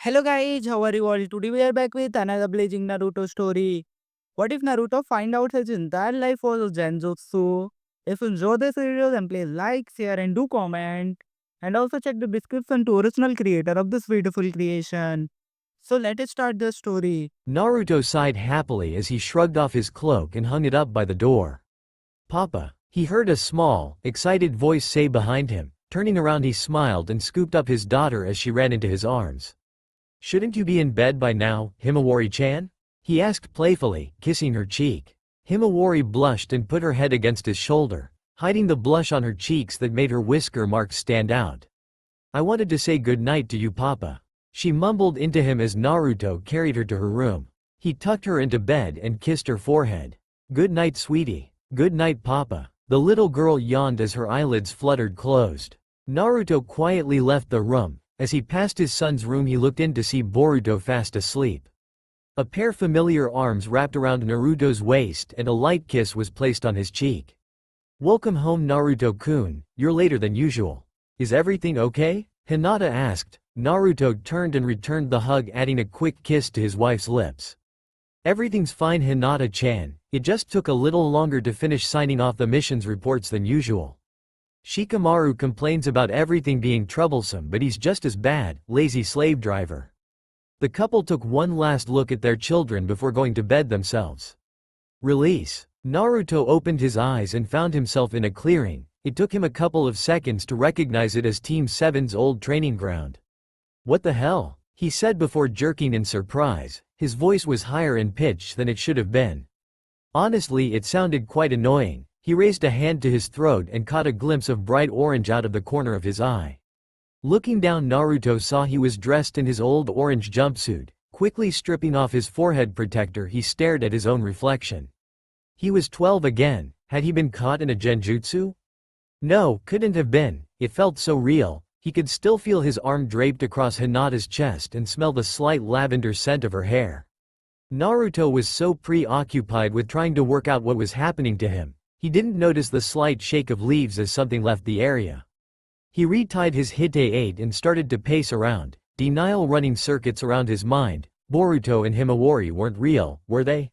Hello guys, how are you all? Today we are back with another blazing Naruto story. What if Naruto find out his entire life was Genjutsu? If you enjoy this video then please like, share and do comment. And also check the description to original creator of this beautiful creation. So let us start the story. Naruto sighed happily as he shrugged off his cloak and hung it up by the door. "Papa," he heard a small, excited voice say behind him. Turning around he smiled and scooped up his daughter as she ran into his arms. "Shouldn't you be in bed by now, Himawari-chan?" he asked playfully, kissing her cheek. Himawari blushed and put her head against his shoulder, hiding the blush on her cheeks that made her whisker marks stand out. "I wanted to say good night to you, Papa," she mumbled into him as Naruto carried her to her room. He tucked her into bed and kissed her forehead. "Good night, sweetie." "Good night, Papa." The little girl yawned as her eyelids fluttered closed. Naruto quietly left the room. As he passed his son's room he looked in to see Boruto fast asleep. A pair of familiar arms wrapped around Naruto's waist and a light kiss was placed on his cheek. "Welcome home, Naruto-kun, you're later than usual. Is everything okay?" Hinata asked. Naruto turned and returned the hug, adding a quick kiss to his wife's lips. "Everything's fine, Hinata-chan, it just took a little longer to finish signing off the mission's reports than usual. Shikamaru complains about everything being troublesome, but he's just as bad, lazy slave driver." The couple took one last look at their children before going to bed themselves. Release. Naruto opened his eyes and found himself in a clearing. It took him a couple of seconds to recognize it as Team 7's old training ground. "What the hell?" he said before jerking in surprise. His voice was higher in pitch than it should have been. Honestly, it sounded quite annoying. He raised a hand to his throat and caught a glimpse of bright orange out of the corner of his eye. Looking down, Naruto saw he was dressed in his old orange jumpsuit. Quickly stripping off his forehead protector, he stared at his own reflection. He was 12 again. Had he been caught in a genjutsu? No, couldn't have been. It felt so real. He could still feel his arm draped across Hinata's chest and smell the slight lavender scent of her hair. Naruto was so preoccupied with trying to work out what was happening to him, he didn't notice the slight shake of leaves as something left the area. He retied his hite-8 and started to pace around, denial running circuits around his mind. Boruto and Himawari weren't real, were they?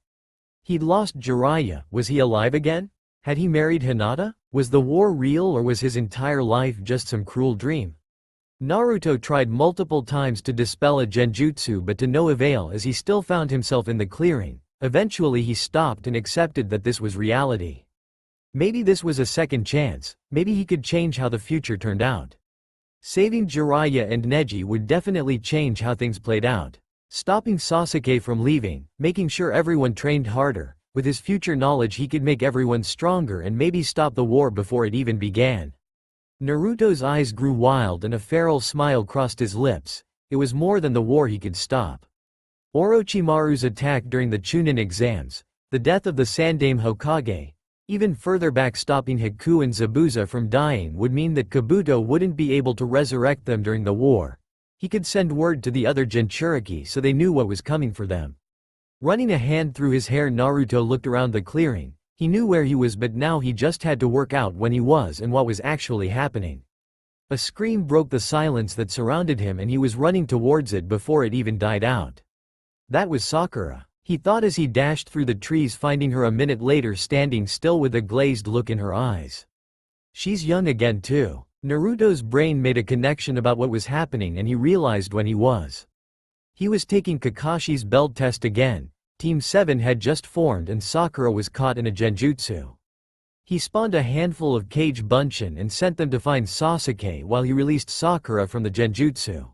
He'd lost Jiraiya. Was he alive again? Had he married Hinata? Was the war real, or was his entire life just some cruel dream? Naruto tried multiple times to dispel a genjutsu, but to no avail, as he still found himself in the clearing. Eventually he stopped and accepted that this was reality. Maybe this was a second chance. Maybe he could change how the future turned out. Saving Jiraiya and Neji would definitely change how things played out. Stopping Sasuke from leaving, making sure everyone trained harder. With his future knowledge he could make everyone stronger and maybe stop the war before it even began. Naruto's eyes grew wild and a feral smile crossed his lips. It was more than the war he could stop. Orochimaru's attack during the Chunin exams, the death of the Sandaime Hokage, even further back, stopping Haku and Zabuza from dying would mean that Kabuto wouldn't be able to resurrect them during the war. He could send word to the other Jinchuriki so they knew what was coming for them. Running a hand through his hair, Naruto looked around the clearing. He knew where he was, but now he just had to work out when he was and what was actually happening. A scream broke the silence that surrounded him and he was running towards it before it even died out. That was Sakura, he thought as he dashed through the trees, finding her a minute later standing still with a glazed look in her eyes. She's young again too. Naruto's brain made a connection about what was happening and he realized when he was. He was taking Kakashi's belt test again. Team 7 had just formed and Sakura was caught in a genjutsu. He spawned a handful of Kage Bunshin and sent them to find Sasuke while he released Sakura from the genjutsu.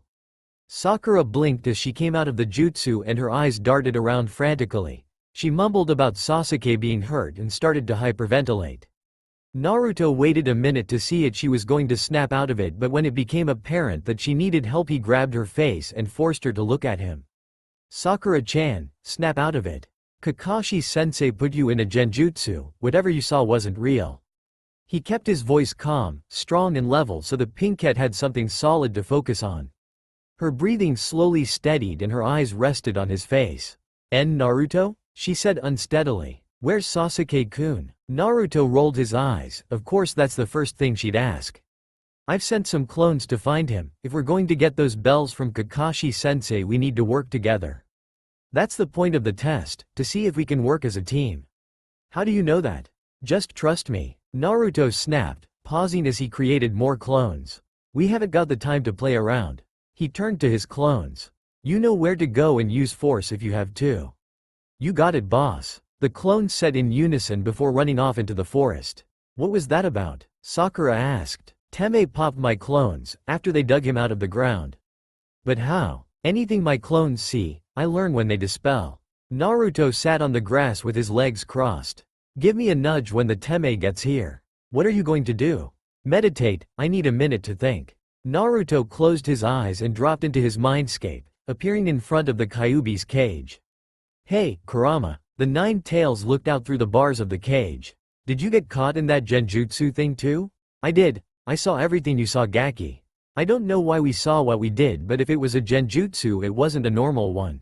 Sakura blinked as she came out of the jutsu and her eyes darted around frantically. She mumbled about Sasuke being hurt and started to hyperventilate. Naruto waited a minute to see if she was going to snap out of it, but when it became apparent that she needed help he grabbed her face and forced her to look at him. "Sakura-chan, snap out of it. Kakashi-sensei put you in a genjutsu, whatever you saw wasn't real." He kept his voice calm, strong and level so the pinkette had something solid to focus on. Her breathing slowly steadied and her eyes rested on his face. "Naruto?" she said unsteadily. "Where's Sasuke-kun?" Naruto rolled his eyes. Of course that's the first thing she'd ask. I've sent some clones to find him. If we're going to get those bells from Kakashi-sensei, we need to work together. That's the point of the test, to see if we can work as a team. How do you know that? Just trust me. Naruto snapped, pausing as he created more clones. We haven't got the time to play around. He turned to his clones. You know where to go and use force if you have to. You got it, boss. The clones said in unison before running off into the forest. What was that about? Sakura asked. Teme popped my clones, after they dug him out of the ground. But how? Anything my clones see, I learn when they dispel. Naruto sat on the grass with his legs crossed. Give me a nudge when the Teme gets here. What are you going to do? Meditate, I need a minute to think. Naruto closed his eyes and dropped into his mindscape, appearing in front of the Kyuubi's cage. Hey, Kurama. The nine tails looked out through the bars of the cage. Did you get caught in that Genjutsu thing too? I did. I saw everything you saw, Gaki. I don't know why we saw what we did, but if it was a Genjutsu, it wasn't a normal one.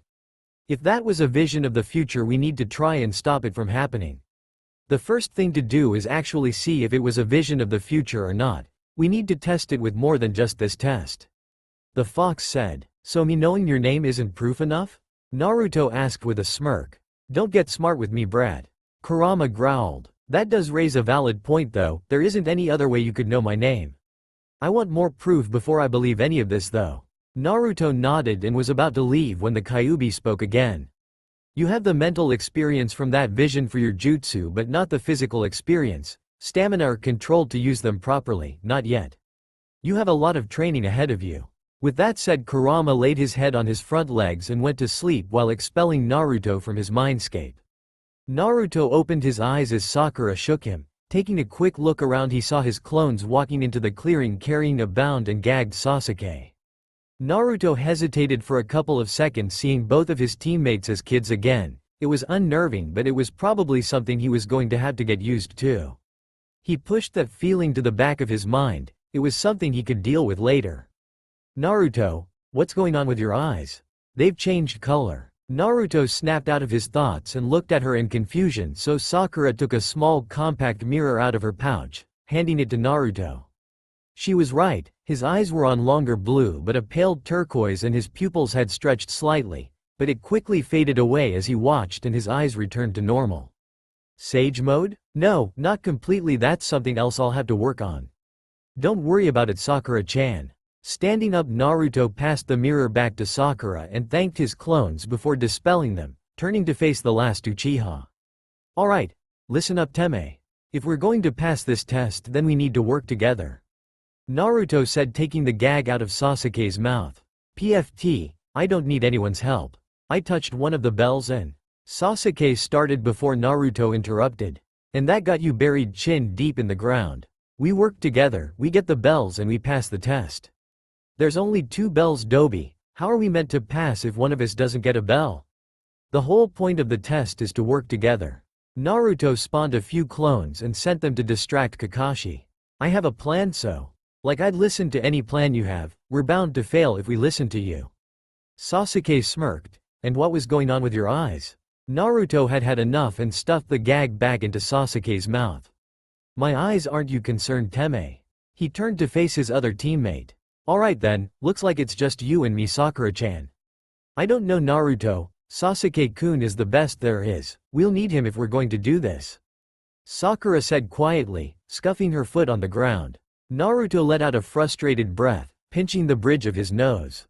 If that was a vision of the future, we need to try and stop it from happening. The first thing to do is actually see if it was a vision of the future or not. We need to test it with more than just this test. The fox said. So me knowing your name isn't proof enough? Naruto asked with a smirk. Don't get smart with me, brat. Kurama growled. That does raise a valid point though, there isn't any other way you could know my name. I want more proof before I believe any of this though. Naruto nodded and was about to leave when the Kyuubi spoke again. You have the mental experience from that vision for your jutsu but not the physical experience. Stamina are controlled to use them properly, not yet. You have a lot of training ahead of you. With that said, Kurama laid his head on his front legs and went to sleep while expelling Naruto from his mindscape. Naruto opened his eyes as Sakura shook him. Taking a quick look around, he saw his clones walking into the clearing carrying a bound and gagged Sasuke. Naruto hesitated for a couple of seconds, seeing both of his teammates as kids again. It was unnerving, but it was probably something he was going to have to get used to. He pushed that feeling to the back of his mind. It was something he could deal with later. Naruto, what's going on with your eyes? They've changed color. Naruto snapped out of his thoughts and looked at her in confusion, so Sakura took a small compact mirror out of her pouch, handing it to Naruto. She was right, his eyes were on longer blue but a pale turquoise and his pupils had stretched slightly, but it quickly faded away as he watched and his eyes returned to normal. Sage mode? No, not completely, that's something else I'll have to work on. Don't worry about it, Sakura-chan. Standing up, Naruto passed the mirror back to Sakura and thanked his clones before dispelling them, turning to face the last Uchiha. Alright, listen up, Teme. If we're going to pass this test, then we need to work together. Naruto said, taking the gag out of Sasuke's mouth. PFT, I don't need anyone's help. I touched one of the bells and Sasuke started before Naruto interrupted. And that got you buried chin deep in the ground. We work together, we get the bells and we pass the test. There's only 2 bells, Dobi. How are we meant to pass if one of us doesn't get a bell? The whole point of the test is to work together. Naruto spawned a few clones and sent them to distract Kakashi. I have a plan, so. Like I'd listen to any plan you have, we're bound to fail if we listen to you. Sasuke smirked. And what was going on with your eyes? Naruto had had enough and stuffed the gag back into Sasuke's mouth. My eyes, aren't you concerned, Teme? He turned to face his other teammate. Alright then, looks like it's just you and me, Sakura-chan. I don't know, Naruto, Sasuke-kun is the best there is, we'll need him if we're going to do this. Sakura said quietly, scuffing her foot on the ground. Naruto let out a frustrated breath, pinching the bridge of his nose.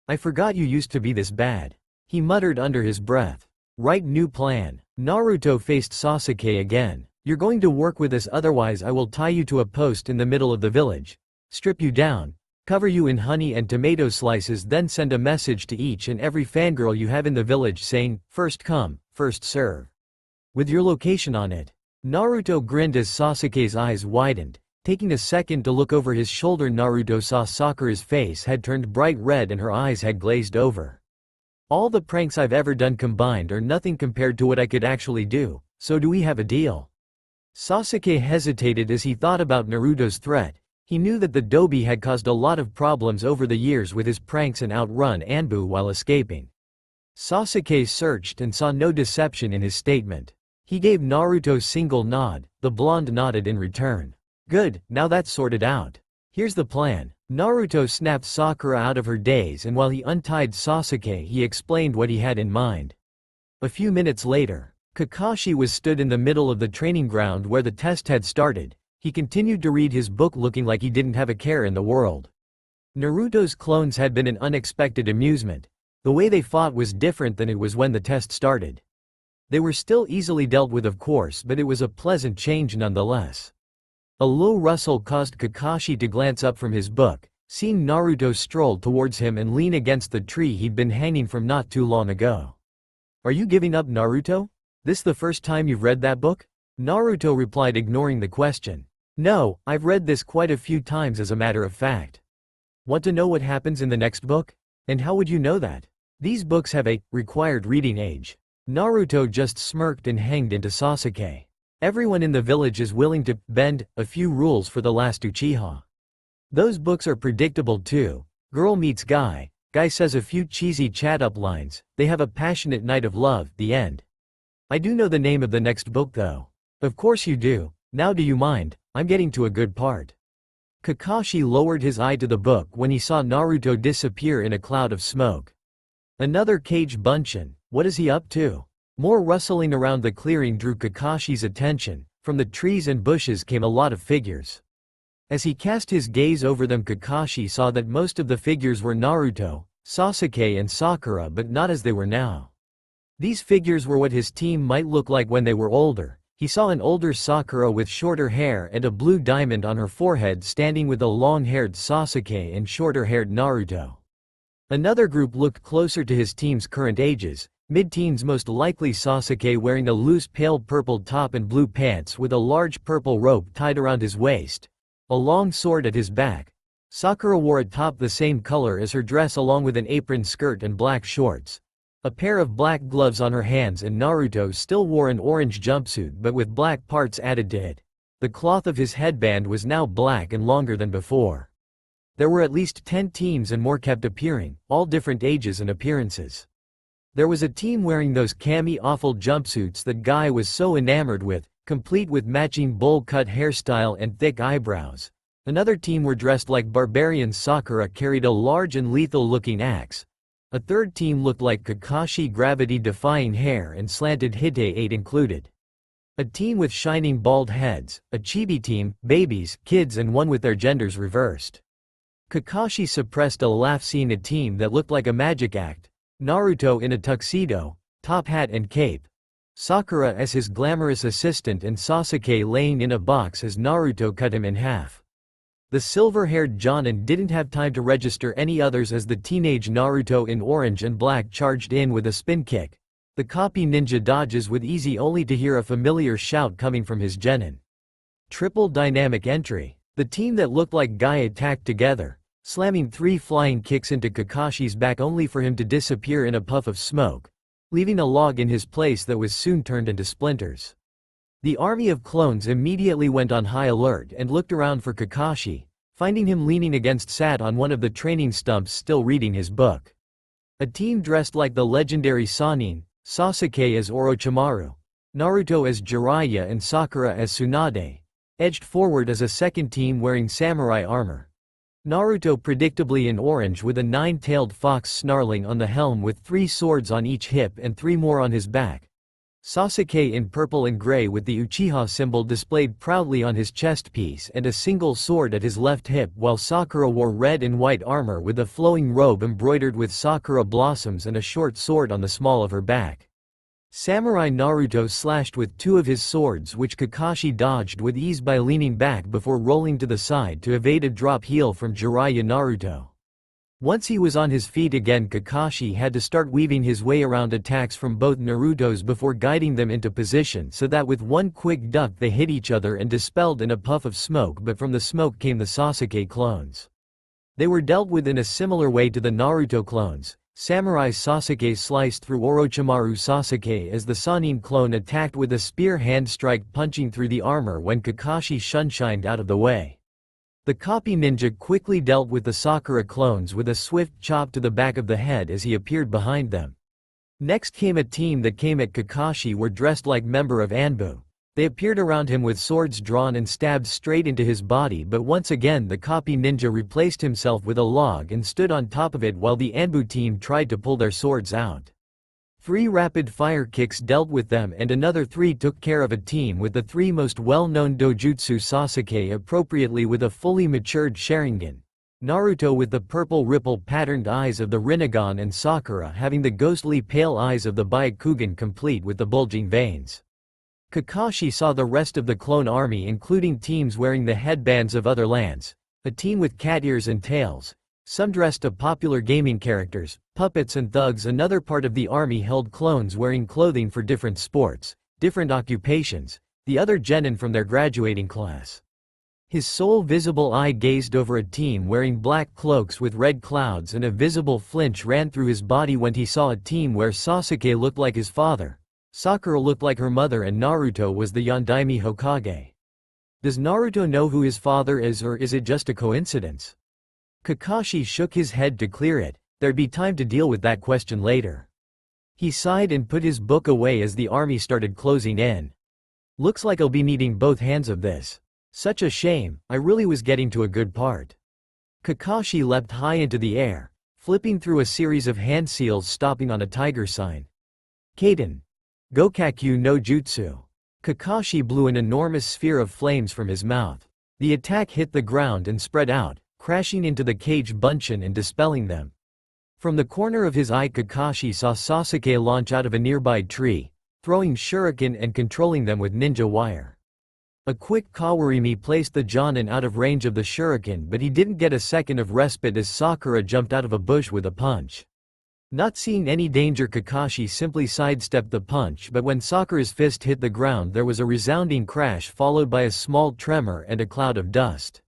I forgot you used to be this bad. He muttered under his breath. Right, new plan. Naruto faced Sasuke again. You're going to work with us, otherwise I will tie you to a post in the middle of the village. Strip you down. Cover you in honey and tomato slices, then send a message to each and every fangirl you have in the village saying, first come, first serve. With your location on it. Naruto grinned as Sasuke's eyes widened. Taking a second to look over his shoulder, Naruto saw Sakura's face had turned bright red and her eyes had glazed over. All the pranks I've ever done combined are nothing compared to what I could actually do, so do we have a deal? Sasuke hesitated as he thought about Naruto's threat. He knew that the Dobi had caused a lot of problems over the years with his pranks and outrun Anbu while escaping. Sasuke searched and saw no deception in his statement. He gave Naruto a single nod, the blonde nodded in return. Good, now that's sorted out. Here's the plan. Naruto snapped Sakura out of her daze, and while he untied Sasuke, he explained what he had in mind. A few minutes later, Kakashi was stood in the middle of the training ground where the test had started. He continued to read his book looking like he didn't have a care in the world. Naruto's clones had been an unexpected amusement. The way they fought was different than it was when the test started. They were still easily dealt with, of course, but it was a pleasant change nonetheless. A low rustle caused Kakashi to glance up from his book, seeing Naruto stroll towards him and lean against the tree he'd been hanging from not too long ago. "Are you giving up, Naruto? This the first time you've read that book?" Naruto replied, ignoring the question. "No, I've read this quite a few times as a matter of fact." "Want to know what happens in the next book? And how would you know that? These books have a required reading age." Naruto just smirked and hanged into Sasuke. "Everyone in the village is willing to bend a few rules for the last Uchiha. Those books are predictable too. Girl meets guy, guy says a few cheesy chat-up lines, they have a passionate night of love, the end. I do know the name of the next book though." "Of course you do. Now do you mind? I'm getting to a good part." Kakashi lowered his eye to the book when he saw Naruto disappear in a cloud of smoke. "Another Kage Bunshin, what is he up to?" More rustling around the clearing drew Kakashi's attention. From the trees and bushes came a lot of figures. As he cast his gaze over them, Kakashi saw that most of the figures were Naruto, Sasuke and Sakura, but not as they were now. These figures were what his team might look like when they were older. He saw an older Sakura with shorter hair and a blue diamond on her forehead standing with a long-haired Sasuke and shorter-haired Naruto. Another group looked closer to his team's current ages, mid-teens, most likely Sasuke wearing a loose pale purple top and blue pants with a large purple rope tied around his waist, a long sword at his back. Sakura wore a top the same color as her dress along with an apron skirt and black shorts. A pair of black gloves on her hands, and Naruto still wore an orange jumpsuit but with black parts added to it. The cloth of his headband was now black and longer than before. There were at least 10 teams and more kept appearing, all different ages and appearances. There was a team wearing those cami awful jumpsuits that Guy was so enamored with, complete with matching bowl-cut hairstyle and thick eyebrows. Another team were dressed like barbarians. Sakura carried a large and lethal-looking axe. A third team looked like Kakashi, gravity-defying hair and slanted Hite 8 included. A team with shining bald heads, a chibi team, babies, kids and one with their genders reversed. Kakashi suppressed a laugh seeing a team that looked like a magic act. Naruto in a tuxedo, top hat and cape. Sakura as his glamorous assistant and Sasuke laying in a box as Naruto cut him in half. The silver-haired Jonin didn't have time to register any others as the teenage Naruto in orange and black charged in with a spin kick. The copy ninja dodges with easy only to hear a familiar shout coming from his genin. Triple dynamic entry. The team that looked like Guy attacked together, slamming 3 flying kicks into Kakashi's back only for him to disappear in a puff of smoke, leaving a log in his place that was soon turned into splinters. The army of clones immediately went on high alert and looked around for Kakashi, finding him leaning against sat on one of the training stumps still reading his book. A team dressed like the legendary Sannin, Sasuke as Orochimaru, Naruto as Jiraiya and Sakura as Tsunade, edged forward as a second team wearing samurai armor. Naruto predictably in orange with a 9-tailed fox snarling on the helm with 3 swords on each hip and 3 more on his back. Sasuke in purple and gray with the Uchiha symbol displayed proudly on his chest piece and a single sword at his left hip, while Sakura wore red and white armor with a flowing robe embroidered with sakura blossoms and a short sword on the small of her back. Samurai Naruto slashed with 2 of his swords, which Kakashi dodged with ease by leaning back before rolling to the side to evade a drop heel from Jiraiya Naruto. Once he was on his feet again, Kakashi had to start weaving his way around attacks from both Narutos before guiding them into position so that with one quick duck they hit each other and dispelled in a puff of smoke, but from the smoke came the Sasuke clones. They were dealt with in a similar way to the Naruto clones. Samurai Sasuke sliced through Orochimaru Sasuke as the Sannin clone attacked with a spear hand strike, punching through the armor when Kakashi shunshined out of the way. The copy ninja quickly dealt with the Sakura clones with a swift chop to the back of the head as he appeared behind them. Next came a team that came at Kakashi were dressed like member of Anbu. They appeared around him with swords drawn and stabbed straight into his body, but once again the copy ninja replaced himself with a log and stood on top of it while the Anbu team tried to pull their swords out. 3 rapid-fire kicks dealt with them and another 3 took care of a team with the 3 most well-known dojutsu: Sasuke appropriately with a fully matured Sharingan, Naruto with the purple ripple-patterned eyes of the Rinnegan, and Sakura having the ghostly pale eyes of the Byakugan complete with the bulging veins. Kakashi saw the rest of the clone army, including teams wearing the headbands of other lands, a team with cat ears and tails, some dressed as popular gaming characters, puppets and thugs. Another part of the army held clones wearing clothing for different sports, different occupations, the other genin from their graduating class. His sole visible eye gazed over a team wearing black cloaks with red clouds, and a visible flinch ran through his body when he saw a team where Sasuke looked like his father, Sakura looked like her mother, and Naruto was the Yondaime Hokage. Does Naruto know who his father is, or is it just a coincidence? Kakashi shook his head to clear it. There'd be time to deal with that question later. He sighed and put his book away as the army started closing in. Looks like I'll be needing both hands of this. Such a shame, I really was getting to a good part. Kakashi leapt high into the air, flipping through a series of hand seals, stopping on a tiger sign. Kaden. Gokakyu no Jutsu. Kakashi blew an enormous sphere of flames from his mouth. The attack hit the ground and spread out, crashing into the cage Bunshin and dispelling them. From the corner of his eye, Kakashi saw Sasuke launch out of a nearby tree, throwing shuriken and controlling them with ninja wire. A quick Kawarimi placed the Jonin out of range of the shuriken, but he didn't get a second of respite as Sakura jumped out of a bush with a punch. Not seeing any danger, Kakashi simply sidestepped the punch, but when Sakura's fist hit the ground there was a resounding crash followed by a small tremor and a cloud of dust.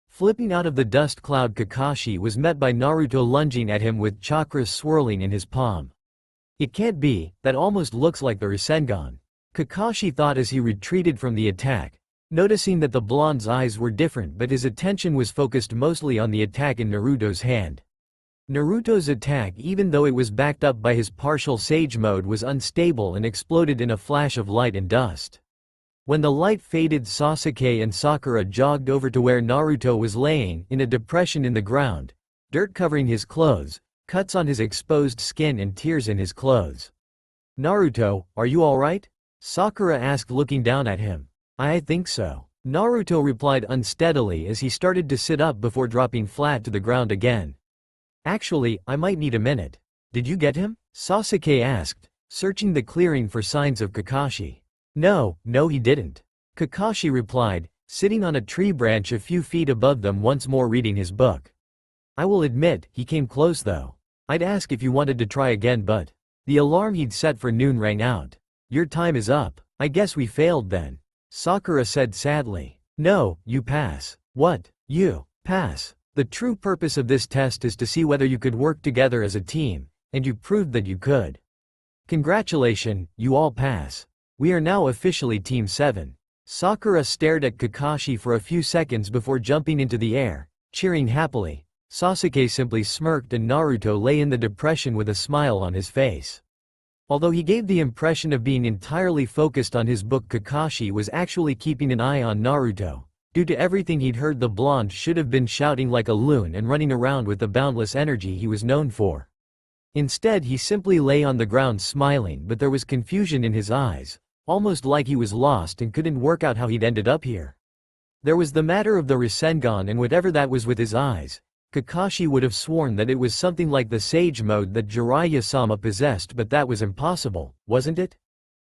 Flipping out of the dust cloud, Kakashi was met by Naruto lunging at him with chakras swirling in his palm. It can't be, that almost looks like the Rasengan. Kakashi thought as he retreated from the attack, noticing that the blonde's eyes were different, but his attention was focused mostly on the attack in Naruto's hand. Naruto's attack, even though it was backed up by his partial Sage mode, was unstable and exploded in a flash of light and dust. When the light faded, Sasuke and Sakura jogged over to where Naruto was laying, in a depression in the ground, dirt covering his clothes, cuts on his exposed skin and tears in his clothes. Naruto, are you alright? Sakura asked, looking down at him. I think so. Naruto replied unsteadily as he started to sit up before dropping flat to the ground again. Actually, I might need a minute. Did you get him? Sasuke asked, searching the clearing for signs of Kakashi. No, he didn't. Kakashi replied, sitting on a tree branch a few feet above them, once more reading his book. I will admit, he came close though. I'd ask if you wanted to try again, but the alarm he'd set for noon rang out. Your time is up. I guess we failed then. Sakura said sadly. No, you pass. What? You pass. The true purpose of this test is to see whether you could work together as a team, and you proved that you could. Congratulations, you all pass. We are now officially Team 7. Sakura stared at Kakashi for a few seconds before jumping into the air, cheering happily. Sasuke simply smirked and Naruto lay in the depression with a smile on his face. Although he gave the impression of being entirely focused on his book, Kakashi was actually keeping an eye on Naruto. Due to everything he'd heard, the blonde should have been shouting like a loon and running around with the boundless energy he was known for. Instead, he simply lay on the ground smiling, but there was confusion in his eyes, almost like he was lost and couldn't work out how he'd ended up here. There was the matter of the Rasengan and whatever that was with his eyes. Kakashi would have sworn that it was something like the Sage mode that Jiraiya-sama possessed, but that was impossible, wasn't it?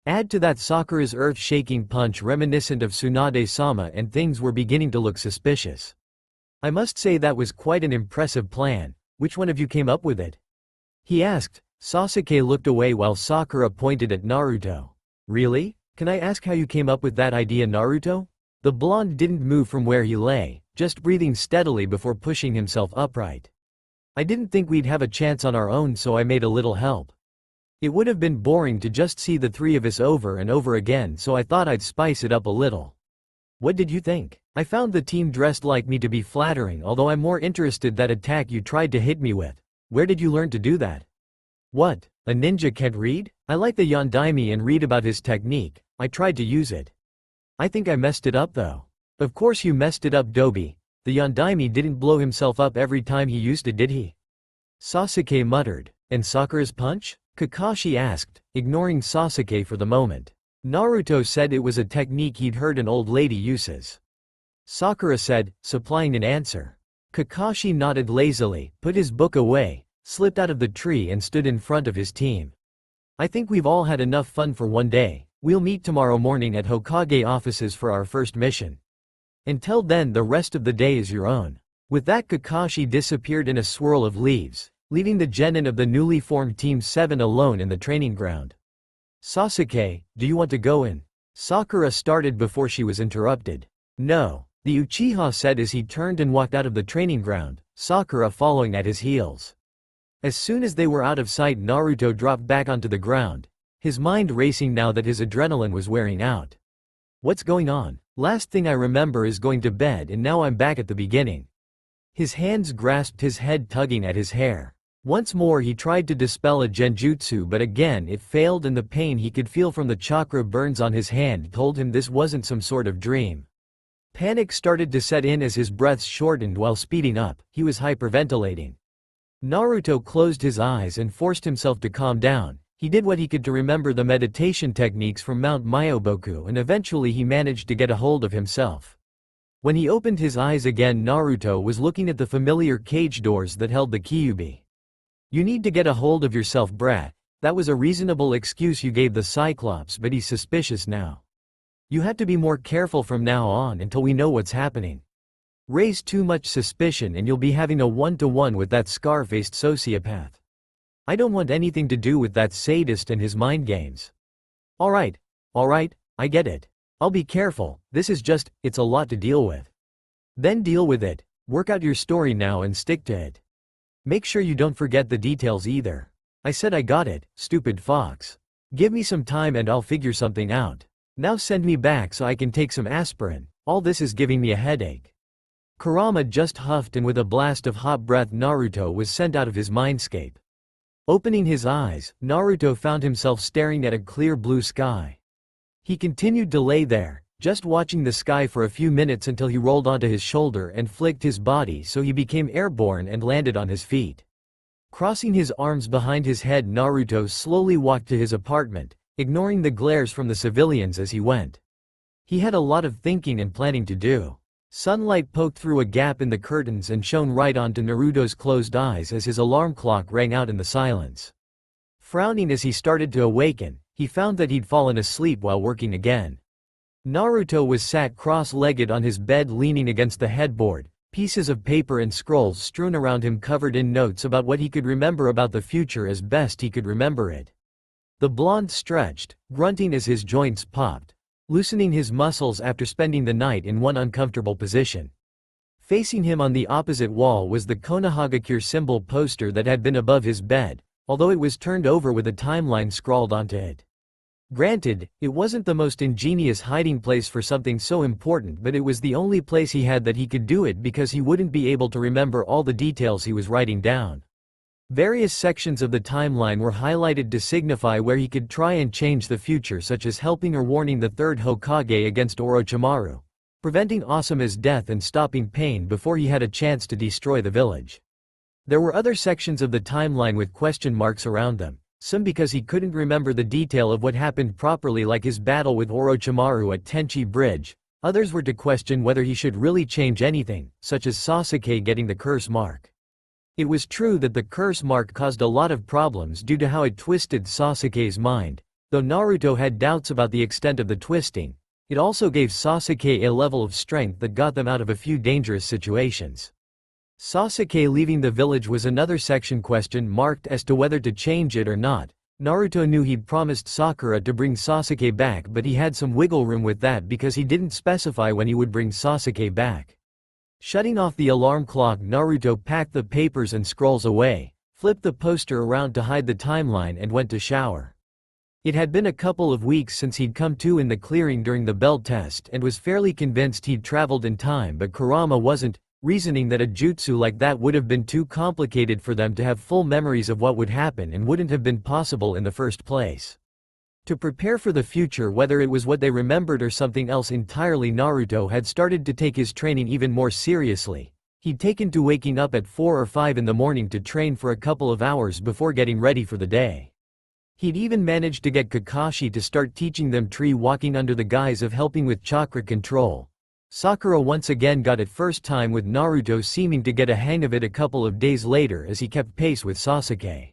Add to that Sakura's earth-shaking punch reminiscent of Tsunade-sama and things were beginning to look suspicious. I must say that was quite an impressive plan. Which one of you came up with it? He asked. Sasuke looked away while Sakura pointed at Naruto. Really? Can I ask how you came up with that idea, Naruto? The blonde didn't move from where he lay, just breathing steadily before pushing himself upright. I didn't think we'd have a chance on our own, so I made a little help. It would have been boring to just see the three of us over and over again, so I thought I'd spice it up a little. What did you think? I found the team dressed like me to be flattering, although I'm more interested that attack you tried to hit me with. Where did you learn to do that? What? A ninja can't read? I like the Yondaime and read about his technique. I tried to use it. I think I messed it up though. Of course you messed it up, Dobi. The Yondaime didn't blow himself up every time he used it, did he? Sasuke muttered. And Sakura's punch? Kakashi asked, ignoring Sasuke for the moment. Naruto said it was a technique he'd heard an old lady uses. Sakura said, supplying an answer. Kakashi nodded lazily, put his book away, slipped out of the tree and stood in front of his team. I think we've all had enough fun for one day. We'll meet tomorrow morning at Hokage offices for our first mission. Until then, the rest of the day is your own. With that, Kakashi disappeared in a swirl of leaves, leaving the genin of the newly formed Team 7 alone in the training ground. Sasuke, do you want to go in? Sakura started before she was interrupted. No, the Uchiha said as he turned and walked out of the training ground, Sakura following at his heels. As soon as they were out of sight, Naruto dropped back onto the ground, his mind racing now that his adrenaline was wearing out. What's going on? Last thing I remember is going to bed, and now I'm back at the beginning. His hands grasped his head, tugging at his hair. Once more he tried to dispel a genjutsu, but again it failed, and the pain he could feel from the chakra burns on his hand told him this wasn't some sort of dream. Panic started to set in as his breaths shortened while speeding up. He was hyperventilating. Naruto closed his eyes and forced himself to calm down. He did what he could to remember the meditation techniques from Mount Myoboku, and eventually he managed to get a hold of himself. When he opened his eyes again, Naruto was looking at the familiar cage doors that held the Kyuubi. You need to get a hold of yourself, brat. That was a reasonable excuse you gave the Cyclops, but he's suspicious now. You have to be more careful from now on until we know what's happening. Raise too much suspicion and you'll be having a one-to-one with that scar-faced sociopath. I don't want anything to do with that sadist and his mind games. Alright, I get it. I'll be careful, it's a lot to deal with. Then deal with it, work out your story now and stick to it. Make sure you don't forget the details either. I said I got it, stupid fox. Give me some time and I'll figure something out. Now send me back so I can take some aspirin, all this is giving me a headache. Kurama just huffed, and with a blast of hot breath Naruto was sent out of his mindscape. Opening his eyes, Naruto found himself staring at a clear blue sky. He continued to lay there, just watching the sky for a few minutes until he rolled onto his shoulder and flicked his body so he became airborne and landed on his feet. Crossing his arms behind his head, Naruto slowly walked to his apartment, ignoring the glares from the civilians as he went. He had a lot of thinking and planning to do. Sunlight poked through a gap in the curtains and shone right onto Naruto's closed eyes as his alarm clock rang out in the silence. Frowning as he started to awaken, he found that he'd fallen asleep while working again. Naruto was sat cross-legged on his bed, leaning against the headboard, pieces of paper and scrolls strewn around him covered in notes about what he could remember about the future as best he could remember it. The blonde stretched, grunting as his joints popped, loosening his muscles after spending the night in one uncomfortable position. Facing him on the opposite wall was the Konohagakure symbol poster that had been above his bed, although it was turned over with a timeline scrawled onto it. Granted, it wasn't the most ingenious hiding place for something so important, but it was the only place he had that he could do it because he wouldn't be able to remember all the details he was writing down. Various sections of the timeline were highlighted to signify where he could try and change the future, such as helping or warning the third Hokage against Orochimaru, preventing Asuma's death and stopping pain before he had a chance to destroy the village. There were other sections of the timeline with question marks around them, some because he couldn't remember the detail of what happened properly, like his battle with Orochimaru at Tenchi Bridge. Others were to question whether he should really change anything, such as Sasuke getting the curse mark. It was true that the curse mark caused a lot of problems due to how it twisted Sasuke's mind. Though Naruto had doubts about the extent of the twisting, it also gave Sasuke a level of strength that got them out of a few dangerous situations. Sasuke leaving the village was another section question marked as to whether to change it or not. Naruto knew he'd promised Sakura to bring Sasuke back, but he had some wiggle room with that because he didn't specify when he would bring Sasuke back. Shutting off the alarm clock, Naruto packed the papers and scrolls away, flipped the poster around to hide the timeline and went to shower. It had been a couple of weeks since he'd come to in the clearing during the belt test and was fairly convinced he'd traveled in time, but Kurama wasn't, reasoning that a jutsu like that would have been too complicated for them to have full memories of what would happen and wouldn't have been possible in the first place. To prepare for the future, whether it was what they remembered or something else entirely, Naruto had started to take his training even more seriously. He'd taken to waking up at 4 or 5 in the morning to train for a couple of hours before getting ready for the day. He'd even managed to get Kakashi to start teaching them tree walking under the guise of helping with chakra control. Sakura once again got it first time, with Naruto seeming to get a hang of it a couple of days later as he kept pace with Sasuke.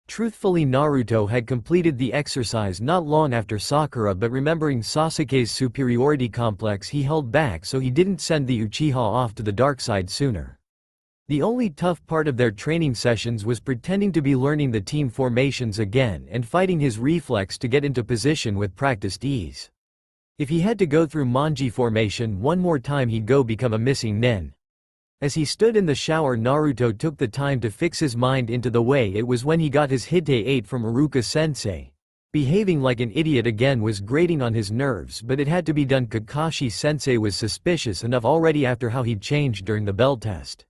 Truthfully, Naruto had completed the exercise not long after Sakura, but remembering Sasuke's superiority complex, he held back so he didn't send the Uchiha off to the dark side sooner. The only tough part of their training sessions was pretending to be learning the team formations again and fighting his reflex to get into position with practiced ease. If he had to go through Manji formation one more time, he'd go become a missing nin. As he stood in the shower, Naruto took the time to fix his mind into the way it was when he got his Hite 8 from Iruka-sensei. Behaving like an idiot again was grating on his nerves, but it had to be done. Kakashi-sensei was suspicious enough already after how he'd changed during the bell test.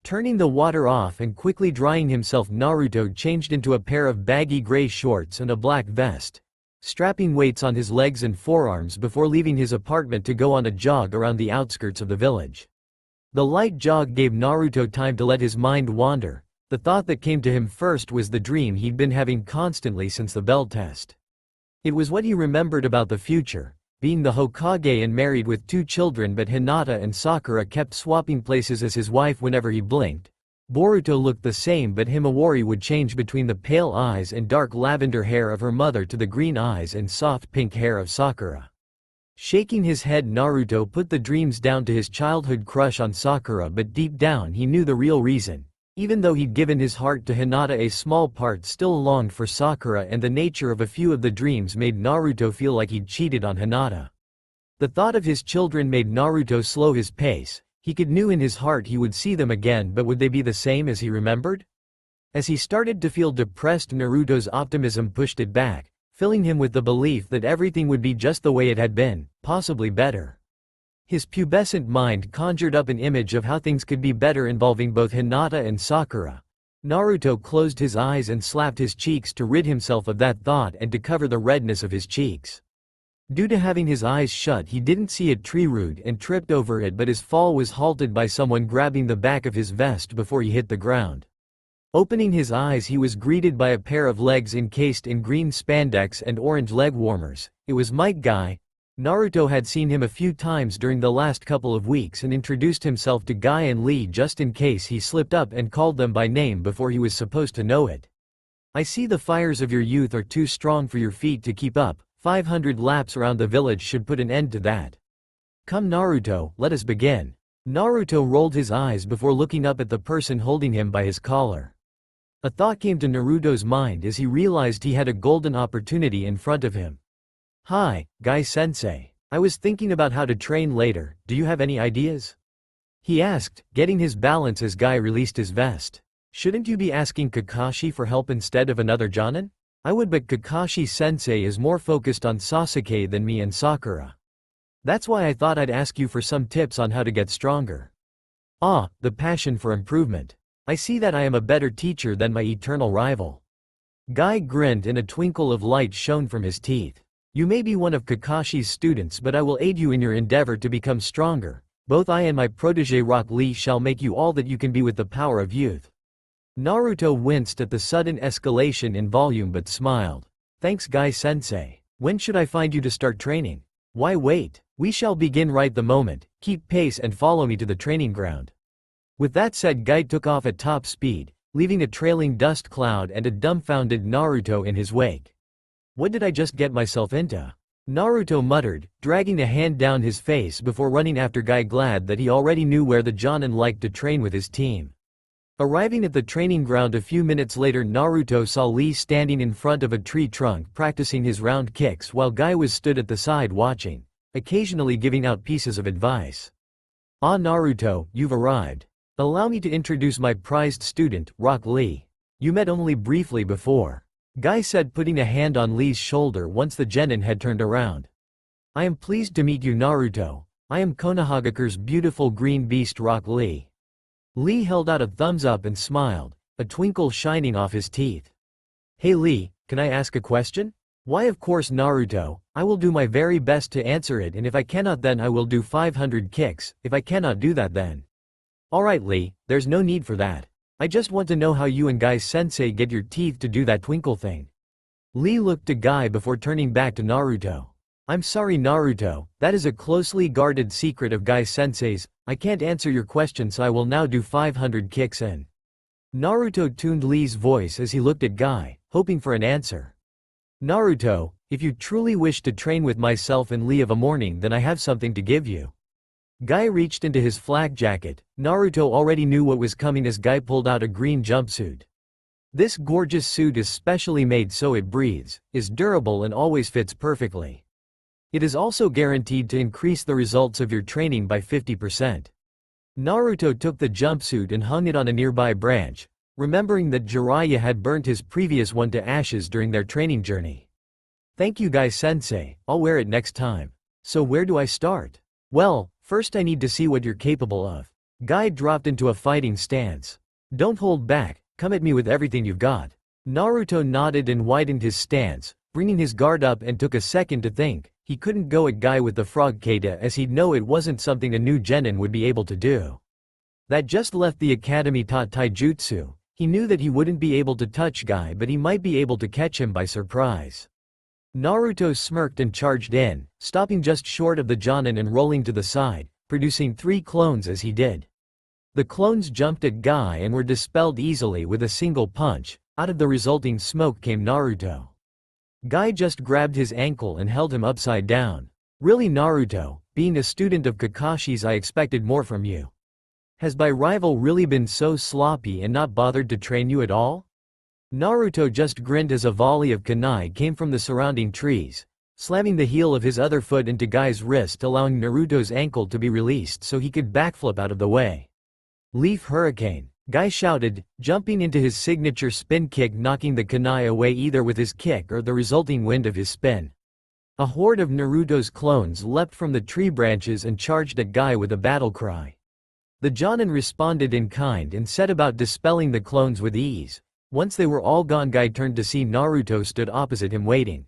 Turning the water off and quickly drying himself, Naruto changed into a pair of baggy gray shorts and a black vest, strapping weights on his legs and forearms before leaving his apartment to go on a jog around the outskirts of the village. The light jog gave Naruto time to let his mind wander. The thought that came to him first was the dream he'd been having constantly since the bell test. It was what he remembered about the future, being the Hokage and married with 2 children, but Hinata and Sakura kept swapping places as his wife whenever he blinked. Boruto looked the same, but Himawari would change between the pale eyes and dark lavender hair of her mother to the green eyes and soft pink hair of Sakura. Shaking his head, Naruto put the dreams down to his childhood crush on Sakura, but deep down he knew the real reason. Even though he'd given his heart to Hinata, a small part still longed for Sakura, and the nature of a few of the dreams made Naruto feel like he'd cheated on Hinata. The thought of his children made Naruto slow his pace. He knew in his heart he would see them again, but would they be the same as he remembered? As he started to feel depressed, Naruto's optimism pushed it back, filling him with the belief that everything would be just the way it had been, possibly better. His pubescent mind conjured up an image of how things could be better involving both Hinata and Sakura. Naruto closed his eyes and slapped his cheeks to rid himself of that thought and to cover the redness of his cheeks. Due to having his eyes shut, he didn't see a tree root and tripped over it, but his fall was halted by someone grabbing the back of his vest before he hit the ground. Opening his eyes, he was greeted by a pair of legs encased in green spandex and orange leg warmers. It was Might Guy. Naruto had seen him a few times during the last couple of weeks and introduced himself to Guy and Lee just in case he slipped up and called them by name before he was supposed to know it. "I see the fires of your youth are too strong for your feet to keep up. 500 laps around the village should put an end to that. Come Naruto, let us begin." Naruto rolled his eyes before looking up at the person holding him by his collar. A thought came to Naruto's mind as he realized he had a golden opportunity in front of him. "Hi, Guy-sensei. I was thinking about how to train later. Do you have any ideas?" he asked, getting his balance as Guy released his vest. "Shouldn't you be asking Kakashi for help instead of another Jonin?" "I would, but Kakashi-sensei is more focused on Sasuke than me and Sakura. That's why I thought I'd ask you for some tips on how to get stronger." "Ah, the passion for improvement. I see that I am a better teacher than my eternal rival." Guy grinned and a twinkle of light shone from his teeth. "You may be one of Kakashi's students, but I will aid you in your endeavor to become stronger. Both I and my protege Rock Lee shall make you all that you can be with the power of youth." Naruto winced at the sudden escalation in volume but smiled. "Thanks Guy-sensei. When should I find you to start training?" "Why wait? We shall begin right the moment. Keep pace and follow me to the training ground." With that said, Guy took off at top speed, leaving a trailing dust cloud and a dumbfounded Naruto in his wake. "What did I just get myself into?" Naruto muttered, dragging a hand down his face before running after Guy, glad that he already knew where the Jonin liked to train with his team. Arriving at the training ground a few minutes later, Naruto saw Lee standing in front of a tree trunk practicing his round kicks while Guy was stood at the side watching, occasionally giving out pieces of advice. "Ah Naruto, you've arrived. Allow me to introduce my prized student, Rock Lee. You met only briefly before," Guy said, putting a hand on Lee's shoulder once the genin had turned around. "I am pleased to meet you Naruto. I am Konohagakure's beautiful green beast Rock Lee." Lee held out a thumbs up and smiled, a twinkle shining off his teeth. "Hey Lee, can I ask a question?" Why of course Naruto, I will do my very best to answer it, and if I cannot then I will do 500 kicks, if I cannot do that then. Alright Lee, there's no need for that. I just want to know how you and Guy-sensei get your teeth to do that twinkle thing. Lee looked to Guy before turning back to Naruto. I'm sorry Naruto, that is a closely guarded secret of Guy-sensei's, I can't answer your question so I will now do 500 kicks in. Naruto tuned Lee's voice as he looked at Guy, hoping for an answer. Naruto, if you truly wish to train with myself and Lee of a morning then I have something to give you. Guy reached into his flak jacket. Naruto already knew what was coming as Guy pulled out a green jumpsuit. This gorgeous suit is specially made so it breathes, is durable and always fits perfectly. It is also guaranteed to increase the results of your training by 50%. Naruto took the jumpsuit and hung it on a nearby branch, remembering that Jiraiya had burnt his previous one to ashes during their training journey. Thank you Guy-sensei, I'll wear it next time. So where do I start? Well, first I need to see what you're capable of. Guy dropped into a fighting stance. Don't hold back, come at me with everything you've got. Naruto nodded and widened his stance, bringing his guard up and took a second to think. He couldn't go at Guy with the frog kata as he'd know it wasn't something a new genin would be able to do. That just left the academy taught taijutsu. He knew that he wouldn't be able to touch Guy but he might be able to catch him by surprise. Naruto smirked and charged in, stopping just short of the Jonin and rolling to the side, producing 3 clones as he did. The clones jumped at Guy and were dispelled easily with a single punch. Out of the resulting smoke came Naruto. Guy just grabbed his ankle and held him upside down. Really Naruto, being a student of Kakashi's I expected more from you. Has my rival really been so sloppy and not bothered to train you at all? Naruto just grinned as a volley of kunai came from the surrounding trees, slamming the heel of his other foot into Guy's wrist allowing Naruto's ankle to be released so he could backflip out of the way. Leaf Hurricane. Guy shouted, jumping into his signature spin kick knocking the kunai away either with his kick or the resulting wind of his spin. A horde of Naruto's clones leapt from the tree branches and charged at Guy with a battle cry. The Jonin responded in kind and set about dispelling the clones with ease. Once they were all gone Guy turned to see Naruto stood opposite him waiting.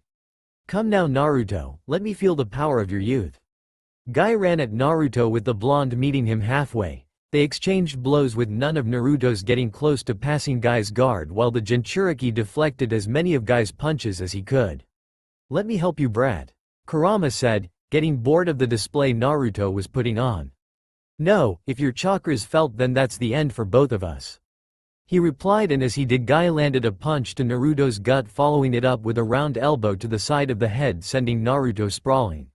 Come now Naruto, let me feel the power of your youth. Guy ran at Naruto with the blonde meeting him halfway. They exchanged blows with none of Naruto's getting close to passing Guy's guard while the Jinchuriki deflected as many of Guy's punches as he could. Let me help you brat. Kurama said, getting bored of the display Naruto was putting on. No, if your chakras felt then that's the end for both of us. He replied and as he did Guy landed a punch to Naruto's gut following it up with a round elbow to the side of the head sending Naruto sprawling.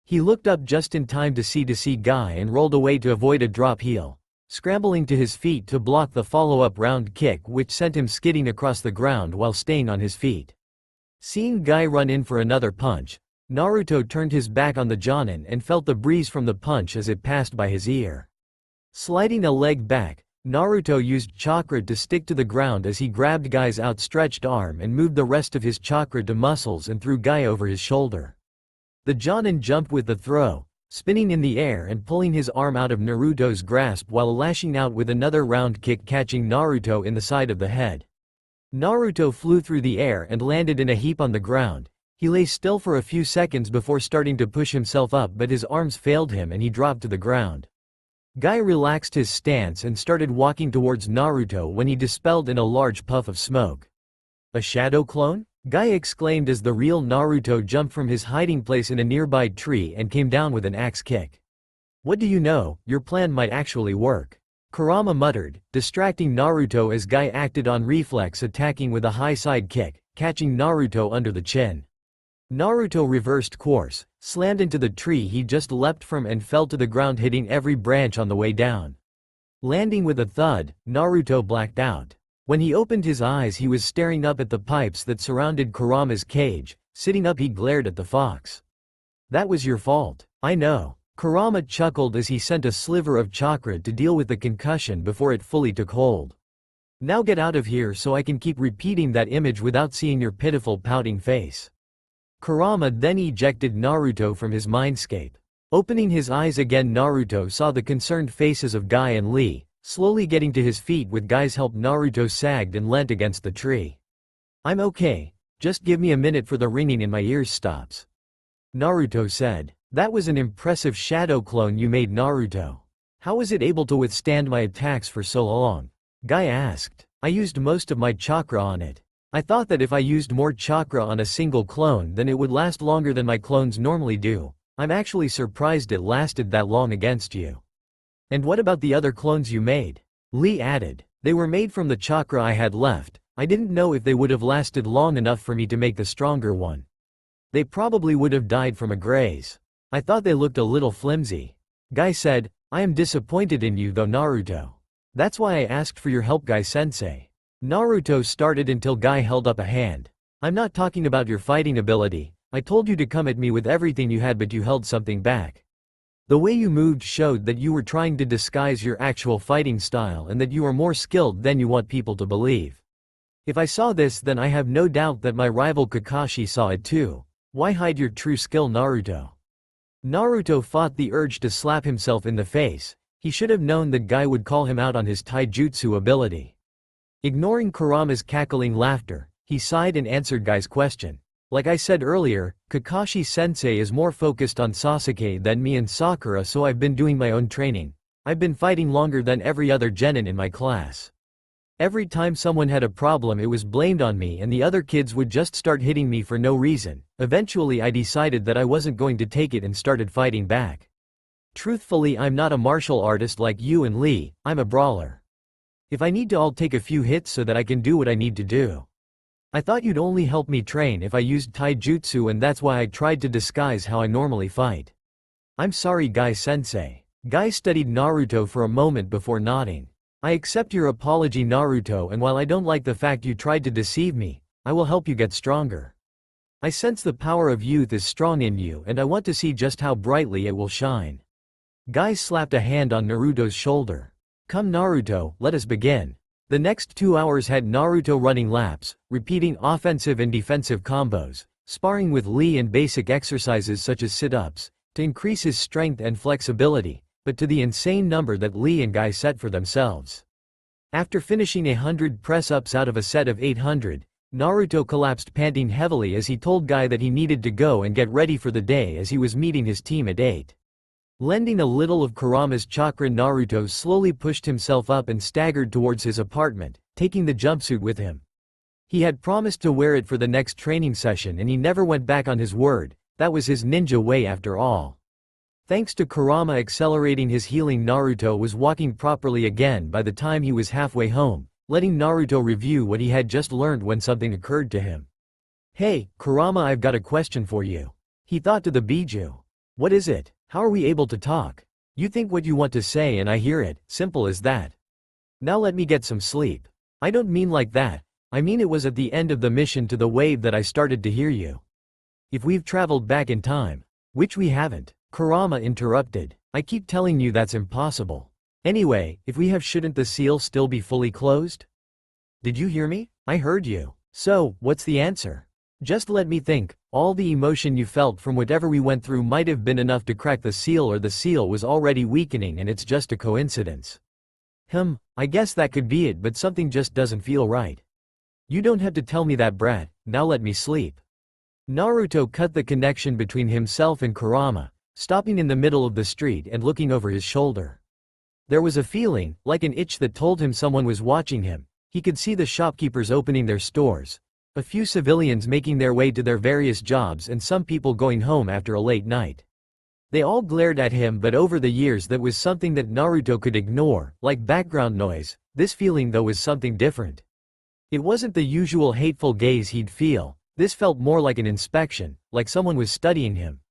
He looked up just in time to see Guy and rolled away to avoid a drop heel, scrambling to his feet to block the follow-up round kick which sent him skidding across the ground while staying on his feet. Seeing Guy run in for another punch, Naruto turned his back on the Jonin and felt the breeze from the punch as it passed by his ear. Sliding a leg back, Naruto used chakra to stick to the ground as he grabbed Guy's outstretched arm and moved the rest of his chakra to muscles and threw Guy over his shoulder. The Jonin jumped with the throw, spinning in the air and pulling his arm out of Naruto's grasp while lashing out with another round kick catching Naruto in the side of the head. Naruto flew through the air and landed in a heap on the ground. He lay still for a few seconds before starting to push himself up but his arms failed him and he dropped to the ground. Guy relaxed his stance and started walking towards Naruto when he dispelled in a large puff of smoke. A shadow clone? Guy exclaimed as the real Naruto jumped from his hiding place in a nearby tree and came down with an axe kick. What do you know, your plan might actually work. Kurama muttered, distracting Naruto as Guy acted on reflex attacking with a high side kick, catching Naruto under the chin. Naruto reversed course, slammed into the tree he just leapt from and fell to the ground hitting every branch on the way down. Landing with a thud, Naruto blacked out. When he opened his eyes he was staring up at the pipes that surrounded Kurama's cage. Sitting up he glared at the fox. That was your fault. I know. Kurama chuckled as he sent a sliver of chakra to deal with the concussion before it fully took hold. Now get out of here so I can keep repeating that image without seeing your pitiful pouting face. Kurama then ejected Naruto from his mindscape. Opening his eyes again Naruto saw the concerned faces of Guy and Lee. Slowly getting to his feet with Guy's help Naruto sagged and leant against the tree. I'm okay. Just give me a minute for the ringing in my ears stops. Naruto said. That was an impressive shadow clone you made, Naruto. How was it able to withstand my attacks for so long? Guy asked. I used most of my chakra on it. I thought that if I used more chakra on a single clone then it would last longer than my clones normally do. I'm actually surprised it lasted that long against you. And what about the other clones you made? Lee added. They were made from the chakra I had left. I didn't know if they would have lasted long enough for me to make the stronger one. They probably would have died from a graze. I thought they looked a little flimsy. Guy said, I am disappointed in you though, Naruto. That's why I asked for your help, Guy-sensei. Naruto started until Guy held up a hand. I'm not talking about your fighting ability. I told you to come at me with everything you had but you held something back. The way you moved showed that you were trying to disguise your actual fighting style and that you are more skilled than you want people to believe. If I saw this then I have no doubt that my rival Kakashi saw it too. Why hide your true skill, Naruto? Naruto fought the urge to slap himself in the face. He should have known that Guy would call him out on his taijutsu ability. Ignoring Kurama's cackling laughter, he sighed and answered Guy's question. Like I said earlier, Kakashi-sensei is more focused on Sasuke than me and Sakura, so I've been doing my own training. I've been fighting longer than every other genin in my class. Every time someone had a problem it was blamed on me and the other kids would just start hitting me for no reason. Eventually I decided that I wasn't going to take it and started fighting back. Truthfully, I'm not a martial artist like you and Lee, I'm a brawler. If I need to, I'll take a few hits so that I can do what I need to do. I thought you'd only help me train if I used taijutsu, and that's why I tried to disguise how I normally fight. I'm sorry, Guy-sensei. Guy studied Naruto for a moment before nodding. I accept your apology, Naruto, and while I don't like the fact you tried to deceive me, I will help you get stronger. I sense the power of youth is strong in you and I want to see just how brightly it will shine. Guy slapped a hand on Naruto's shoulder. Come Naruto, let us begin. The next 2 hours had Naruto running laps, repeating offensive and defensive combos, sparring with Lee and basic exercises such as sit-ups, to increase his strength and flexibility, but to the insane number that Lee and Guy set for themselves. After finishing 100 press-ups out of a set of 800, Naruto collapsed panting heavily as he told Guy that he needed to go and get ready for the day as he was meeting his team at 8. Lending a little of Kurama's chakra, Naruto slowly pushed himself up and staggered towards his apartment, taking the jumpsuit with him. He had promised to wear it for the next training session and he never went back on his word. That was his ninja way after all. Thanks to Kurama accelerating his healing, Naruto was walking properly again by the time he was halfway home, letting Naruto review what he had just learned when something occurred to him. Hey, Kurama, I've got a question for you. He thought to the Biju. What is it? How are we able to talk? You think what you want to say and I hear it, simple as that. Now let me get some sleep. I don't mean like that, I mean it was at the end of the mission to the wave that I started to hear you. If we've traveled back in time, which we haven't, Kurama interrupted. I keep telling you that's impossible. Anyway, if we have, shouldn't the seal still be fully closed? Did you hear me? I heard you. So, what's the answer? Just let me think. All the emotion you felt from whatever we went through might have been enough to crack the seal, or the seal was already weakening and it's just a coincidence. I guess that could be it, but something just doesn't feel right. You don't have to tell me that, brat. Now let me sleep. Naruto cut the connection between himself and Kurama, stopping in the middle of the street and looking over his shoulder. There was a feeling, like an itch, that told him someone was watching him. He could see the shopkeepers opening their stores, a few civilians making their way to their various jobs, and some people going home after a late night. They all glared at him, but over the years that was something that Naruto could ignore, like background noise. This feeling though was something different. It wasn't the usual hateful gaze he'd feel. This felt more like an inspection, like someone was studying him.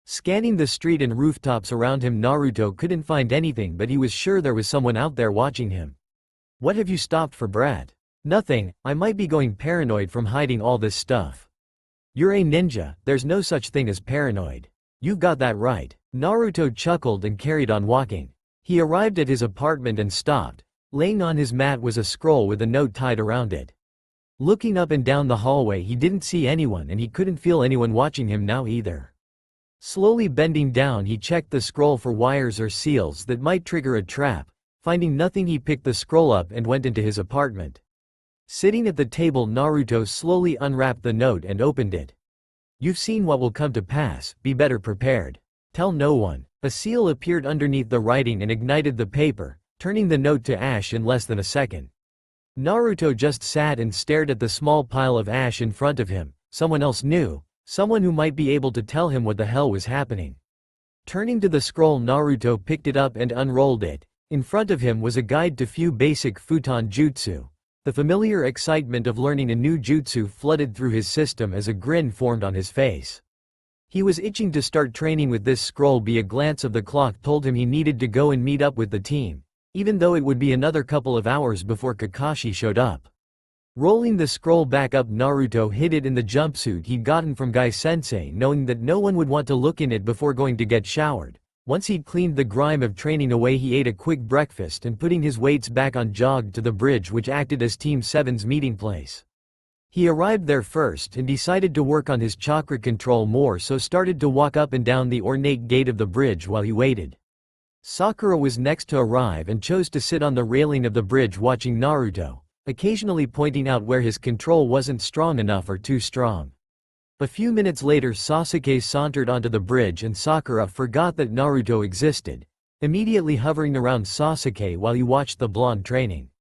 Scanning the street and rooftops around him, Naruto couldn't find anything, but he was sure there was someone out there watching him. What have you stopped for, brat? Nothing, I might be going paranoid from hiding all this stuff. You're a ninja, there's no such thing as paranoid. You've got that right. Naruto chuckled and carried on walking. He arrived at his apartment and stopped. Laying on his mat was a scroll with a note tied around it. Looking up and down the hallway, he didn't see anyone and he couldn't feel anyone watching him now either. Slowly bending down, he checked the scroll for wires or seals that might trigger a trap. Finding nothing, he picked the scroll up and went into his apartment. Sitting at the table, Naruto slowly unwrapped the note and opened it. You've seen what will come to pass, be better prepared. Tell no one. A seal appeared underneath the writing and ignited the paper, turning the note to ash in less than a second. Naruto just sat and stared at the small pile of ash in front of him. Someone else knew, someone who might be able to tell him what the hell was happening. Turning to the scroll, Naruto picked it up and unrolled it. In front of him was a guide to few basic futon jutsu. The familiar excitement of learning a new jutsu flooded through his system as a grin formed on his face. He was itching to start training with this scroll, but a glance of the clock told him he needed to go and meet up with the team, even though it would be another couple of hours before Kakashi showed up. Rolling the scroll back up, Naruto hid it in the jumpsuit he'd gotten from Guy-sensei, knowing that no one would want to look in it before going to get showered. Once he'd cleaned the grime of training away, he ate a quick breakfast and, putting his weights back on, jogged to the bridge which acted as Team 7's meeting place. He arrived there first and decided to work on his chakra control more, so started to walk up and down the ornate gate of the bridge while he waited. Sakura was next to arrive and chose to sit on the railing of the bridge watching Naruto, occasionally pointing out where his control wasn't strong enough or too strong. A few minutes later, Sasuke sauntered onto the bridge and Sakura forgot that Naruto existed, immediately hovering around Sasuke while he watched the blonde training.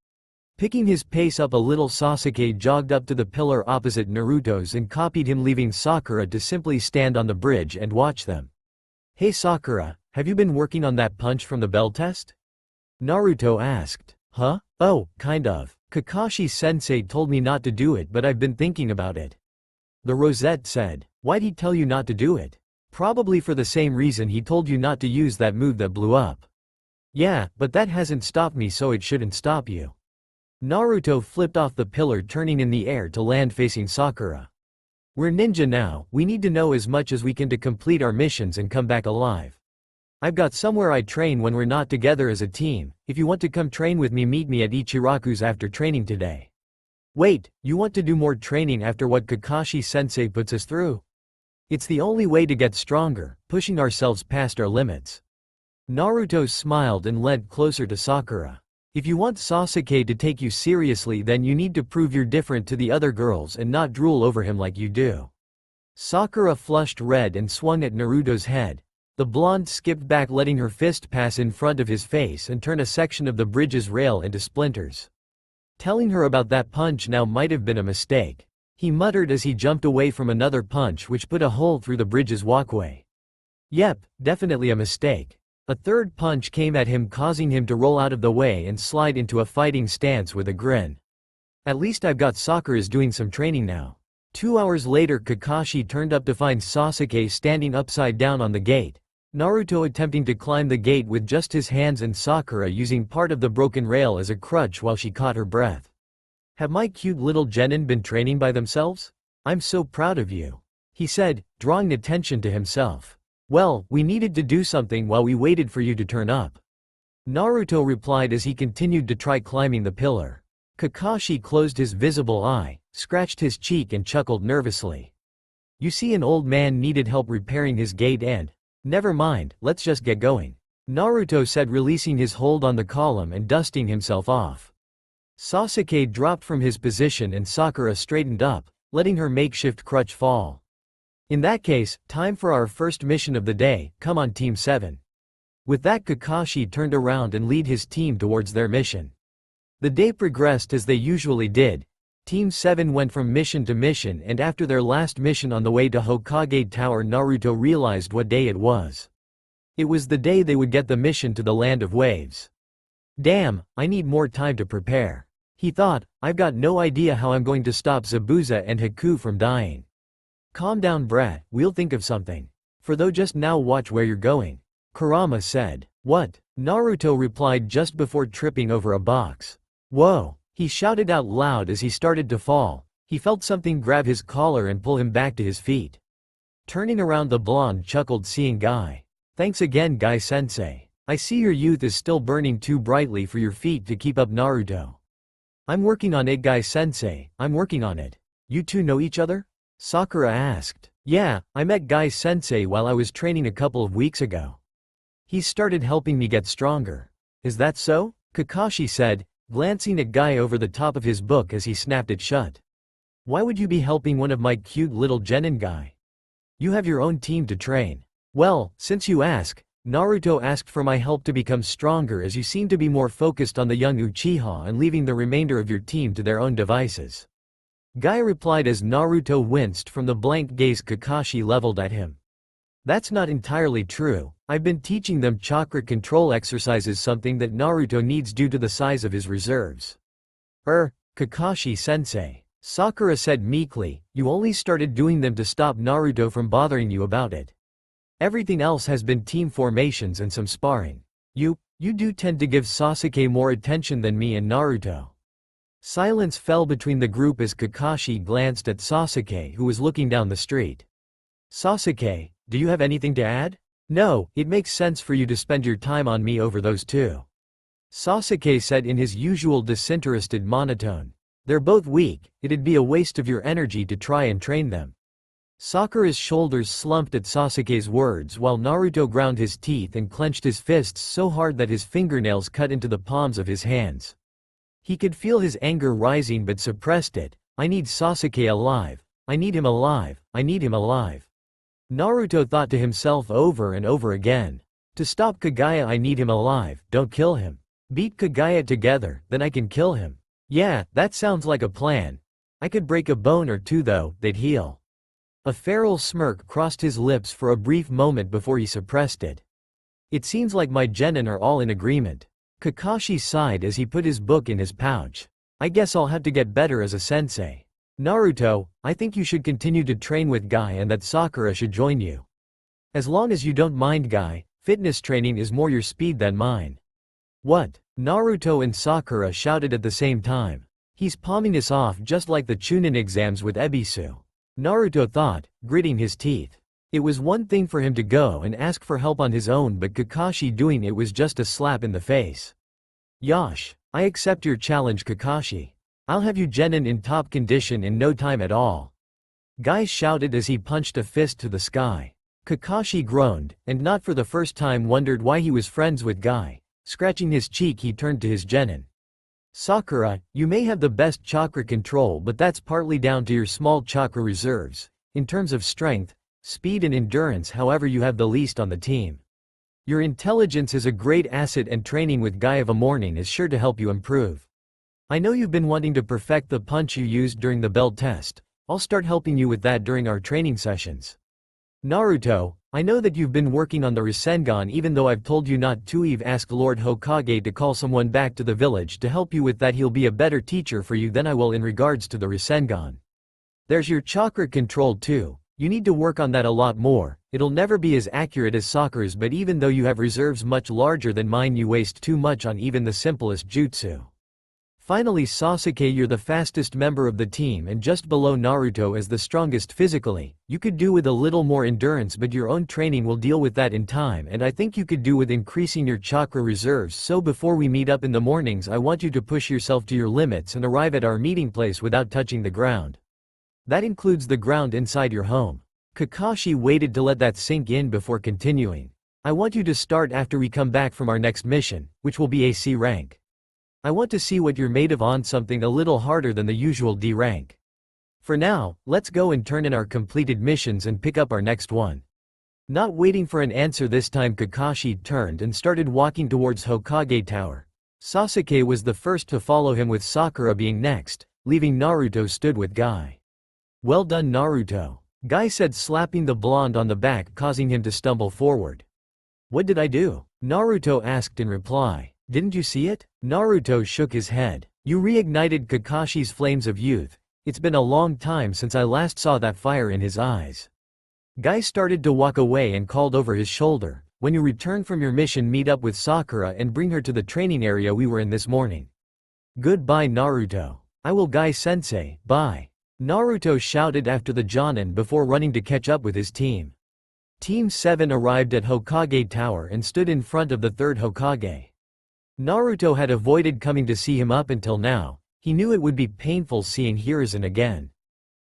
Picking his pace up a little, Sasuke jogged up to the pillar opposite Naruto's and copied him, leaving Sakura to simply stand on the bridge and watch them. "Hey Sakura, have you been working on that punch from the bell test?" Naruto asked. "Huh? Oh, kind of. Kakashi-sensei told me not to do it, but I've been thinking about it." The Rosette said. "Why'd he tell you not to do it?" "Probably for the same reason he told you not to use that move that blew up." "Yeah, but that hasn't stopped me, so it shouldn't stop you." Naruto flipped off the pillar, turning in the air to land facing Sakura. "We're ninja now, we need to know as much as we can to complete our missions and come back alive. I've got somewhere I train when we're not together as a team. If you want to come train with me, meet me at Ichiraku's after training today." "Wait, you want to do more training after what Kakashi-sensei puts us through?" "It's the only way to get stronger, pushing ourselves past our limits." Naruto smiled and led closer to Sakura. "If you want Sasuke to take you seriously, then you need to prove you're different to the other girls and not drool over him like you do." Sakura flushed red and swung at Naruto's head. The blonde skipped back, letting her fist pass in front of his face and turn a section of the bridge's rail into splinters. Telling her about that punch now might have been a mistake. He muttered as he jumped away from another punch which put a hole through the bridge's walkway. "Yep, definitely a mistake." A third punch came at him, causing him to roll out of the way and slide into a fighting stance with a grin. "At least I've got Sakura's doing some training now." 2 hours later, Kakashi turned up to find Sasuke standing upside down on the gate. Naruto attempting to climb the gate with just his hands and Sakura using part of the broken rail as a crutch while she caught her breath. "Have my cute little genin been training by themselves? I'm so proud of you," he said, drawing attention to himself. "Well, we needed to do something while we waited for you to turn up," Naruto replied as he continued to try climbing the pillar. Kakashi closed his visible eye, scratched his cheek and chuckled nervously. "You see, an old man needed help repairing his gate and—" "Never mind, let's just get going," Naruto said, releasing his hold on the column and dusting himself off. Sasuke dropped from his position and Sakura straightened up, letting her makeshift crutch fall. "In that case, time for our first mission of the day. Come on, Team 7. With that, Kakashi turned around and led his team towards their mission. The day progressed as they usually did. Team 7 went from mission to mission, and after their last mission on the way to Hokage Tower, Naruto realized what day it was. It was the day they would get the mission to the Land of Waves. "Damn, I need more time to prepare," he thought. "I've got no idea how I'm going to stop Zabuza and Haku from dying." "Calm down, brat, we'll think of something. For though just now, watch where you're going," Kurama said. "What?" Naruto replied just before tripping over a box. "Whoa!" he shouted out loud as he started to fall. He felt something grab his collar and pull him back to his feet. Turning around, the blonde chuckled, seeing Guy. "Thanks again, Guy-sensei. I see your youth is still burning too brightly for your feet to keep up, Naruto." "I'm working on it, Guy-sensei, I'm working on it." "You two know each other?" Sakura asked. "Yeah, I met Guy-sensei while I was training a couple of weeks ago. He's started helping me get stronger." "Is that so?" Kakashi said. glancing at Guy over the top of his book as he snapped it shut. Why would you be helping one of my cute little genin Guy? You have your own team to train. Well, since you ask, Naruto asked for my help to become stronger as you seem to be more focused on the young Uchiha and leaving the remainder of your team to their own devices. Guy replied as Naruto winced from the blank gaze Kakashi leveled at him. That's not entirely true. I've been teaching them chakra control exercises, something that Naruto needs due to the size of his reserves. Kakashi-sensei. Sakura said meekly, you only started doing them to stop Naruto from bothering you about it. Everything else has been team formations and some sparring. You do tend to give Sasuke more attention than me and Naruto. Silence fell between the group as Kakashi glanced at Sasuke, who was looking down the street. Sasuke, do you have anything to add? No, it makes sense for you to spend your time on me over those two. Sasuke said in his usual disinterested monotone. They're both weak, it'd be a waste of your energy to try and train them. Sakura's shoulders slumped at Sasuke's words while Naruto ground his teeth and clenched his fists so hard that his fingernails cut into the palms of his hands. He could feel his anger rising but suppressed it. I need Sasuke alive. I need him alive. I need him alive. Naruto thought to himself over and over again. To stop Kagaya, I need him alive, don't kill him. Beat Kagaya together, then I can kill him. Yeah, that sounds like a plan. I could break a bone or two though, they'd heal. A feral smirk crossed his lips for a brief moment before he suppressed it. It seems like my genin are all in agreement. Kakashi sighed as he put his book in his pouch. I guess I'll have to get better as a sensei. Naruto, I think you should continue to train with Guy and that Sakura should join you. As long as you don't mind Guy, fitness training is more your speed than mine. What? Naruto and Sakura shouted at the same time. He's palming us off just like the Chunin exams with Ebisu. Naruto thought, gritting his teeth. It was one thing for him to go and ask for help on his own, but Kakashi doing it was just a slap in the face. Yosh, I accept your challenge, Kakashi. I'll have you genin in top condition in no time at all. Guy shouted as he punched a fist to the sky. Kakashi groaned, and not for the first time wondered why he was friends with Guy. Scratching his cheek, he turned to his genin. Sakura, you may have the best chakra control, but that's partly down to your small chakra reserves. In terms of strength, speed and endurance, however, you have the least on the team. Your intelligence is a great asset and training with Guy of a morning is sure to help you improve. I know you've been wanting to perfect the punch you used during the belt test. I'll start helping you with that during our training sessions. Naruto, I know that you've been working on the Rasengan even though I've told you not to. Eve asked Lord Hokage to call someone back to the village to help you with that. He'll be a better teacher for you than I will in regards to the Rasengan. There's your chakra control too. You need to work on that a lot more. It'll never be as accurate as Sakura's, but even though you have reserves much larger than mine, you waste too much on even the simplest jutsu. Finally, Sasuke, you're the fastest member of the team and just below Naruto as the strongest physically. You could do with a little more endurance, but your own training will deal with that in time, and I think you could do with increasing your chakra reserves. So before we meet up in the mornings, I want you to push yourself to your limits and arrive at our meeting place without touching the ground. That includes the ground inside your home. Kakashi waited to let that sink in before continuing. I want you to start after we come back from our next mission, which will be a C rank. I want to see what you're made of on something a little harder than the usual D rank. For now, let's go and turn in our completed missions and pick up our next one. Not waiting for an answer this time, Kakashi turned and started walking towards Hokage Tower. Sasuke was the first to follow him, with Sakura being next, leaving Naruto stood with Guy. Well done, Naruto, Guy said, slapping the blonde on the back, causing him to stumble forward. What did I do? Naruto asked in reply. Didn't you see it? Naruto shook his head. You reignited Kakashi's flames of youth. It's been a long time since I last saw that fire in his eyes. Guy started to walk away and called over his shoulder. When you return from your mission, meet up with Sakura and bring her to the training area we were in this morning. Goodbye, Naruto. I will, Guy-sensei. Bye. Naruto shouted after the Jonin before running to catch up with his team. Team 7 arrived at Hokage Tower and stood in front of the third Hokage. Naruto had avoided coming to see him up until now. He knew it would be painful seeing Hiruzen again.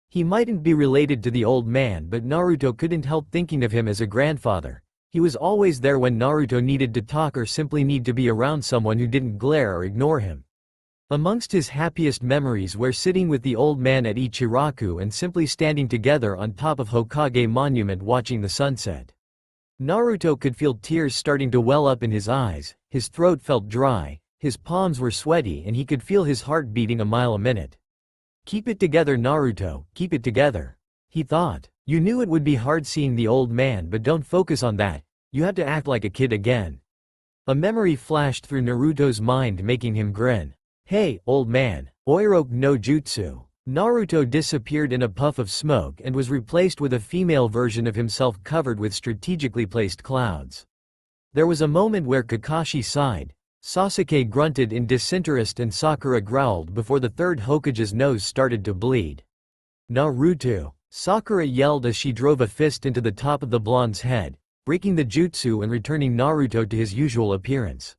He mightn't be related to the old man, but Naruto couldn't help thinking of him as a grandfather. He was always there when Naruto needed to talk or simply need to be around someone who didn't glare or ignore him. Amongst his happiest memories were sitting with the old man at Ichiraku and simply standing together on top of Hokage Monument watching the sunset. Naruto could feel tears starting to well up in his eyes, his throat felt dry, his palms were sweaty and he could feel his heart beating a mile a minute. "Keep it together Naruto, keep it together," he thought. You knew it would be hard seeing the old man, but don't focus on that, you have to act like a kid again. A memory flashed through Naruto's mind making him grin. "Hey, old man, Oiroke no Jutsu." Naruto disappeared in a puff of smoke and was replaced with a female version of himself covered with strategically placed clouds. There was a moment where Kakashi sighed, Sasuke grunted in disinterest and Sakura growled before the third Hokage's nose started to bleed. "Naruto!" Sakura yelled as she drove a fist into the top of the blonde's head, breaking the jutsu and returning Naruto to his usual appearance.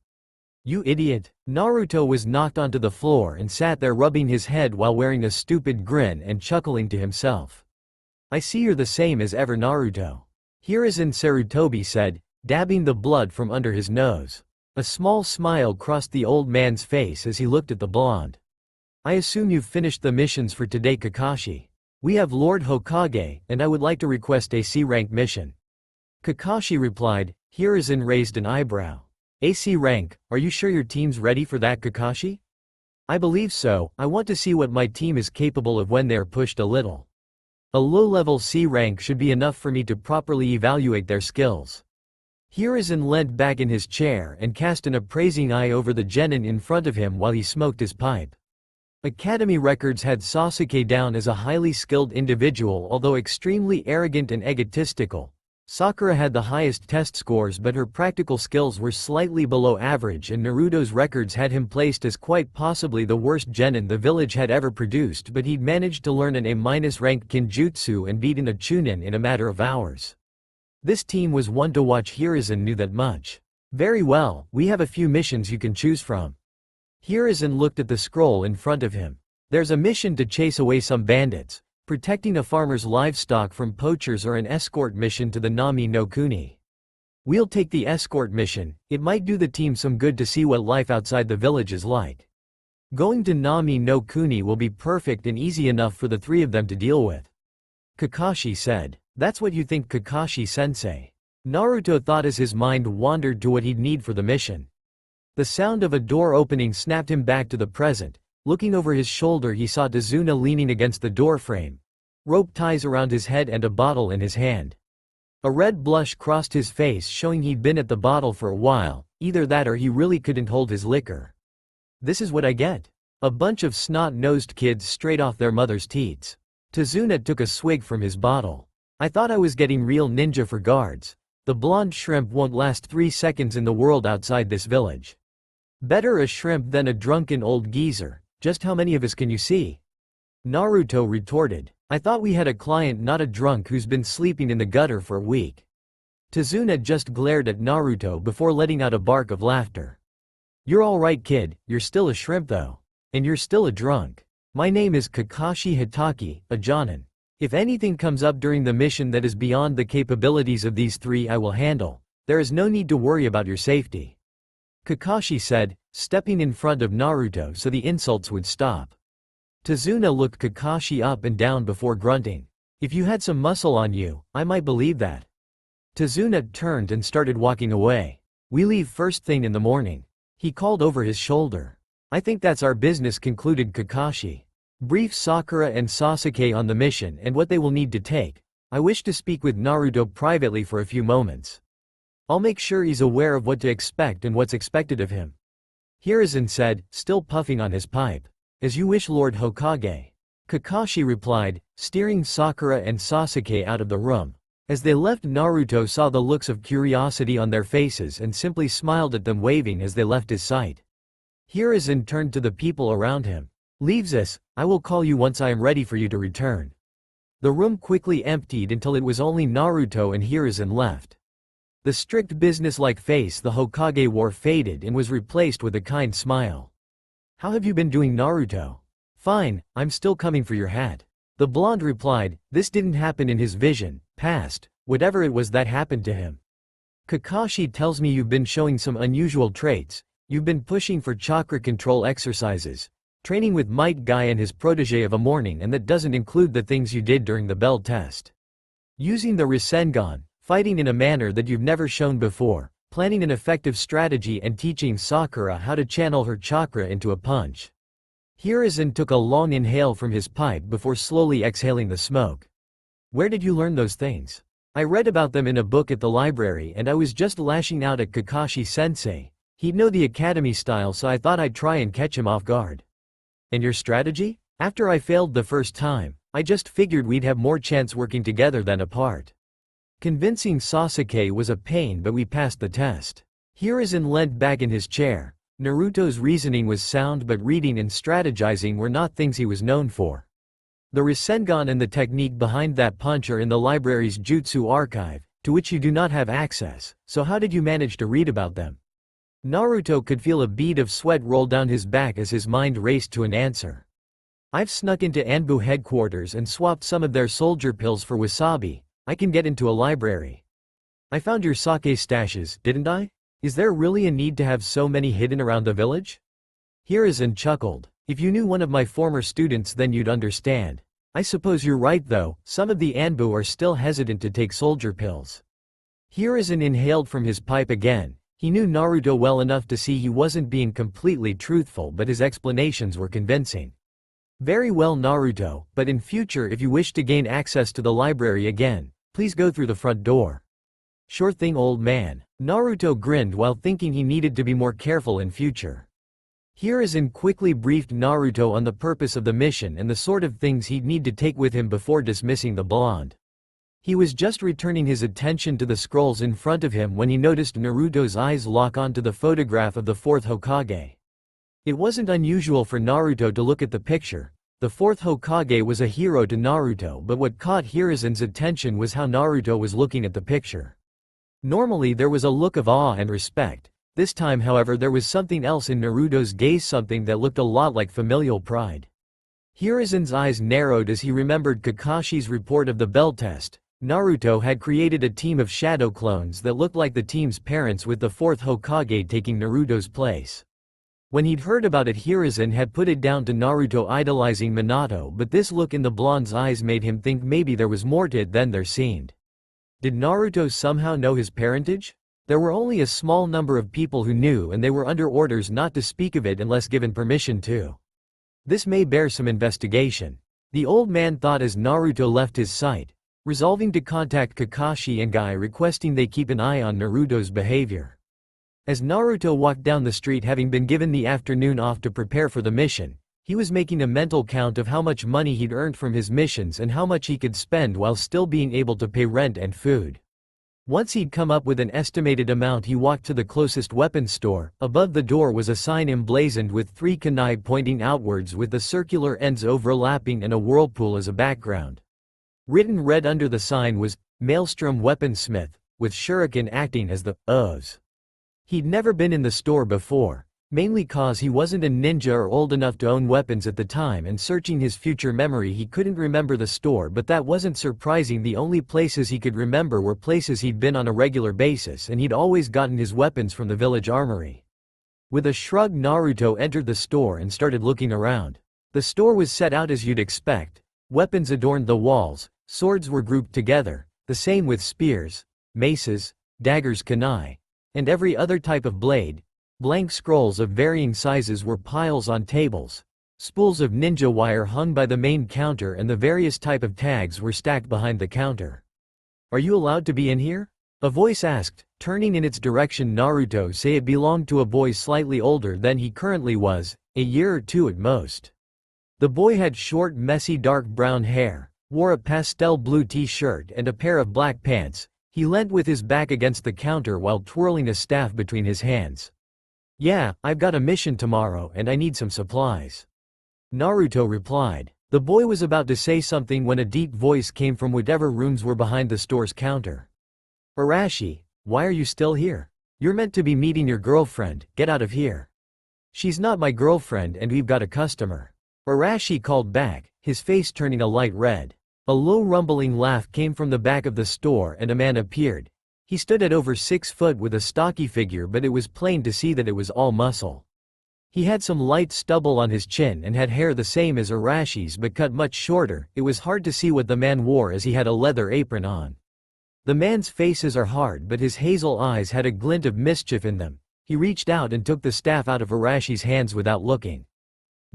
"You idiot!" Naruto was knocked onto the floor and sat there rubbing his head while wearing a stupid grin and chuckling to himself. "I see you're the same as ever Naruto," Hiruzen Sarutobi said, dabbing the blood from under his nose. A small smile crossed the old man's face as he looked at the blonde. "I assume you've finished the missions for today Kakashi. We have Lord Hokage, and I would like to request a C-rank mission." Kakashi replied. Hiruzen raised an eyebrow. "AC rank, are you sure your team's ready for that Kakashi?" "I believe so, I want to see what my team is capable of when they are pushed a little. A low-level C rank should be enough for me to properly evaluate their skills." Hiruzen leant back in his chair and cast an appraising eye over the genin in front of him while he smoked his pipe. Academy records had Sasuke down as a highly skilled individual although extremely arrogant and egotistical. Sakura had the highest test scores but her practical skills were slightly below average and Naruto's records had him placed as quite possibly the worst genin the village had ever produced, but he'd managed to learn an A- ranked Genjutsu and beaten a Chunin in a matter of hours. This team was one to watch. Hiruzen knew that much. "Very well, we have a few missions you can choose from." Hiruzen looked at the scroll in front of him. "There's a mission to chase away some bandits, protecting a farmer's livestock from poachers, or an escort mission to the Nami no Kuni. We'll take the escort mission, it might do the team some good to see what life outside the village is like. Going to Nami no Kuni will be perfect and easy enough for the three of them to deal with," Kakashi said. "That's what you think Kakashi-sensei?" Naruto thought as his mind wandered to what he'd need for the mission. The sound of a door opening snapped him back to the present. Looking over his shoulder he saw Tazuna leaning against the doorframe, rope ties around his head and a bottle in his hand. A red blush crossed his face showing he'd been at the bottle for a while, either that or he really couldn't hold his liquor. "This is what I get. A bunch of snot-nosed kids straight off their mother's teats." Tazuna took a swig from his bottle. "I thought I was getting real ninja for guards. The blonde shrimp won't last 3 seconds in the world outside this village. Better a shrimp than a drunken old geezer. Just how many of us can you see?" Naruto retorted. "I thought we had a client, not a drunk who's been sleeping in the gutter for a week." Tazuna just glared at Naruto before letting out a bark of laughter. "You're alright kid, you're still a shrimp though. And you're still a drunk. My name is Kakashi Hitaki, a jonin. If anything comes up during the mission that is beyond the capabilities of these three I will handle. There is no need to worry about your safety," Kakashi said, stepping in front of Naruto so the insults would stop. Tazuna looked Kakashi up and down before grunting. "If you had some muscle on you, I might believe that." Tazuna turned and started walking away. "We leave first thing in the morning," he called over his shoulder. "I think that's our business," concluded Kakashi. "Brief Sakura and Sasuke on the mission and what they will need to take. I wish to speak with Naruto privately for a few moments. I'll make sure he's aware of what to expect and what's expected of him," Hiruzen said, still puffing on his pipe. "As you wish Lord Hokage," Kakashi replied, steering Sakura and Sasuke out of the room. As they left, Naruto saw the looks of curiosity on their faces and simply smiled at them, waving as they left his sight. Hiruzen turned to the people around him. "Leave this, I will call you once I am ready for you to return." The room quickly emptied until it was only Naruto and Hiruzen left. The strict business-like face the Hokage wore faded and was replaced with a kind smile. "How have you been doing Naruto?" "Fine, I'm still coming for your hat," the blonde replied. This didn't happen in his vision, past, whatever it was that happened to him. "Kakashi tells me you've been showing some unusual traits. You've been pushing for chakra control exercises. Training with Might Guy and his protege of a morning, and that doesn't include the things you did during the bell test. Using the Rasengan, fighting in a manner that you've never shown before, planning an effective strategy and teaching Sakura how to channel her chakra into a punch. Hiruzen took a long inhale from his pipe before slowly exhaling the smoke. Where did you learn those things? I read about them in a book at the library and I was just lashing out at Kakashi-sensei. He'd know the academy style, so I thought I'd try and catch him off guard. And your strategy? After I failed the first time, I just figured we'd have more chance working together than apart. Convincing Sasuke was a pain, but we passed the test. Hiruzen leant back in his chair. Naruto's reasoning was sound, but reading and strategizing were not things he was known for. The Rasengan and the technique behind that punch are in the library's Jutsu archive, to which you do not have access, so how did you manage to read about them? Naruto could feel a bead of sweat roll down his back as his mind raced to an answer. I've snuck into Anbu headquarters and swapped some of their soldier pills for wasabi. I can get into a library. I found your sake stashes, didn't I? Is there really a need to have so many hidden around the village? Hiruzen chuckled. If you knew one of my former students, then you'd understand. I suppose you're right though, some of the Anbu are still hesitant to take soldier pills. Hiruzen inhaled from his pipe again. He knew Naruto well enough to see he wasn't being completely truthful, but his explanations were convincing. Very well, Naruto, but in future if you wish to gain access to the library again, please go through the front door. Sure thing, old man. Naruto grinned while thinking he needed to be more careful in future. Hiruzen quickly briefed Naruto on the purpose of the mission and the sort of things he'd need to take with him before dismissing the blonde. He was just returning his attention to the scrolls in front of him when he noticed Naruto's eyes lock onto the photograph of the fourth Hokage. It wasn't unusual for Naruto to look at the picture. The fourth Hokage was a hero to Naruto, but what caught Hiruzen's attention was how Naruto was looking at the picture. Normally there was a look of awe and respect. This time, however, there was something else in Naruto's gaze, something that looked a lot like familial pride. Hiruzen's eyes narrowed as he remembered Kakashi's report of the bell test. Naruto had created a team of shadow clones that looked like the team's parents, with the fourth Hokage taking Naruto's place. When he'd heard about it, Hiruzen had put it down to Naruto idolizing Minato, but this look in the blonde's eyes made him think maybe there was more to it than there seemed. Did Naruto somehow know his parentage? There were only a small number of people who knew, and they were under orders not to speak of it unless given permission to. This may bear some investigation. The old man thought as Naruto left his sight, resolving to contact Kakashi and Guy, requesting they keep an eye on Naruto's behavior. As Naruto walked down the street, having been given the afternoon off to prepare for the mission, he was making a mental count of how much money he'd earned from his missions and how much he could spend while still being able to pay rent and food. Once he'd come up with an estimated amount, he walked to the closest weapons store. Above the door was a sign emblazoned with 3 kunai pointing outwards with the circular ends overlapping and a whirlpool as a background. Written red under the sign was, Maelstrom Weaponsmith, with Shuriken acting as the O's. He'd never been in the store before, mainly cause he wasn't a ninja or old enough to own weapons at the time, and searching his future memory he couldn't remember the store, but that wasn't surprising. The only places he could remember were places he'd been on a regular basis, and he'd always gotten his weapons from the village armory. With a shrug, Naruto entered the store and started looking around. The store was set out as you'd expect. Weapons adorned the walls, swords were grouped together, the same with spears, maces, daggers, kunai, and every other type of blade. Blank scrolls of varying sizes were piles on tables. Spools of ninja wire hung by the main counter, and the various type of tags were stacked behind the counter. Are you allowed to be in here? A voice asked, turning in its direction. Naruto said it belonged to a boy slightly older than he currently was, a year or two at most. The boy had short, messy dark brown hair, wore a pastel blue t-shirt and a pair of black pants. He leant with his back against the counter while twirling a staff between his hands. Yeah, I've got a mission tomorrow and I need some supplies, Naruto replied. The boy was about to say something when a deep voice came from whatever rooms were behind the store's counter. Arashi, why are you still here? You're meant to be meeting your girlfriend, get out of here. She's not my girlfriend and we've got a customer, Arashi called back, his face turning a light red. A low rumbling laugh came from the back of the store and a man appeared. He stood at over 6 foot with a stocky figure, but it was plain to see that it was all muscle. He had some light stubble on his chin and had hair the same as Arashi's but cut much shorter. It was hard to see what the man wore as he had a leather apron on. The man's faces are hard but his hazel eyes had a glint of mischief in them. He reached out and took the staff out of Arashi's hands without looking.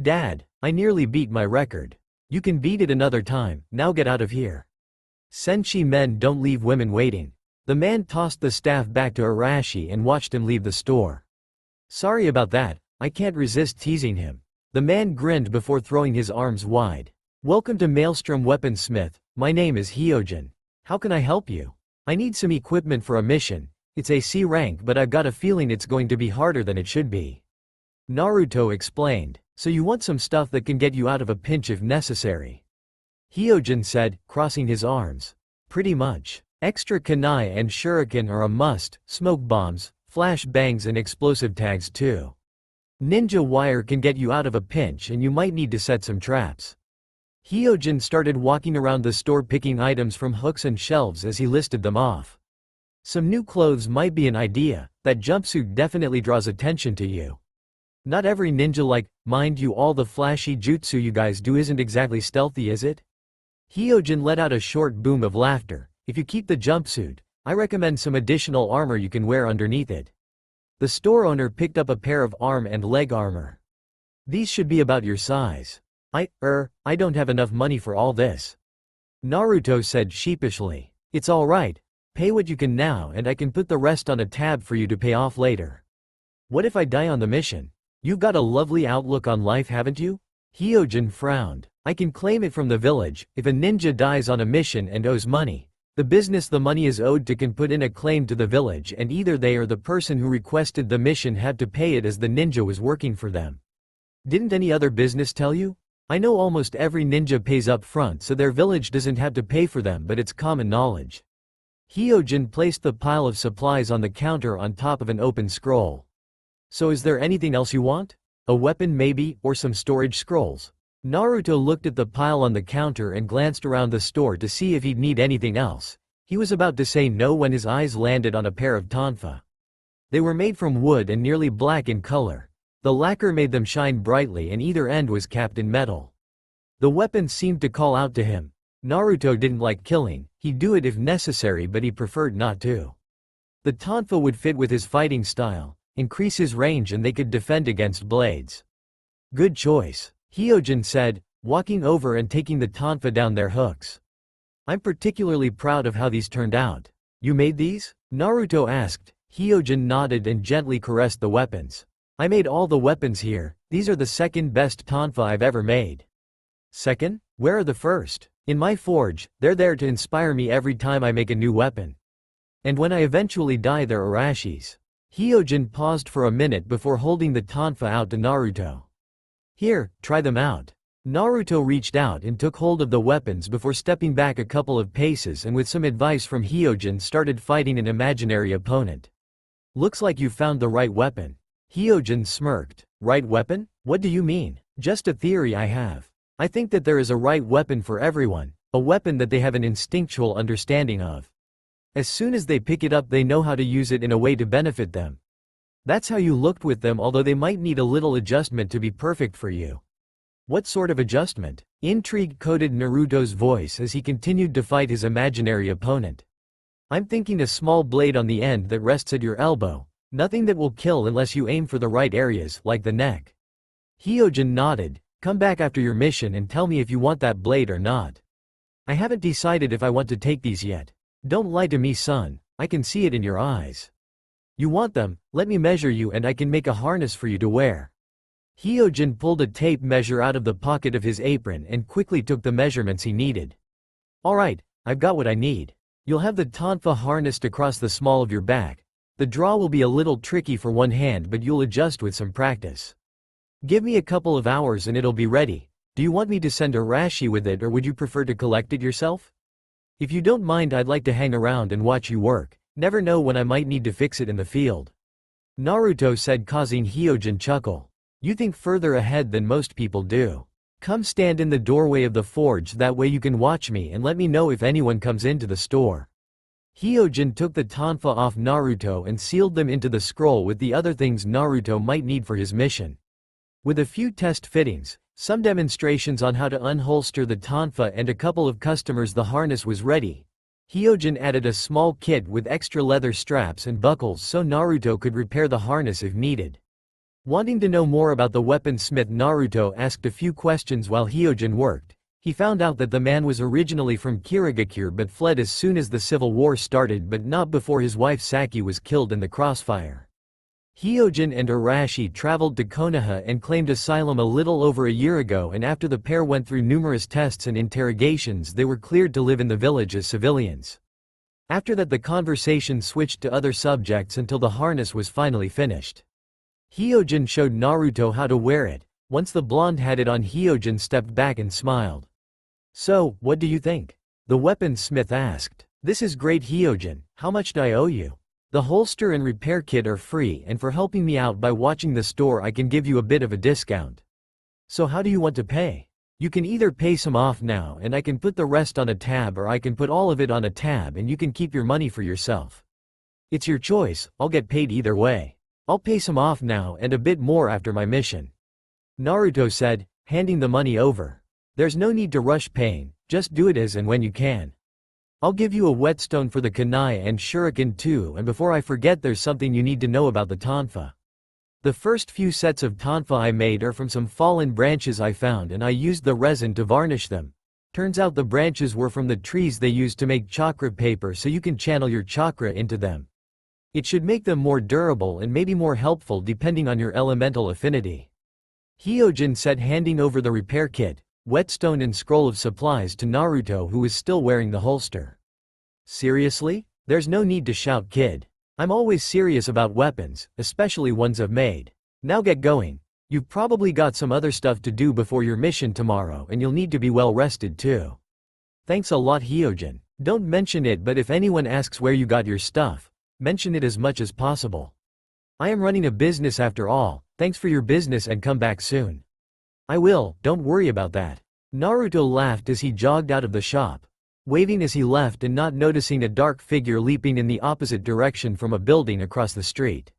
"Dad, I nearly beat my record. You can beat it another time, now get out of here. Senshi men don't leave women waiting." The man tossed the staff back to Arashi and watched him leave the store. "Sorry about that, I can't resist teasing him." The man grinned before throwing his arms wide. "Welcome to Maelstrom Weaponsmith, my name is Hyojin. How can I help you? I need some equipment for a mission. It's a C rank but I've got a feeling it's going to be harder than it should be." Naruto explained. "So you want some stuff that can get you out of a pinch if necessary?" Hyojin said, crossing his arms. "Pretty much. Extra kunai and shuriken are a must, smoke bombs, flash bangs and explosive tags too. Ninja wire can get you out of a pinch and you might need to set some traps." Hyojin started walking around the store picking items from hooks and shelves as he listed them off. "Some new clothes might be an idea, that jumpsuit definitely draws attention to you. Not every ninja like, mind you all the flashy jutsu you guys do isn't exactly stealthy is it?" Hyojin let out a short boom of laughter. "If you keep the jumpsuit, I recommend some additional armor you can wear underneath it." The store owner picked up a pair of arm and leg armor. "These should be about your size." I don't have enough money for all this." Naruto said sheepishly. "It's alright. Pay what you can now and I can put the rest on a tab for you to pay off later." "What if I die on the mission? You've got a lovely outlook on life, haven't you?" Hyojin frowned. "I can claim it from the village. If a ninja dies on a mission and owes money, the business the money is owed to can put in a claim to the village and either they or the person who requested the mission had to pay it as the ninja was working for them. Didn't any other business tell you? I know almost every ninja pays up front so their village doesn't have to pay for them but it's common knowledge." Hyojin placed the pile of supplies on the counter on top of an open scroll. "So is there anything else you want? A weapon maybe, or some storage scrolls?" Naruto looked at the pile on the counter and glanced around the store to see if he'd need anything else. He was about to say no when his eyes landed on a pair of tonfa. They were made from wood and nearly black in color. The lacquer made them shine brightly and either end was capped in metal. The weapons seemed to call out to him. Naruto didn't like killing, he'd do it if necessary but he preferred not to. The tonfa would fit with his fighting style, increase his range and they could defend against blades. "Good choice," Hyojin said, walking over and taking the tonfa down their hooks. "I'm particularly proud of how these turned out." "You made these?" Naruto asked. Hyojin nodded and gently caressed the weapons. "I made all the weapons here, these are the second best tonfa I've ever made." "Second? Where are the first?" "In my forge, they're there to inspire me every time I make a new weapon. And when I eventually die they're Arashi's." Hyojin paused for a minute before holding the tonfa out to Naruto. "Here, try them out." Naruto reached out and took hold of the weapons before stepping back a couple of paces and with some advice from Hyojin started fighting an imaginary opponent. "Looks like you found the right weapon." Hyojin smirked. "Right weapon? What do you mean?" "Just a theory I have. I think that there is a right weapon for everyone, a weapon that they have an instinctual understanding of. As soon as they pick it up they know how to use it in a way to benefit them. That's how you looked with them although they might need a little adjustment to be perfect for you." "What sort of adjustment?" Intrigue coated Naruto's voice as he continued to fight his imaginary opponent. "I'm thinking a small blade on the end that rests at your elbow, nothing that will kill unless you aim for the right areas, like the neck." Hyojin nodded. "Come back after your mission and tell me if you want that blade or not. I haven't decided if I want to take these yet. Don't lie to me son, I can see it in your eyes. You want them, let me measure you and I can make a harness for you to wear." Hyojin pulled a tape measure out of the pocket of his apron and quickly took the measurements he needed. "Alright, I've got what I need. You'll have the tonfa harnessed across the small of your back. The draw will be a little tricky for one hand but you'll adjust with some practice. Give me a couple of hours and it'll be ready. Do you want me to send Arashi with it or would you prefer to collect it yourself? If you don't mind I'd like to hang around and watch you work, never know when I might need to fix it in the field." Naruto said, causing Hyojin chuckle. "You think further ahead than most people do. Come stand in the doorway of the forge, that way you can watch me and let me know if anyone comes into the store." Hyojin took the tonfa off Naruto and sealed them into the scroll with the other things Naruto might need for his mission. With a few test fittings, some demonstrations on how to unholster the tonfa and a couple of customers the harness was ready. Hyojin added a small kit with extra leather straps and buckles so Naruto could repair the harness if needed. Wanting to know more about the weaponsmith, Naruto asked a few questions while Hyojin worked. He found out that the man was originally from Kirigakure but fled as soon as the civil war started, but not before his wife Saki was killed in the crossfire. Hyojin and Arashi traveled to Konoha and claimed asylum a little over a year ago, and after the pair went through numerous tests and interrogations, they were cleared to live in the village as civilians. After that, the conversation switched to other subjects until the harness was finally finished. Hyojin showed Naruto how to wear it. Once the blonde had it on, Hyojin stepped back and smiled. "So, what do you think?" the weaponsmith asked. "This is great, Hyojin. How much do I owe you?" "The holster and repair kit are free, and for helping me out by watching the store I can give you a bit of a discount." "So how do you want to pay?" "You can either pay some off now and I can put the rest on a tab, or I can put all of it on a tab and you can keep your money for yourself. It's your choice. I'll get paid either way. I'll pay some off now and a bit more after my mission," Naruto said, handing the money over. "There's no need to rush paying, just do it as and when you can. I'll give you a whetstone for the kunai and shuriken too, and before I forget, there's something you need to know about the tonfa. The first few sets of tonfa I made are from some fallen branches I found, and I used the resin to varnish them. Turns out the branches were from the trees they used to make chakra paper, so you can channel your chakra into them. It should make them more durable and maybe more helpful depending on your elemental affinity," Hyojin said, handing over the repair kit, whetstone and scroll of supplies to Naruto, who was still wearing the holster. "Seriously? There's no need to shout, kid. I'm always serious about weapons, especially ones I've made. Now get going. You've probably got some other stuff to do before your mission tomorrow, and you'll need to be well rested too." "Thanks a lot, Hyojin. Don't mention it, but if anyone asks where you got your stuff, mention it as much as possible. I am running a business after all. Thanks for your business and come back soon." "I will, don't worry about that." Naruto laughed as he jogged out of the shop, waving as he left and not noticing a dark figure leaping in the opposite direction from a building across the street.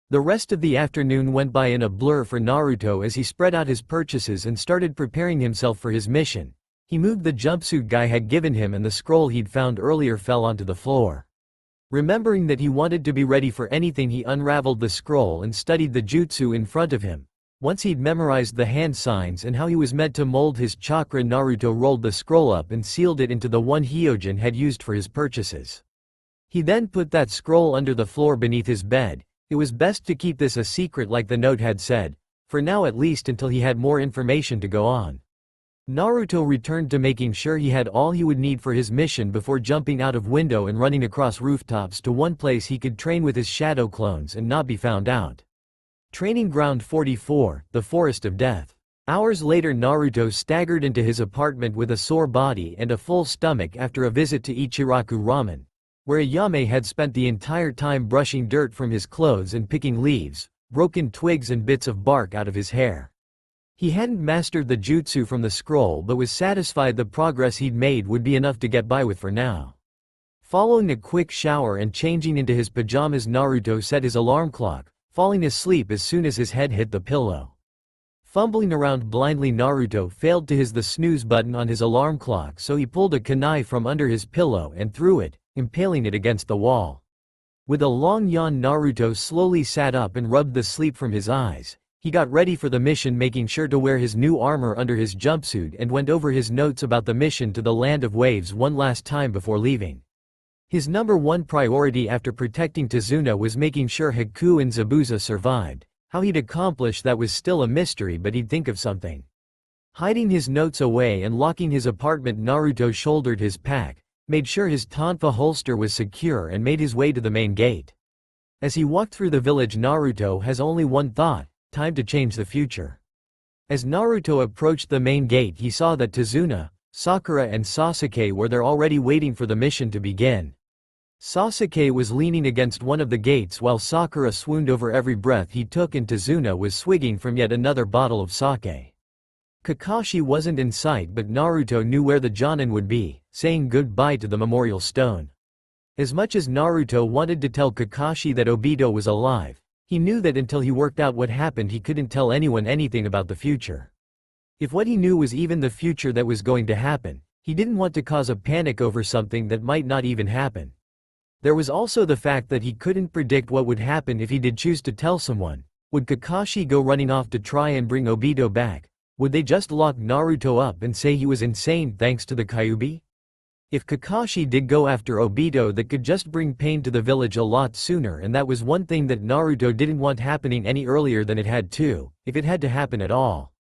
The rest of the afternoon went by in a blur for Naruto as he spread out his purchases and started preparing himself for his mission. He moved the jumpsuit guy had given him, and the scroll he'd found earlier fell onto the floor. Remembering that he wanted to be ready for anything, he unraveled the scroll and studied the jutsu in front of him. Once he'd memorized the hand signs and how he was meant to mold his chakra, Naruto rolled the scroll up and sealed it into the one Hyojin had used for his purchases. He then put that scroll under the floor beneath his bed. It was best to keep this a secret, like the note had said, for now at least, until he had more information to go on. Naruto returned to making sure he had all he would need for his mission before jumping out of window and running across rooftops to one place he could train with his shadow clones and not be found out. Training Ground 44, the Forest of Death. Hours later, Naruto staggered into his apartment with a sore body and a full stomach after a visit to Ichiraku Ramen, where Ayame had spent the entire time brushing dirt from his clothes and picking leaves, broken twigs and bits of bark out of his hair. He hadn't mastered the jutsu from the scroll but was satisfied the progress he'd made would be enough to get by with for now. Following a quick shower and changing into his pajamas, Naruto set his alarm clock, falling asleep as soon as his head hit the pillow. Fumbling around blindly, Naruto failed to hit the snooze button on his alarm clock, so he pulled a kunai from under his pillow and threw it, impaling it against the wall. With a long yawn, Naruto slowly sat up and rubbed the sleep from his eyes. He got ready for the mission, making sure to wear his new armor under his jumpsuit, and went over his notes about the mission to the Land of Waves one last time before leaving. His number one priority after protecting Tazuna was making sure Haku and Zabuza survived. How he'd accomplish that was still a mystery, but he'd think of something. Hiding his notes away and locking his apartment, Naruto shouldered his pack, made sure his tonfa holster was secure, and made his way to the main gate. As he walked through the village, Naruto has only one thought: time to change the future. As Naruto approached the main gate, he saw that Tazuna, Sakura and Sasuke were there already, waiting for the mission to begin. Sasuke was leaning against one of the gates while Sakura swooned over every breath he took, and Tazuna was swigging from yet another bottle of sake. Kakashi wasn't in sight, but Naruto knew where the Jonin would be, saying goodbye to the memorial stone. As much as Naruto wanted to tell Kakashi that Obito was alive, He knew that until he worked out what happened he couldn't tell anyone anything about the future. If what he knew was even the future that was going to happen, he didn't want to cause a panic over something that might not even happen. There was also the fact that he couldn't predict what would happen if he did choose to tell someone. Would Kakashi go running off to try and bring Obito back? Would they just lock Naruto up and say he was insane thanks to the Kyuubi? If Kakashi did go after Obito, that could just bring pain to the village a lot sooner, and that was one thing that Naruto didn't want happening any earlier than it had to, if it had to happen at all.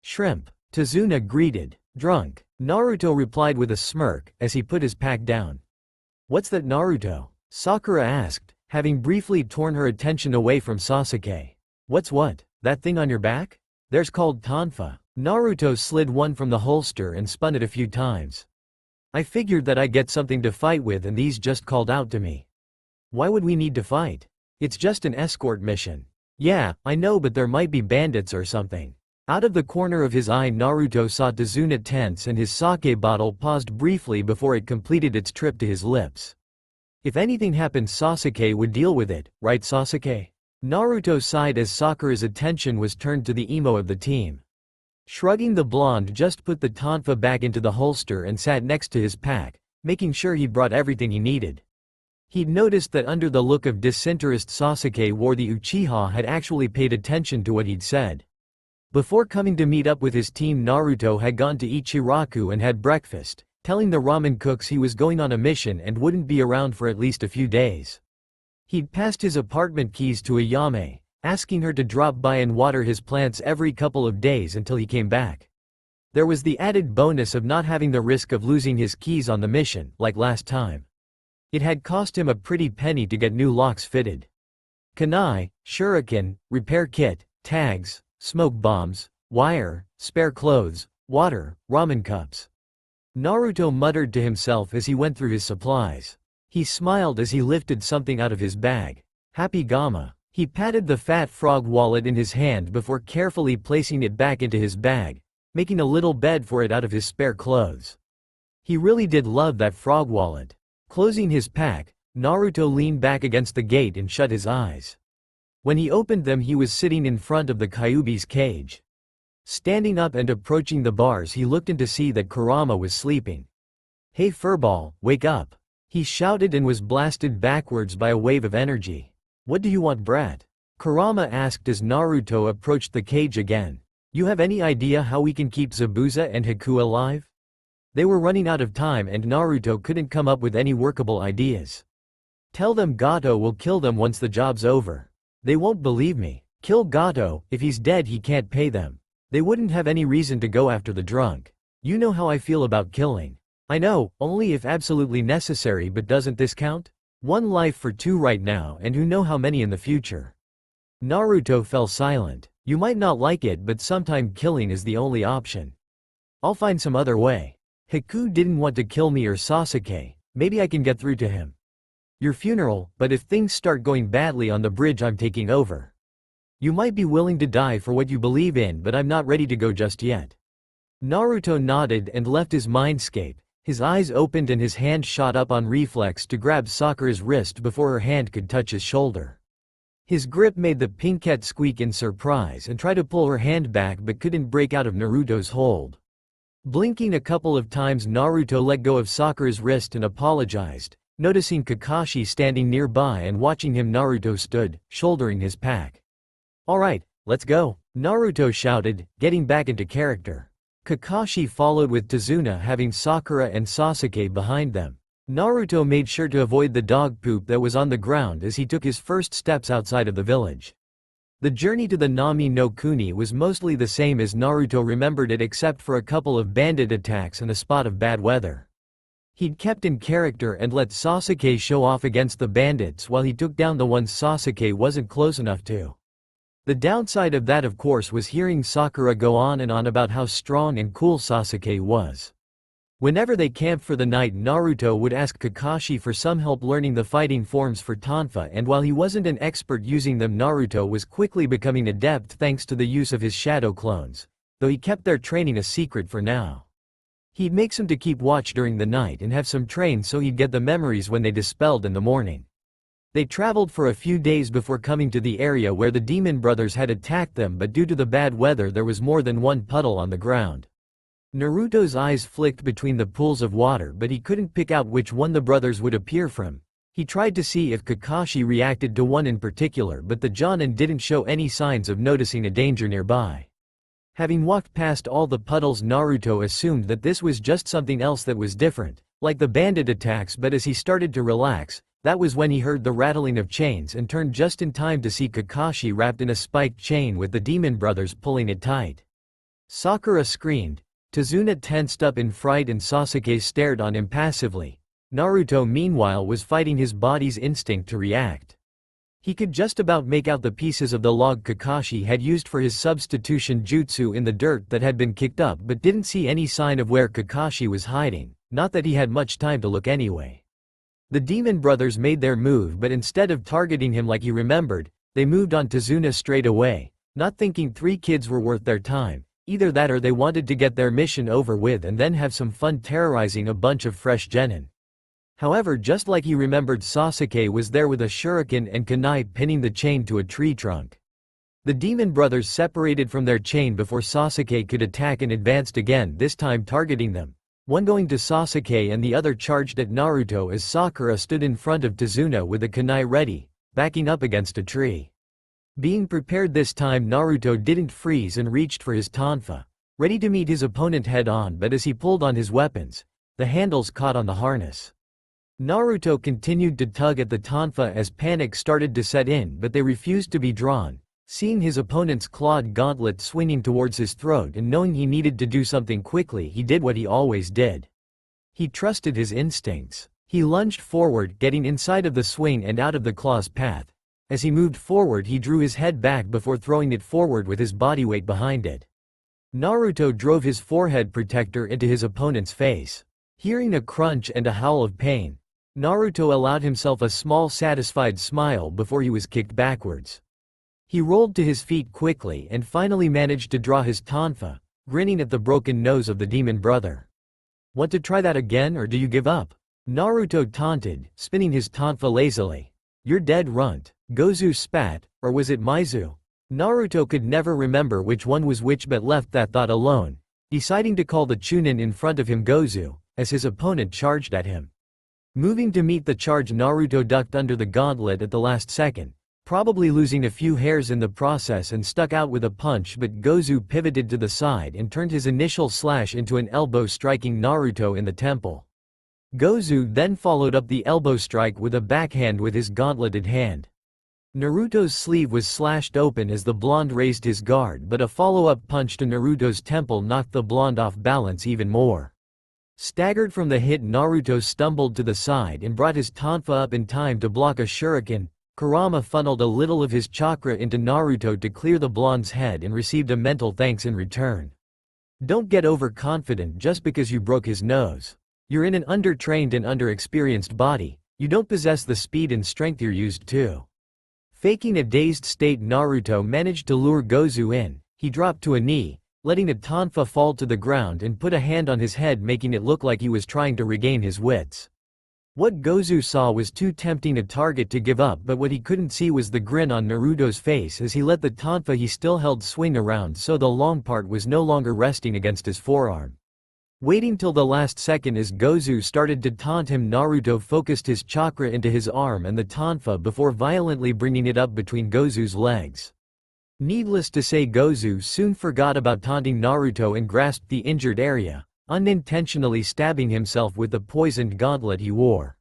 Shrimp. Tazuna greeted. Drunk. Naruto replied with a smirk, as he put his pack down. What's that, Naruto? Sakura asked, having briefly torn her attention away from Sasuke. What's what? That thing on your back? There's called tonfa. Naruto slid one from the holster and spun it a few times. I figured that I'd get something to fight with and these just called out to me. Why would we need to fight? It's just an escort mission. Yeah, I know, but there might be bandits or something. Out of the corner of his eye Naruto saw Tazuna tense and his sake bottle paused briefly before it completed its trip to his lips. If anything happened Sasuke would deal with it, right Sasuke? Naruto sighed as Sakura's attention was turned to the emo of the team. Shrugging, the blonde just put the tonfa back into the holster and sat next to his pack, making sure he'd brought everything he needed. He'd noticed that under the look of disinterest Sasuke wore, the Uchiha had actually paid attention to what he'd said. Before coming to meet up with his team, Naruto had gone to Ichiraku and had breakfast, telling the ramen cooks he was going on a mission and wouldn't be around for at least a few days. He'd passed his apartment keys to Ayame, asking her to drop by and water his plants every couple of days until he came back. There was the added bonus of not having the risk of losing his keys on the mission, like last time. It had cost him a pretty penny to get new locks fitted. Kunai, shuriken, repair kit, tags, smoke bombs, wire, spare clothes, water, ramen cups. Naruto muttered to himself as he went through his supplies. He smiled as he lifted something out of his bag. Happy Gamma. He patted the fat frog wallet in his hand before carefully placing it back into his bag, making a little bed for it out of his spare clothes. He really did love that frog wallet. Closing his pack, Naruto leaned back against the gate and shut his eyes. When he opened them, he was sitting in front of the Kyuubi's cage. Standing up and approaching the bars, he looked in to see that Kurama was sleeping. Hey Furball, wake up! He shouted and was blasted backwards by a wave of energy. What do you want, brat? Kurama asked as Naruto approached the cage again. You have any idea how we can keep Zabuza and Haku alive? They were running out of time and Naruto couldn't come up with any workable ideas. Tell them Gato will kill them once the job's over. They won't believe me. Kill Gato, if he's dead he can't pay them. They wouldn't have any reason to go after the drunk. You know how I feel about killing. I know, only if absolutely necessary, but doesn't this count? One life for two right now, and who know how many in the future. Naruto fell silent. You might not like it, but sometime killing is the only option. I'll find some other way. Haku didn't want to kill me or Sasuke, maybe I can get through to him. Your funeral, but if things start going badly on the bridge I'm taking over. You might be willing to die for what you believe in, but I'm not ready to go just yet. Naruto nodded and left his mindscape. His eyes opened and his hand shot up on reflex to grab Sakura's wrist before her hand could touch his shoulder. His grip made the pinkette squeak in surprise and tried to pull her hand back but couldn't break out of Naruto's hold. Blinking a couple of times, Naruto let go of Sakura's wrist and apologized. Noticing Kakashi standing nearby and watching him, Naruto stood, shouldering his pack. Alright, let's go, Naruto shouted, getting back into character. Kakashi followed with Tazuna, having Sakura and Sasuke behind them. Naruto made sure to avoid the dog poop that was on the ground as he took his first steps outside of the village. The journey to the Nami no Kuni was mostly the same as Naruto remembered it, except for a couple of bandit attacks and a spot of bad weather. He'd kept in character and let Sasuke show off against the bandits while he took down the ones Sasuke wasn't close enough to. The downside of that, of course, was hearing Sakura go on and on about how strong and cool Sasuke was. Whenever they camped for the night, Naruto would ask Kakashi for some help learning the fighting forms for tonfa, and while he wasn't an expert using them, Naruto was quickly becoming adept thanks to the use of his shadow clones, though he kept their training a secret for now. He'd make some to keep watch during the night and have some train so he'd get the memories when they dispelled in the morning. They traveled for a few days before coming to the area where the demon brothers had attacked them, but due to the bad weather there was more than one puddle on the ground. Naruto's eyes flicked between the pools of water, but he couldn't pick out which one the brothers would appear from. He tried to see if Kakashi reacted to one in particular, but the Jonin didn't show any signs of noticing a danger nearby. Having walked past all the puddles, Naruto assumed that this was just something else that was different, like the bandit attacks, but as he started to relax, that was when he heard the rattling of chains and turned just in time to see Kakashi wrapped in a spiked chain with the demon brothers pulling it tight. Sakura screamed. Tazuna tensed up in fright and Sasuke stared on impassively. Naruto meanwhile was fighting his body's instinct to react. He could just about make out the pieces of the log Kakashi had used for his substitution jutsu in the dirt that had been kicked up, but didn't see any sign of where Kakashi was hiding, not that he had much time to look anyway. The demon brothers made their move, but instead of targeting him like he remembered, they moved on Tazuna straight away, not thinking three kids were worth their time. Either that or they wanted to get their mission over with and then have some fun terrorizing a bunch of fresh genin. However, just like he remembered, Sasuke was there with a shuriken and kunai pinning the chain to a tree trunk. The demon brothers separated from their chain before Sasuke could attack and advanced again, this time targeting them. One going to Sasuke and the other charged at Naruto as Sakura stood in front of Tazuna with a kunai ready, backing up against a tree. Being prepared this time, Naruto didn't freeze and reached for his tonfa, ready to meet his opponent head-on, but as he pulled on his weapons, the handles caught on the harness. Naruto continued to tug at the tonfa as panic started to set in, but they refused to be drawn. Seeing his opponent's clawed gauntlet swinging towards his throat and knowing he needed to do something quickly, he did what he always did. He trusted his instincts. He lunged forward, getting inside of the swing and out of the claw's path. As he moved forward, he drew his head back before throwing it forward with his body weight behind it. Naruto drove his forehead protector into his opponent's face. Hearing a crunch and a howl of pain, Naruto allowed himself a small satisfied smile before he was kicked backwards. He rolled to his feet quickly and finally managed to draw his tonfa, grinning at the broken nose of the demon brother. "Want to try that again, or do you give up?" Naruto taunted, spinning his tonfa lazily. "You're dead, runt." Gozu spat, or was it Maizu? Naruto could never remember which one was which, but left that thought alone, deciding to call the Chunin in front of him Gozu, as his opponent charged at him. Moving to meet the charge, Naruto ducked under the gauntlet at the last second, probably losing a few hairs in the process, and stuck out with a punch, but Gozu pivoted to the side and turned his initial slash into an elbow, striking Naruto in the temple. Gozu then followed up the elbow strike with a backhand with his gauntleted hand. Naruto's sleeve was slashed open as the blonde raised his guard, but a follow-up punch to Naruto's temple knocked the blonde off balance even more. Staggered from the hit, Naruto stumbled to the side and brought his tonfa up in time to block a shuriken. Kurama funneled a little of his chakra into Naruto to clear the blonde's head and received a mental thanks in return. Don't get overconfident just because you broke his nose. You're in an undertrained and underexperienced body. You don't possess the speed and strength you're used to. Faking a dazed state, Naruto managed to lure Gozu in. He dropped to a knee, letting a tonfa fall to the ground, and put a hand on his head, making it look like he was trying to regain his wits. What Gozu saw was too tempting a target to give up, but what he couldn't see was the grin on Naruto's face as he let the tonfa he still held swing around so the long part was no longer resting against his forearm. Waiting till the last second as Gozu started to taunt him, Naruto focused his chakra into his arm and the tonfa before violently bringing it up between Gozu's legs. Needless to say, Gozu soon forgot about taunting Naruto and grasped the injured area, unintentionally stabbing himself with the poisoned gauntlet he wore.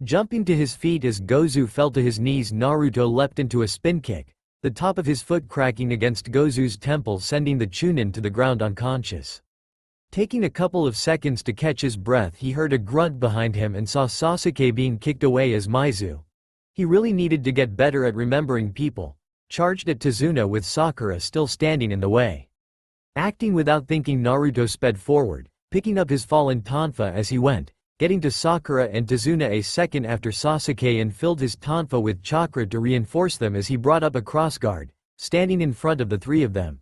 Jumping to his feet as Gozu fell to his knees, Naruto leapt into a spin kick, the top of his foot cracking against Gozu's temple, sending the Chunin to the ground unconscious. Taking a couple of seconds to catch his breath, he heard a grunt behind him and saw Sasuke being kicked away as Maizu. He really needed to get better at remembering people. Charged at Tazuna with Sakura still standing in the way. Acting without thinking, Naruto sped forward, picking up his fallen tonfa as he went, getting to Sakura and Tazuna a second after Sasuke, and filled his tonfa with chakra to reinforce them as he brought up a crossguard, standing in front of the three of them.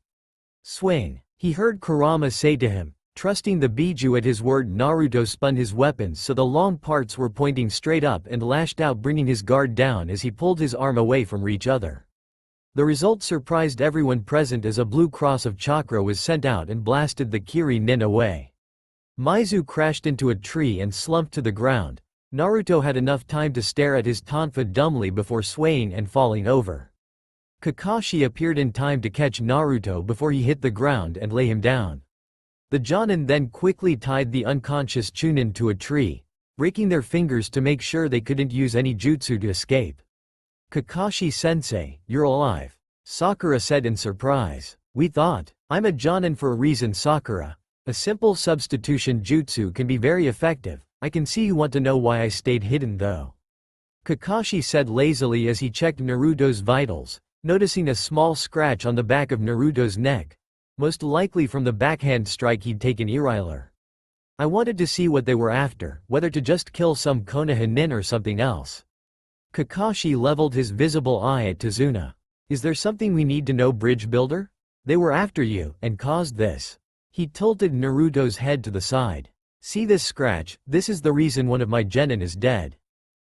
"Swing," he heard Kurama say to him, Trusting the Biju at his word, Naruto spun his weapons so the long parts were pointing straight up and lashed out, bringing his guard down as he pulled his arm away from each other. The result surprised everyone present as a blue cross of chakra was sent out and blasted the Kiri nin away. Maizu crashed into a tree and slumped to the ground. Naruto had enough time to stare at his tonfa dumbly before swaying and falling over. Kakashi appeared in time to catch Naruto before he hit the ground and lay him down. The Jonin then quickly tied the unconscious Chunin to a tree, breaking their fingers to make sure they couldn't use any jutsu to escape. "Kakashi-sensei, you're alive," Sakura said in surprise. "We thought. I'm a Jonin for a reason, Sakura. A simple substitution jutsu can be very effective. I can see you want to know why I stayed hidden though," Kakashi said lazily as he checked Naruto's vitals, noticing a small scratch on the back of Naruto's neck, most likely from the backhand strike he'd taken earlier. "I wanted to see what they were after, whether to just kill some Konoha nin or something else." Kakashi leveled his visible eye at Tazuna. "Is there something we need to know, bridge builder? They were after you, and caused this." He tilted Naruto's head to the side. "See this scratch? This is the reason one of my genin is dead."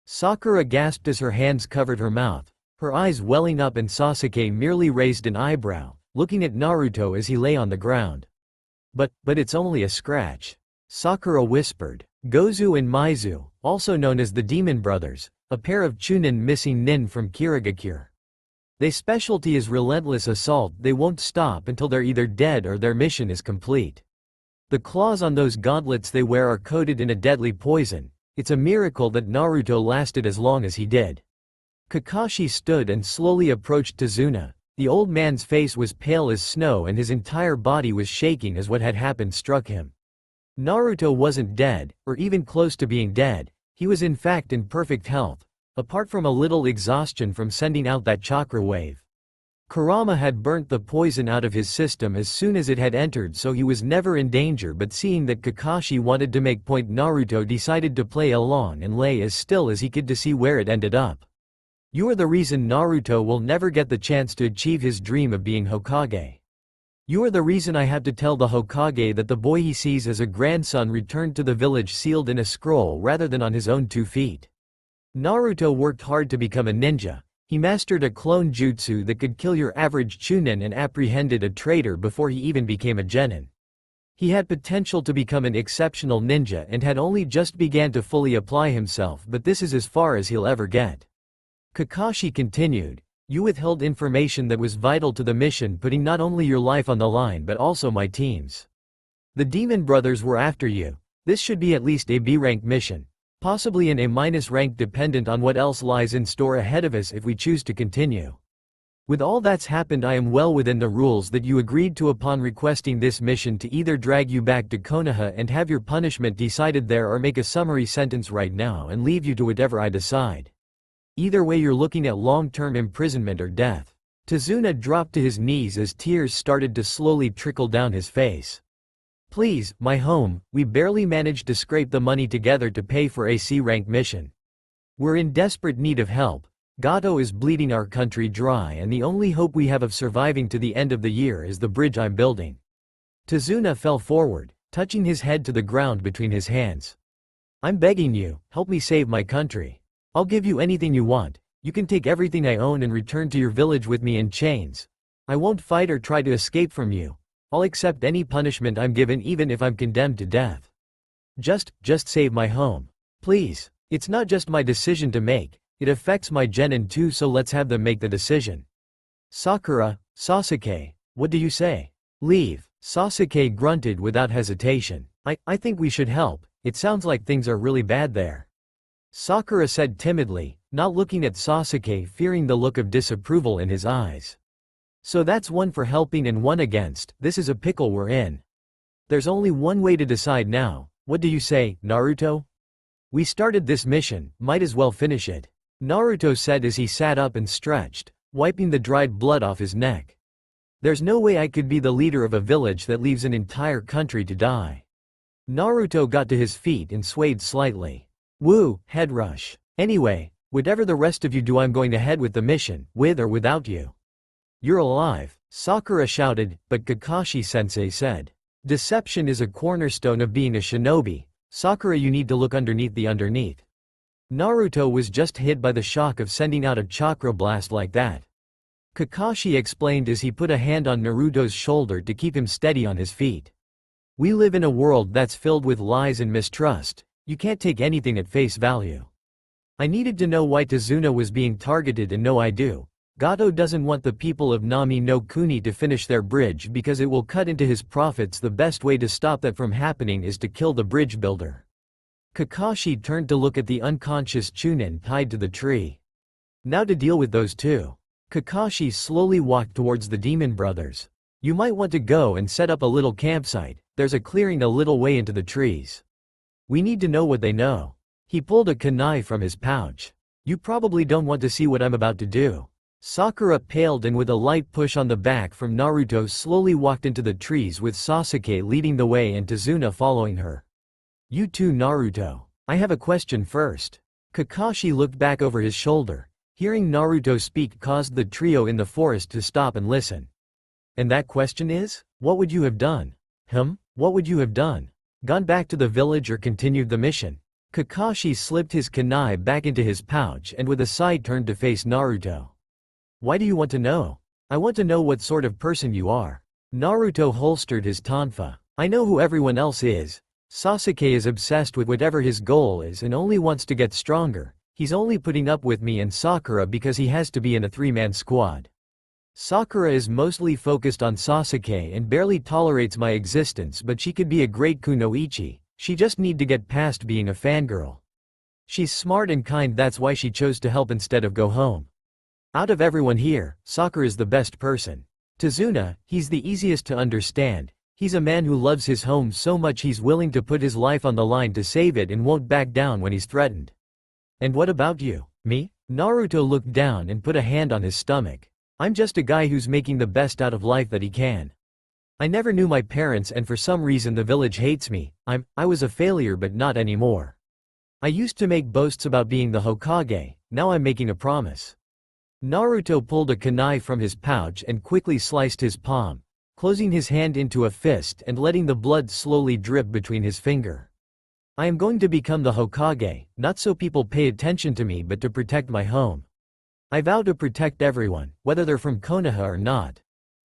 Sakura gasped as her hands covered her mouth, her eyes welling up, and Sasuke merely raised an eyebrow, looking at Naruto as he lay on the ground. But it's only a scratch," Sakura whispered. Gozu and Maizu, also known as the Demon Brothers, a pair of Chunin missing nin from Kirigakure. Their specialty is relentless assault. They won't stop until they're either dead or their mission is complete. The claws on those gauntlets they wear are coated in a deadly poison. It's a miracle that Naruto lasted as long as he did. Kakashi stood and slowly approached Tazuna. The old man's face was pale as snow and his entire body was shaking as what had happened struck him. Naruto wasn't dead, or even close to being dead. He was in fact in perfect health, apart from a little exhaustion from sending out that chakra wave. Kurama had burnt the poison out of his system as soon as it had entered, so he was never in danger, but seeing that Kakashi wanted to make point, Naruto decided to play along and lay as still as he could to see where it ended up. "You are the reason Naruto will never get the chance to achieve his dream of being Hokage. You are the reason I have to tell the Hokage that the boy he sees as a grandson returned to the village sealed in a scroll rather than on his own 2 feet. Naruto worked hard to become a ninja. He mastered a clone jutsu that could kill your average chunin and apprehended a traitor before he even became a genin. He had potential to become an exceptional ninja and had only just began to fully apply himself, but this is as far as he'll ever get." Kakashi continued. "You withheld information that was vital to the mission, putting not only your life on the line but also my team's. The Demon Brothers were after you. This should be at least a B-rank mission. Possibly an A- rank dependent on what else lies in store ahead of us if we choose to continue. With all that's happened, I am well within the rules that you agreed to upon requesting this mission, to either drag you back to Konoha and have your punishment decided there, or make a summary sentence right now and leave you to whatever I decide. Either way, you're looking at long-term imprisonment or death." Tazuna dropped to his knees as tears started to slowly trickle down his face. "Please, my home, we barely managed to scrape the money together to pay for a C-rank mission. We're in desperate need of help. Gato is bleeding our country dry, and the only hope we have of surviving to the end of the year is the bridge I'm building." Tazuna fell forward, touching his head to the ground between his hands. "I'm begging you, help me save my country. I'll give you anything you want. You can take everything I own and return to your village with me in chains. I won't fight or try to escape from you. I'll accept any punishment I'm given, even if I'm condemned to death. Just save my home. Please. It's not just my decision to make, it affects my genin too, so let's have them make the decision." "Sakura, Sasuke, what do you say?" "Leave," Sasuke grunted without hesitation. I think we should help. It sounds like things are really bad there," Sakura said timidly, not looking at Sasuke, fearing the look of disapproval in his eyes. "So that's one for helping and one against. This is a pickle we're in. There's only one way to decide now. What do you say, Naruto?" "We started this mission, might as well finish it," Naruto said as he sat up and stretched, wiping the dried blood off his neck. "There's no way I could be the leader of a village that leaves an entire country to die." Naruto got to his feet and swayed slightly. "Woo, head rush. Anyway, whatever the rest of you do, I'm going ahead with the mission, with or without you." "You're alive," Sakura shouted, but Kakashi-sensei said. Deception is a cornerstone of being a shinobi. Sakura, you need to look underneath the underneath. Naruto was just hit by the shock of sending out a chakra blast like that. Kakashi explained as he put a hand on Naruto's shoulder to keep him steady on his feet. We live in a world that's filled with lies and mistrust. You can't take anything at face value. I needed to know why Tazuna was being targeted, and no, I do. Gato doesn't want the people of Nami no Kuni to finish their bridge because it will cut into his profits. The best way to stop that from happening is to kill the bridge builder. Kakashi turned to look at the unconscious Chunin tied to the tree. Now to deal with those two. Kakashi slowly walked towards the demon brothers. You might want to go and set up a little campsite. There's a clearing a little way into the trees. We need to know what they know. He pulled a kunai from his pouch. You probably don't want to see what I'm about to do. Sakura paled and with a light push on the back from Naruto slowly walked into the trees with Sasuke leading the way and Tazuna following her. You too, Naruto. I have a question first. Kakashi looked back over his shoulder. Hearing Naruto speak caused the trio in the forest to stop and listen. And that question is? What would you have done? What would you have done? Gone back to the village or continued the mission? Kakashi slipped his kunai back into his pouch and with a sigh turned to face Naruto. Why do you want to know? I want to know what sort of person you are. Naruto holstered his tonfa. I know who everyone else is. Sasuke is obsessed with whatever his goal is and only wants to get stronger. He's only putting up with me and Sakura because he has to be in a three-man squad. Sakura is mostly focused on Sasuke and barely tolerates my existence, but she could be a great kunoichi. She just need to get past being a fangirl. She's smart and kind, that's why she chose to help instead of go home. Out of everyone here, Sakura is the best person. Tazuna, he's the easiest to understand. He's a man who loves his home so much he's willing to put his life on the line to save it and won't back down when he's threatened. And what about you? Me? Naruto looked down and put a hand on his stomach. I'm just a guy who's making the best out of life that he can. I never knew my parents and for some reason the village hates me. I was a failure but not anymore. I used to make boasts about being the Hokage, now I'm making a promise. Naruto pulled a kunai from his pouch and quickly sliced his palm, closing his hand into a fist and letting the blood slowly drip between his finger. I am going to become the Hokage, not so people pay attention to me but to protect my home. I vow to protect everyone, whether they're from Konoha or not.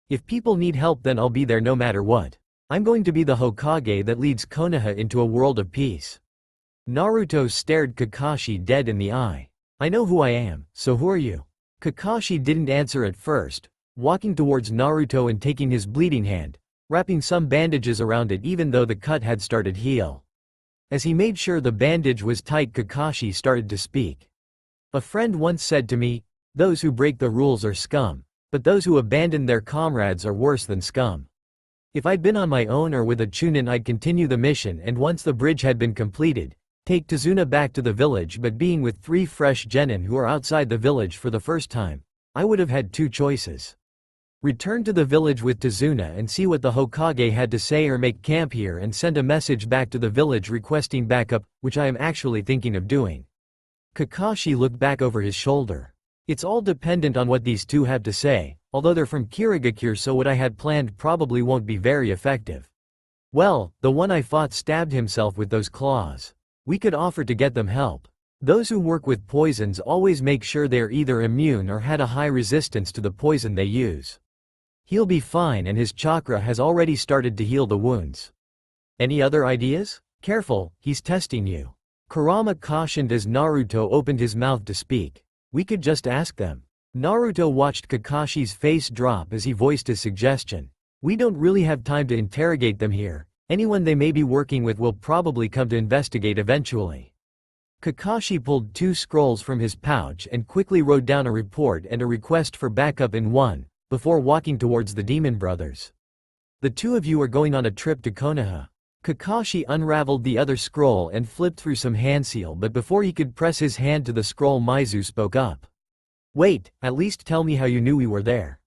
If people need help then I'll be there no matter what. I'm going to be the Hokage that leads Konoha into a world of peace. Naruto stared Kakashi dead in the eye. I know who I am, so who are you? Kakashi didn't answer at first, walking towards Naruto and taking his bleeding hand, wrapping some bandages around it even though the cut had started heal. As he made sure the bandage was tight, Kakashi started to speak. A friend once said to me, those who break the rules are scum, but those who abandon their comrades are worse than scum. If I'd been on my own or with a Chunin I'd continue the mission and once the bridge had been completed, take Tazuna back to the village, but being with 3 fresh genin who are outside the village for the first time, I would have had 2 choices. Return to the village with Tazuna and see what the Hokage had to say or make camp here and send a message back to the village requesting backup, which I am actually thinking of doing. Kakashi looked back over his shoulder. It's all dependent on what these 2 have to say, although they're from Kirigakure so what I had planned probably won't be very effective. Well, the one I fought stabbed himself with those claws. We could offer to get them help. Those who work with poisons always make sure they're either immune or had a high resistance to the poison they use. He'll be fine and his chakra has already started to heal the wounds. Any other ideas? Careful, he's testing you. Kurama cautioned as Naruto opened his mouth to speak. We could just ask them. Naruto watched Kakashi's face drop as he voiced his suggestion. We don't really have time to interrogate them here. Anyone they may be working with will probably come to investigate eventually. Kakashi pulled 2 scrolls from his pouch and quickly wrote down a report and a request for backup in one, before walking towards the demon brothers. The 2 of you are going on a trip to Konoha. Kakashi unraveled the other scroll and flipped through some hand seal, but before he could press his hand to the scroll, Maizu spoke up. Wait, at least tell me how you knew we were there.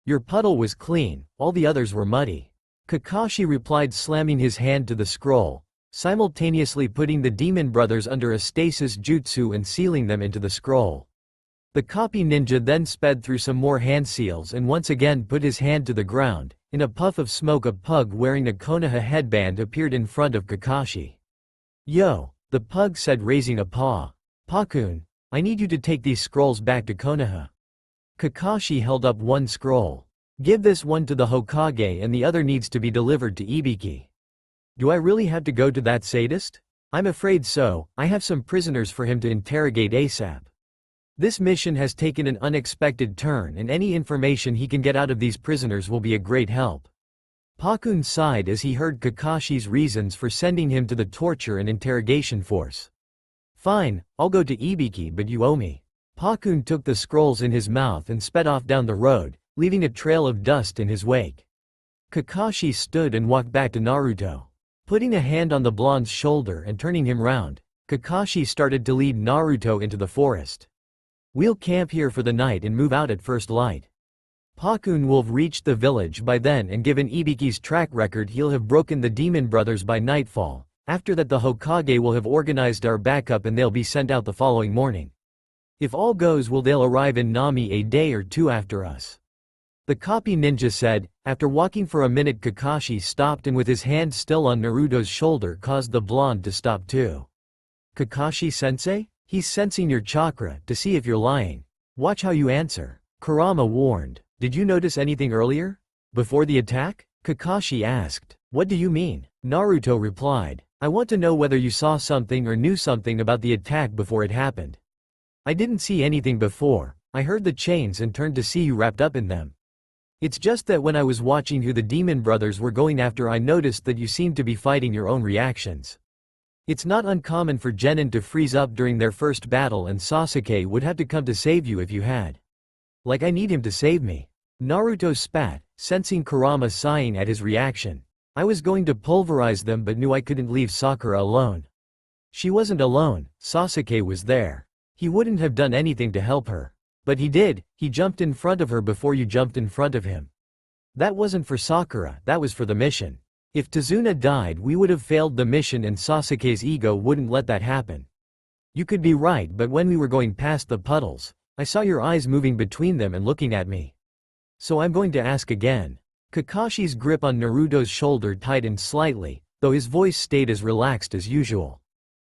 Your puddle was clean, all the others were muddy. Kakashi replied, slamming his hand to the scroll, simultaneously putting the demon brothers under a stasis jutsu and sealing them into the scroll. The copy ninja then sped through some more hand seals and once again put his hand to the ground. In a puff of smoke, a pug wearing a Konoha headband appeared in front of Kakashi. "Yo," the pug said, raising a paw. "Pakun, I need you to take these scrolls back to Konoha." Kakashi held up one scroll. "Give this one to the Hokage and the other needs to be delivered to Ibiki." "Do I really have to go to that sadist?" "I'm afraid so. I have some prisoners for him to interrogate ASAP. This mission has taken an unexpected turn and any information he can get out of these prisoners will be a great help." Pakun sighed as he heard Kakashi's reasons for sending him to the torture and interrogation force. "Fine, I'll go to Ibiki, but you owe me." Pakun took the scrolls in his mouth and sped off down the road, leaving a trail of dust in his wake. Kakashi stood and walked back to Naruto. Putting a hand on the blonde's shoulder and turning him round, Kakashi started to lead Naruto into the forest. "We'll camp here for the night and move out at first light." Pakun will have reached the village by then, and given Ibiki's track record, he'll have broken the Demon Brothers by nightfall. After that, the Hokage will have organized our backup and they'll be sent out the following morning. If all goes well, they'll arrive in Nami a day or two after us. The copy ninja said. After walking for a minute, Kakashi stopped and with his hand still on Naruto's shoulder caused the blonde to stop too. "Kakashi-sensei? He's sensing your chakra to see if you're lying. Watch how you answer." Kurama warned. "Did you notice anything earlier? Before the attack?" Kakashi asked. "What do you mean?" Naruto replied. "I want to know whether you saw something or knew something about the attack before it happened." "I didn't see anything before. I heard the chains and turned to see you wrapped up in them. It's just that when I was watching who the Demon Brothers were going after, I noticed that you seemed to be fighting your own reactions. It's not uncommon for genin to freeze up during their first battle, and Sasuke would have to come to save you if you had. Like I need him to save me." Naruto spat, sensing Kurama sighing at his reaction. "I was going to pulverize them but knew I couldn't leave Sakura alone." "She wasn't alone, Sasuke was there. He wouldn't have done anything to help her. But he did, he jumped in front of her before you jumped in front of him. That wasn't for Sakura, that was for the mission. If Tazuna died, we would have failed the mission and Sasuke's ego wouldn't let that happen. You could be right, but when we were going past the puddles, I saw your eyes moving between them and looking at me. So I'm going to ask again." Kakashi's grip on Naruto's shoulder tightened slightly, though his voice stayed as relaxed as usual.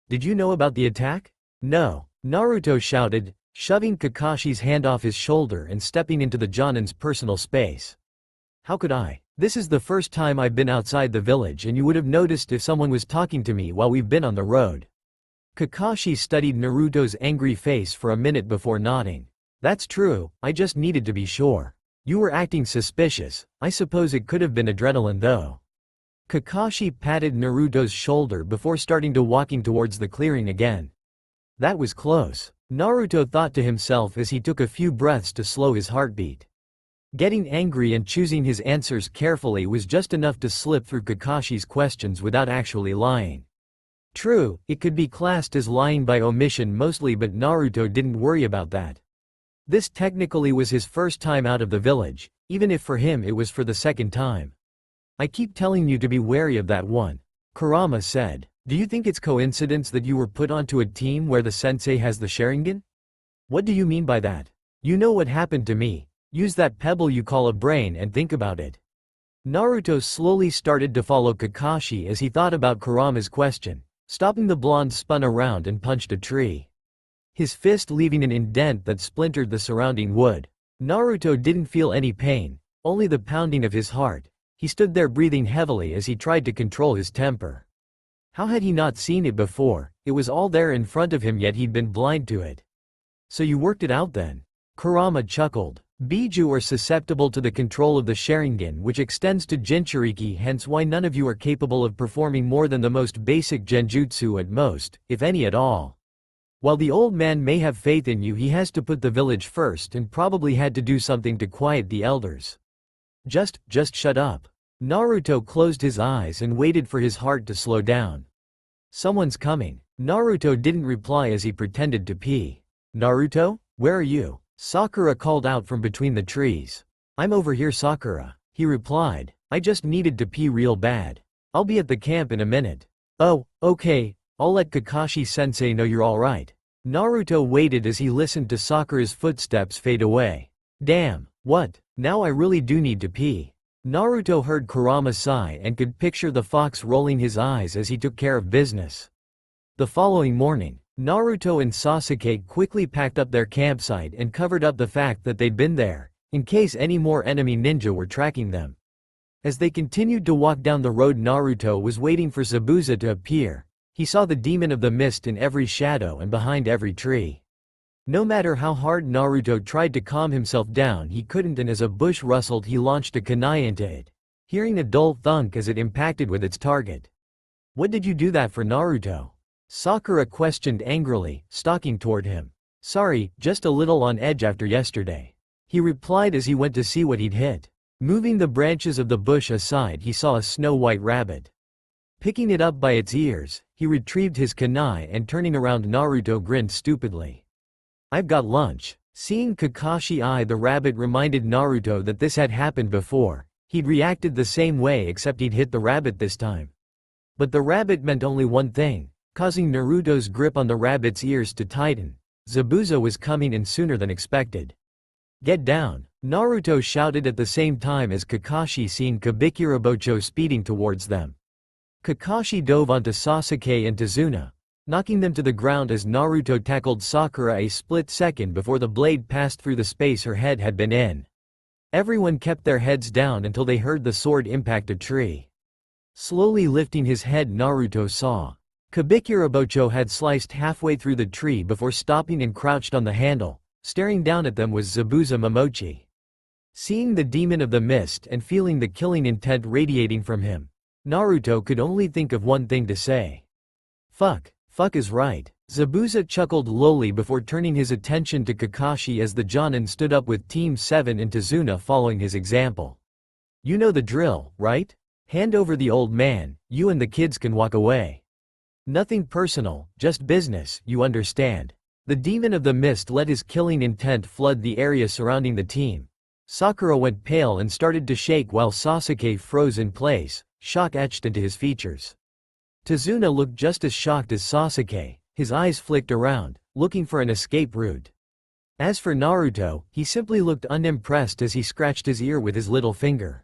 "Did you know about the attack?" "No," Naruto shouted, shoving Kakashi's hand off his shoulder and stepping into the Jonin's personal space. "How could I? This is the first time I've been outside the village and you would have noticed if someone was talking to me while we've been on the road." Kakashi studied Naruto's angry face for a minute before nodding. "That's true, I just needed to be sure. You were acting suspicious. I suppose it could have been adrenaline though." Kakashi patted Naruto's shoulder before starting to walking towards the clearing again. "That was close," Naruto thought to himself as he took a few breaths to slow his heartbeat. Getting angry and choosing his answers carefully was just enough to slip through Kakashi's questions without actually lying. True, it could be classed as lying by omission mostly, but Naruto didn't worry about that. This technically was his first time out of the village, even if for him it was for the second time. "I keep telling you to be wary of that one," Kurama said. "Do you think it's coincidence that you were put onto a team where the sensei has the Sharingan?" "What do you mean by that?" "You know what happened to me. Use that pebble you call a brain and think about it." Naruto slowly started to follow Kakashi as he thought about Kurama's question. Stopping, the blonde spun around and punched a tree, his fist leaving an indent that splintered the surrounding wood. Naruto didn't feel any pain, only the pounding of his heart. He stood there breathing heavily as he tried to control his temper. How had he not seen it before? It was all there in front of him, yet he'd been blind to it. "So you worked it out then?" Kurama chuckled. "Biju are susceptible to the control of the Sharingan, which extends to Jinchuriki, hence why none of you are capable of performing more than the most basic Genjutsu at most, if any at all. While the old man may have faith in you, he has to put the village first and probably had to do something to quiet the elders." Just shut up." Naruto closed his eyes and waited for his heart to slow down. "Someone's coming." Naruto didn't reply as he pretended to pee. "Naruto, where are you?" Sakura called out from between the trees. "I'm over here, Sakura," he replied. "I just needed to pee real bad. I'll be at the camp in a minute." "Oh, okay, I'll let Kakashi-sensei know you're alright." Naruto waited as he listened to Sakura's footsteps fade away. Damn, what? Now I really do need to pee. Naruto heard Kurama sigh and could picture the fox rolling his eyes as he took care of business. The following morning, Naruto and Sasuke quickly packed up their campsite and covered up the fact that they'd been there, in case any more enemy ninja were tracking them. As they continued to walk down the road, Naruto was waiting for Zabuza to appear. He saw the demon of the mist in every shadow and behind every tree. No matter how hard Naruto tried to calm himself down, he couldn't, and as a bush rustled he launched a kunai into it, hearing a dull thunk as it impacted with its target. "What did you do that for, Naruto?" Sakura questioned angrily, stalking toward him. "Sorry, just a little on edge after yesterday," he replied as he went to see what he'd hit. Moving the branches of the bush aside, he saw a snow-white rabbit. Picking it up by its ears, he retrieved his kunai and turning around, Naruto grinned stupidly. "I've got lunch." Seeing Kakashi eye the rabbit reminded Naruto that this had happened before. He'd reacted the same way, except he'd hit the rabbit this time. But the rabbit meant only one thing, causing Naruto's grip on the rabbit's ears to tighten. Zabuza was coming in sooner than expected. "Get down!" Naruto shouted at the same time as Kakashi seen Kabikirabocho speeding towards them. Kakashi dove onto Sasuke and Tazuna, knocking them to the ground as Naruto tackled Sakura a split second before the blade passed through the space her head had been in. Everyone kept their heads down until they heard the sword impact a tree. Slowly lifting his head, Naruto saw Kabikirabocho had sliced halfway through the tree before stopping and crouched on the handle. Staring down at them was Zabuza Momochi. Seeing the demon of the mist and feeling the killing intent radiating from him, Naruto could only think of one thing to say. Fuck is right." Zabuza chuckled lowly before turning his attention to Kakashi as the Jonin stood up with Team 7 and Tazuna following his example. "You know the drill, right? Hand over the old man, you and the kids can walk away. Nothing personal, just business, you understand." The demon of the mist let his killing intent flood the area surrounding the team. Sakura went pale and started to shake while Sasuke froze in place, shock etched into his features. Tazuna looked just as shocked as Sasuke, his eyes flicked around, looking for an escape route. As for Naruto, he simply looked unimpressed as he scratched his ear with his little finger.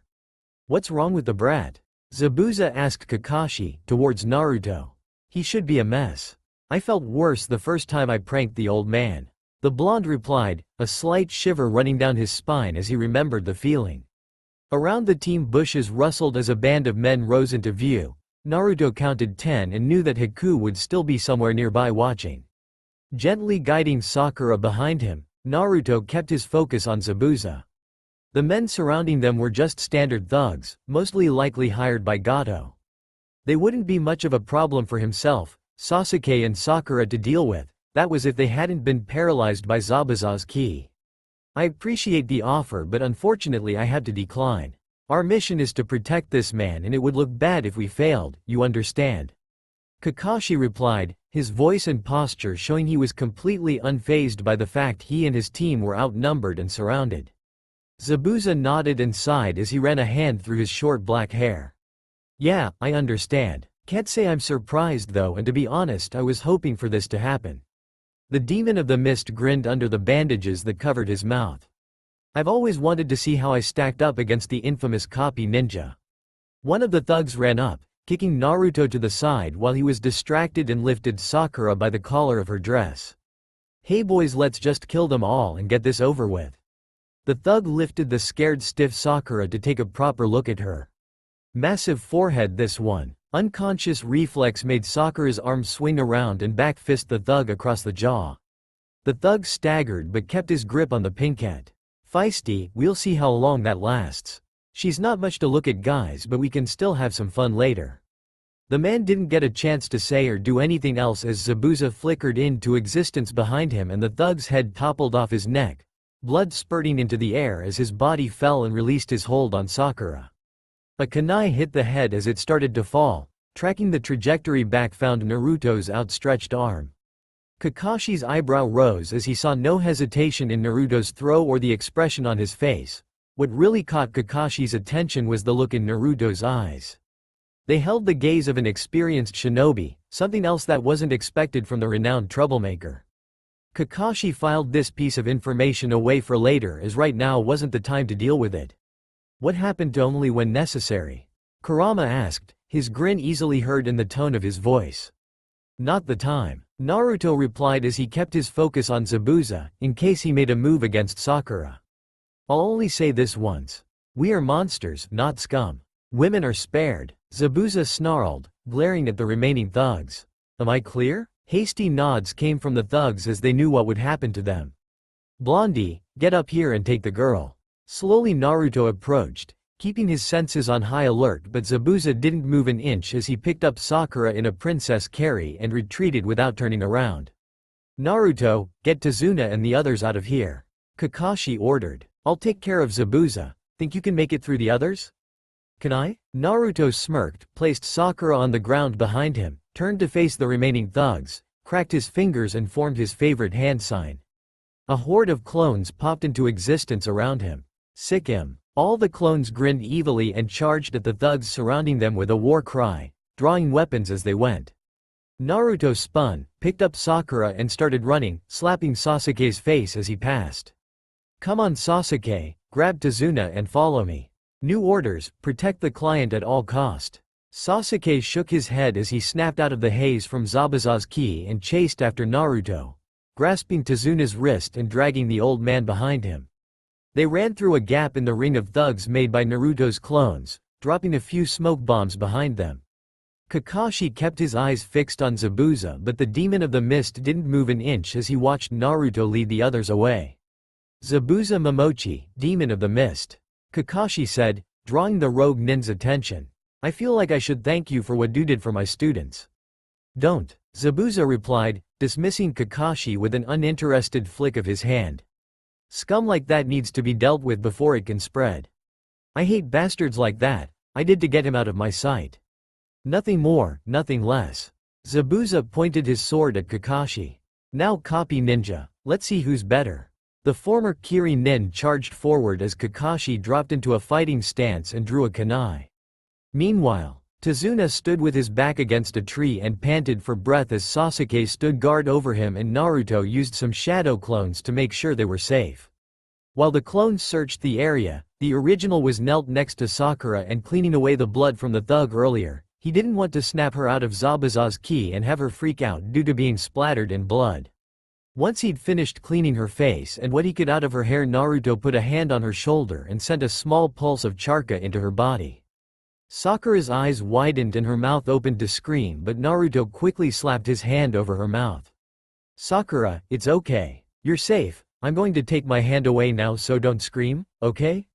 "What's wrong with the brat?" Zabuza asked Kakashi, towards Naruto. "He should be a mess. I felt worse the first time I pranked the old man." The blonde replied, a slight shiver running down his spine as he remembered the feeling. Around the team, bushes rustled as a band of men rose into view. Naruto counted 10 and knew that Haku would still be somewhere nearby watching. Gently guiding Sakura behind him, Naruto kept his focus on Zabuza. The men surrounding them were just standard thugs, mostly likely hired by Gato. They wouldn't be much of a problem for himself, Sasuke and Sakura to deal with. That was if they hadn't been paralyzed by Zabuza's ki. "I appreciate the offer, but unfortunately I had to decline. Our mission is to protect this man and it would look bad if we failed, you understand?" Kakashi replied, his voice and posture showing he was completely unfazed by the fact he and his team were outnumbered and surrounded. Zabuza nodded and sighed as he ran a hand through his short black hair. "Yeah, I understand. Can't say I'm surprised though, and to be honest I was hoping for this to happen." The demon of the mist grinned under the bandages that covered his mouth. "I've always wanted to see how I stacked up against the infamous copy ninja." One of the thugs ran up, kicking Naruto to the side while he was distracted and lifted Sakura by the collar of her dress. "Hey boys, let's just kill them all and get this over with." The thug lifted the scared stiff Sakura to take a proper look at her. Massive forehead this one. Unconscious reflex made Sakura's arm swing around and back fist the thug across the jaw. The thug staggered but kept his grip on the pinkette. "Feisty, we'll see how long that lasts. She's not much to look at guys, but we can still have some fun later." The man didn't get a chance to say or do anything else as Zabuza flickered into existence behind him and the thug's head toppled off his neck, blood spurting into the air as his body fell and released his hold on Sakura. A kunai hit the head as it started to fall, tracking the trajectory back found Naruto's outstretched arm. Kakashi's eyebrow rose as he saw no hesitation in Naruto's throw or the expression on his face. What really caught Kakashi's attention was the look in Naruto's eyes. They held the gaze of an experienced shinobi, something else that wasn't expected from the renowned troublemaker. Kakashi filed this piece of information away for later as right now wasn't the time to deal with it. What happened only when necessary? Kurama asked, his grin easily heard in the tone of his voice. Not the time, Naruto replied as he kept his focus on Zabuza, in case he made a move against Sakura. I'll only say this once. We are monsters, not scum. Women are spared, Zabuza snarled, glaring at the remaining thugs. Am I clear? Hasty nods came from the thugs as they knew what would happen to them. Blondie, get up here and take the girl. Slowly Naruto approached, keeping his senses on high alert, but Zabuza didn't move an inch as he picked up Sakura in a princess carry and retreated without turning around. Naruto, get Tazuna and the others out of here. Kakashi ordered. I'll take care of Zabuza. Think you can make it through the others? Can I? Naruto smirked, placed Sakura on the ground behind him, turned to face the remaining thugs, cracked his fingers and formed his favorite hand sign. A horde of clones popped into existence around him. Sick him. All the clones grinned evilly and charged at the thugs surrounding them with a war cry, drawing weapons as they went. Naruto spun, picked up Sakura and started running, slapping Sasuke's face as he passed. Come on Sasuke, grab Tazuna and follow me. New orders, protect the client at all cost. Sasuke shook his head as he snapped out of the haze from Zabuza's ki and chased after Naruto, grasping Tazuna's wrist and dragging the old man behind him. They ran through a gap in the ring of thugs made by Naruto's clones, dropping a few smoke bombs behind them. Kakashi kept his eyes fixed on Zabuza, but the demon of the mist didn't move an inch as he watched Naruto lead the others away. Zabuza Momochi, demon of the mist. Kakashi said, drawing the rogue nin's attention. I feel like I should thank you for what you did for my students. Don't, Zabuza replied, dismissing Kakashi with an uninterested flick of his hand. Scum like that needs to be dealt with before it can spread. I hate bastards like that. I did to get him out of my sight. Nothing more, nothing less. Zabuza pointed his sword at Kakashi. Now copy ninja, let's see who's better. The former Kiri nin charged forward as Kakashi dropped into a fighting stance and drew a kunai. Meanwhile, Tazuna stood with his back against a tree and panted for breath as Sasuke stood guard over him and Naruto used some shadow clones to make sure they were safe. While the clones searched the area, the original was knelt next to Sakura and cleaning away the blood from the thug earlier. He didn't want to snap her out of Zabuza's ki and have her freak out due to being splattered in blood. Once he'd finished cleaning her face and what he could out of her hair, Naruto put a hand on her shoulder and sent a small pulse of charka into her body. Sakura's eyes widened and her mouth opened to scream, but Naruto quickly slapped his hand over her mouth. Sakura, it's okay. You're safe. I'm going to take my hand away now, so don't scream, okay?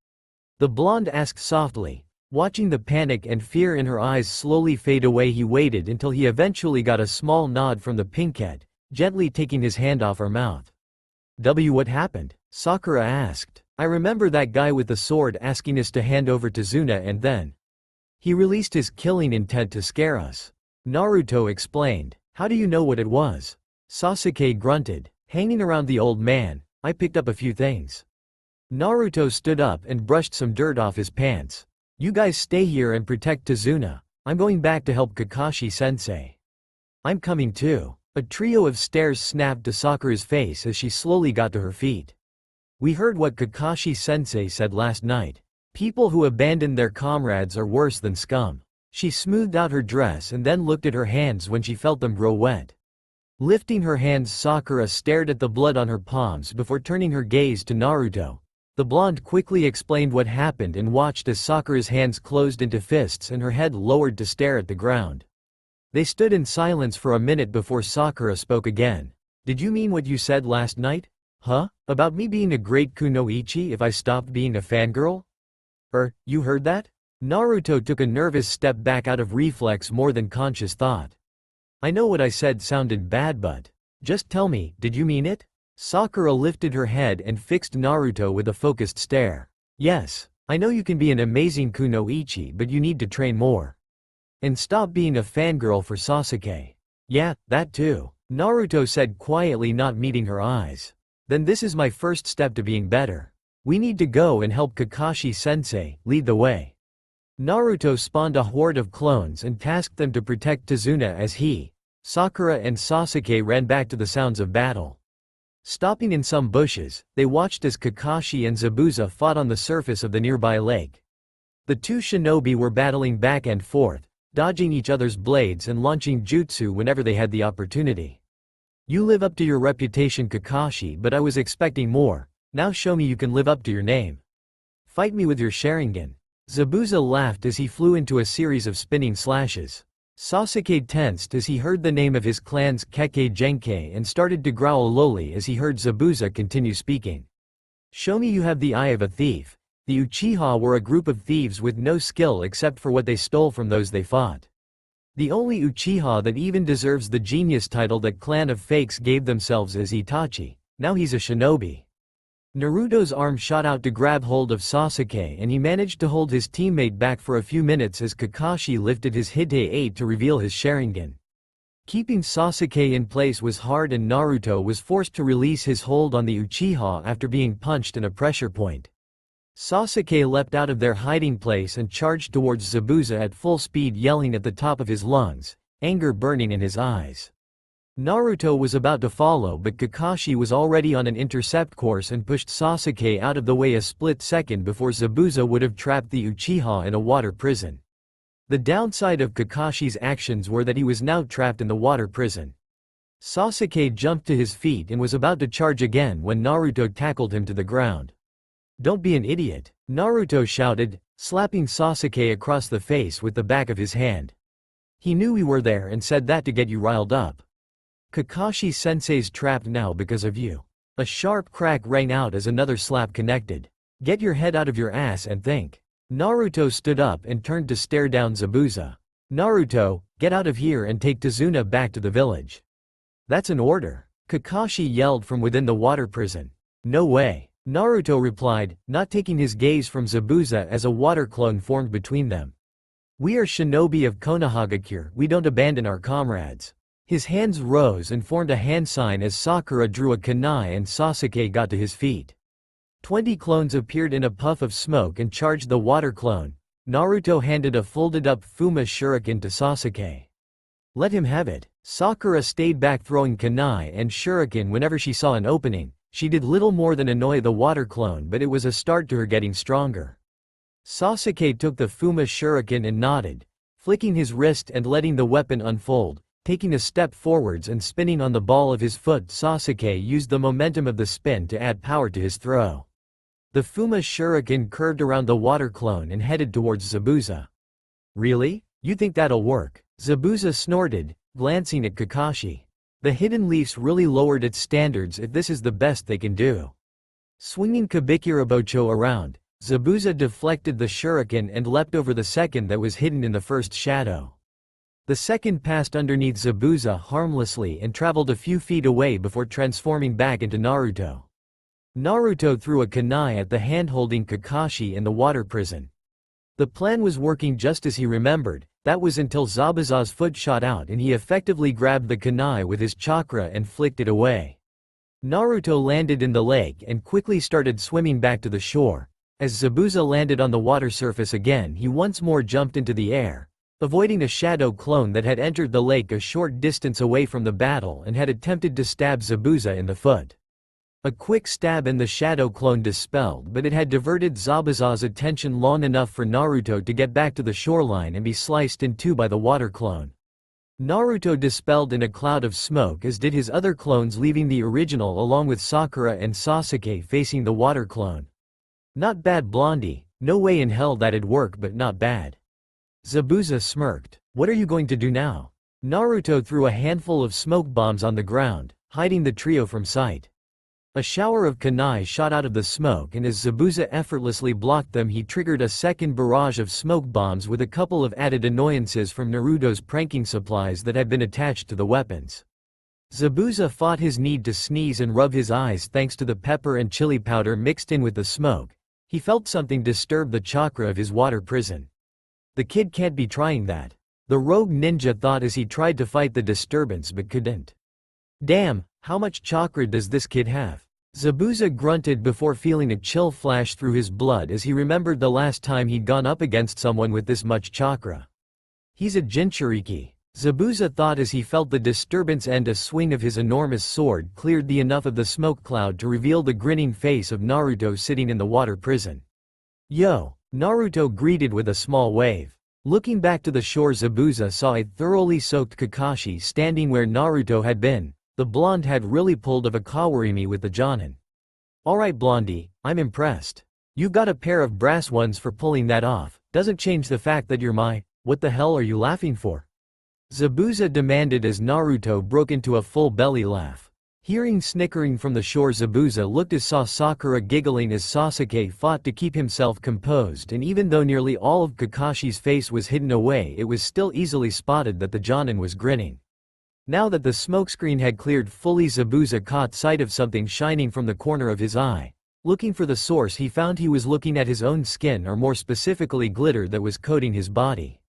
The blonde asked softly. Watching the panic and fear in her eyes slowly fade away, he waited until he eventually got a small nod from the pinkhead, gently taking his hand off her mouth. What happened? Sakura asked. I remember that guy with the sword asking us to hand over Tazuna and then he released his killing intent to scare us. Naruto explained. How do you know what it was? Sasuke grunted. Hanging around the old man, I picked up a few things. Naruto stood up and brushed some dirt off his pants. You guys stay here and protect Tazuna. I'm going back to help Kakashi-sensei. I'm coming too. A trio of stares snapped to Sakura's face as she slowly got to her feet. We heard what Kakashi-sensei said last night. People who abandon their comrades are worse than scum. She smoothed out her dress and then looked at her hands when she felt them grow wet. Lifting her hands, Sakura stared at the blood on her palms before turning her gaze to Naruto. The blonde quickly explained what happened and watched as Sakura's hands closed into fists and her head lowered to stare at the ground. They stood in silence for a minute before Sakura spoke again. Did you mean what you said last night? Huh? About me being a great kunoichi if I stopped being a fangirl? You heard that? Naruto took a nervous step back out of reflex more than conscious thought. I know what I said sounded bad, but just tell me, did you mean it? Sakura lifted her head and fixed Naruto with a focused stare. Yes, I know you can be an amazing kunoichi, but you need to train more. And stop being a fangirl for Sasuke. Yeah, that too, Naruto said quietly, not meeting her eyes. Then this is my first step to being better. We need to go and help Kakashi-sensei, lead the way. Naruto spawned a horde of clones and tasked them to protect Tazuna as he, Sakura and Sasuke ran back to the sounds of battle. Stopping in some bushes, they watched as Kakashi and Zabuza fought on the surface of the nearby lake. The two shinobi were battling back and forth, dodging each other's blades and launching jutsu whenever they had the opportunity. You live up to your reputation, Kakashi, but I was expecting more. Now show me you can live up to your name. Fight me with your Sharingan. Zabuza laughed as he flew into a series of spinning slashes. Sasuke tensed as he heard the name of his clan's Kekkei Genkai and started to growl lowly as he heard Zabuza continue speaking. Show me you have the eye of a thief. The Uchiha were a group of thieves with no skill except for what they stole from those they fought. The only Uchiha that even deserves the genius title that Clan of Fakes gave themselves is Itachi. Now he's a shinobi. Naruto's arm shot out to grab hold of Sasuke and he managed to hold his teammate back for a few minutes as Kakashi lifted his Hite 8 to reveal his Sharingan. Keeping Sasuke in place was hard and Naruto was forced to release his hold on the Uchiha after being punched in a pressure point. Sasuke leapt out of their hiding place and charged towards Zabuza at full speed, yelling at the top of his lungs, anger burning in his eyes. Naruto was about to follow, but Kakashi was already on an intercept course and pushed Sasuke out of the way a split second before Zabuza would have trapped the Uchiha in a water prison. The downside of Kakashi's actions were that he was now trapped in the water prison. Sasuke jumped to his feet and was about to charge again when Naruto tackled him to the ground. "Don't be an idiot," Naruto shouted, slapping Sasuke across the face with the back of his hand. "He knew we were there and said that to get you riled up. Kakashi-sensei's trapped now because of you." A sharp crack rang out as another slap connected. "Get your head out of your ass and think." Naruto stood up and turned to stare down Zabuza. "Naruto, get out of here and take Tazuna back to the village." "That's an order," Kakashi yelled from within the water prison. "No way," Naruto replied, not taking his gaze from Zabuza as a water clone formed between them. "We are shinobi of Konohagakure, we don't abandon our comrades." His hands rose and formed a hand sign as Sakura drew a kunai and Sasuke got to his feet. 20 clones appeared in a puff of smoke and charged the water clone. Naruto handed a folded-up Fuma shuriken to Sasuke. "Let him have it." Sakura stayed back throwing kunai and shuriken whenever she saw an opening. She did little more than annoy the water clone, but it was a start to her getting stronger. Sasuke took the Fuma shuriken and nodded, flicking his wrist and letting the weapon unfold. Taking a step forwards and spinning on the ball of his foot, Sasuke used the momentum of the spin to add power to his throw. The Fuma shuriken curved around the water clone and headed towards Zabuza. "Really? You think that'll work?" Zabuza snorted, glancing at Kakashi. The hidden leafs really lowered its standards if this is the best they can do. Swinging Kabikirabocho around, Zabuza deflected the shuriken and leapt over the second that was hidden in the first shadow. The second passed underneath Zabuza harmlessly and traveled a few feet away before transforming back into Naruto. Naruto threw a kunai at the hand-holding Kakashi in the water prison. The plan was working just as he remembered. That was until Zabuza's foot shot out and he effectively grabbed the kunai with his chakra and flicked it away. Naruto landed in the lake and quickly started swimming back to the shore. As Zabuza landed on the water surface again, he once more jumped into the air, avoiding a shadow clone that had entered the lake a short distance away from the battle and had attempted to stab Zabuza in the foot. A quick stab and the shadow clone dispelled, but it had diverted Zabuza's attention long enough for Naruto to get back to the shoreline and be sliced in two by the water clone. Naruto dispelled in a cloud of smoke, as did his other clones, leaving the original along with Sakura and Sasuke facing the water clone. "Not bad, Blondie. No way in hell that'd work, but not bad." Zabuza smirked. "What are you going to do now?" Naruto threw a handful of smoke bombs on the ground, hiding the trio from sight. A shower of kunai shot out of the smoke, and as Zabuza effortlessly blocked them, he triggered a second barrage of smoke bombs with a couple of added annoyances from Naruto's pranking supplies that had been attached to the weapons. Zabuza fought his need to sneeze and rub his eyes thanks to the pepper and chili powder mixed in with the smoke. He felt something disturb the chakra of his water prison. The kid can't be trying that. The rogue ninja thought as he tried to fight the disturbance but couldn't. Damn, how much chakra does this kid have? Zabuza grunted before feeling a chill flash through his blood as he remembered the last time he'd gone up against someone with this much chakra. He's a Jinchuriki. Zabuza thought as he felt the disturbance and a swing of his enormous sword cleared the enough of the smoke cloud to reveal the grinning face of Naruto sitting in the water prison. "Yo!" Naruto greeted with a small wave. Looking back to the shore, Zabuza saw a thoroughly soaked Kakashi standing where Naruto had been. The blonde had really pulled of a Kawarimi with the Jonin. "Alright Blondie, I'm impressed. You got a pair of brass ones for pulling that off. Doesn't change the fact that you're my— what the hell are you laughing for?" Zabuza demanded as Naruto broke into a full belly laugh. Hearing snickering from the shore, Zabuza looked as saw Sakura giggling as Sasuke fought to keep himself composed, and even though nearly all of Kakashi's face was hidden away, it was still easily spotted that the Jonin was grinning. Now that the smokescreen had cleared fully, Zabuza caught sight of something shining from the corner of his eye. Looking for the source, he found he was looking at his own skin, or more specifically glitter that was coating his body.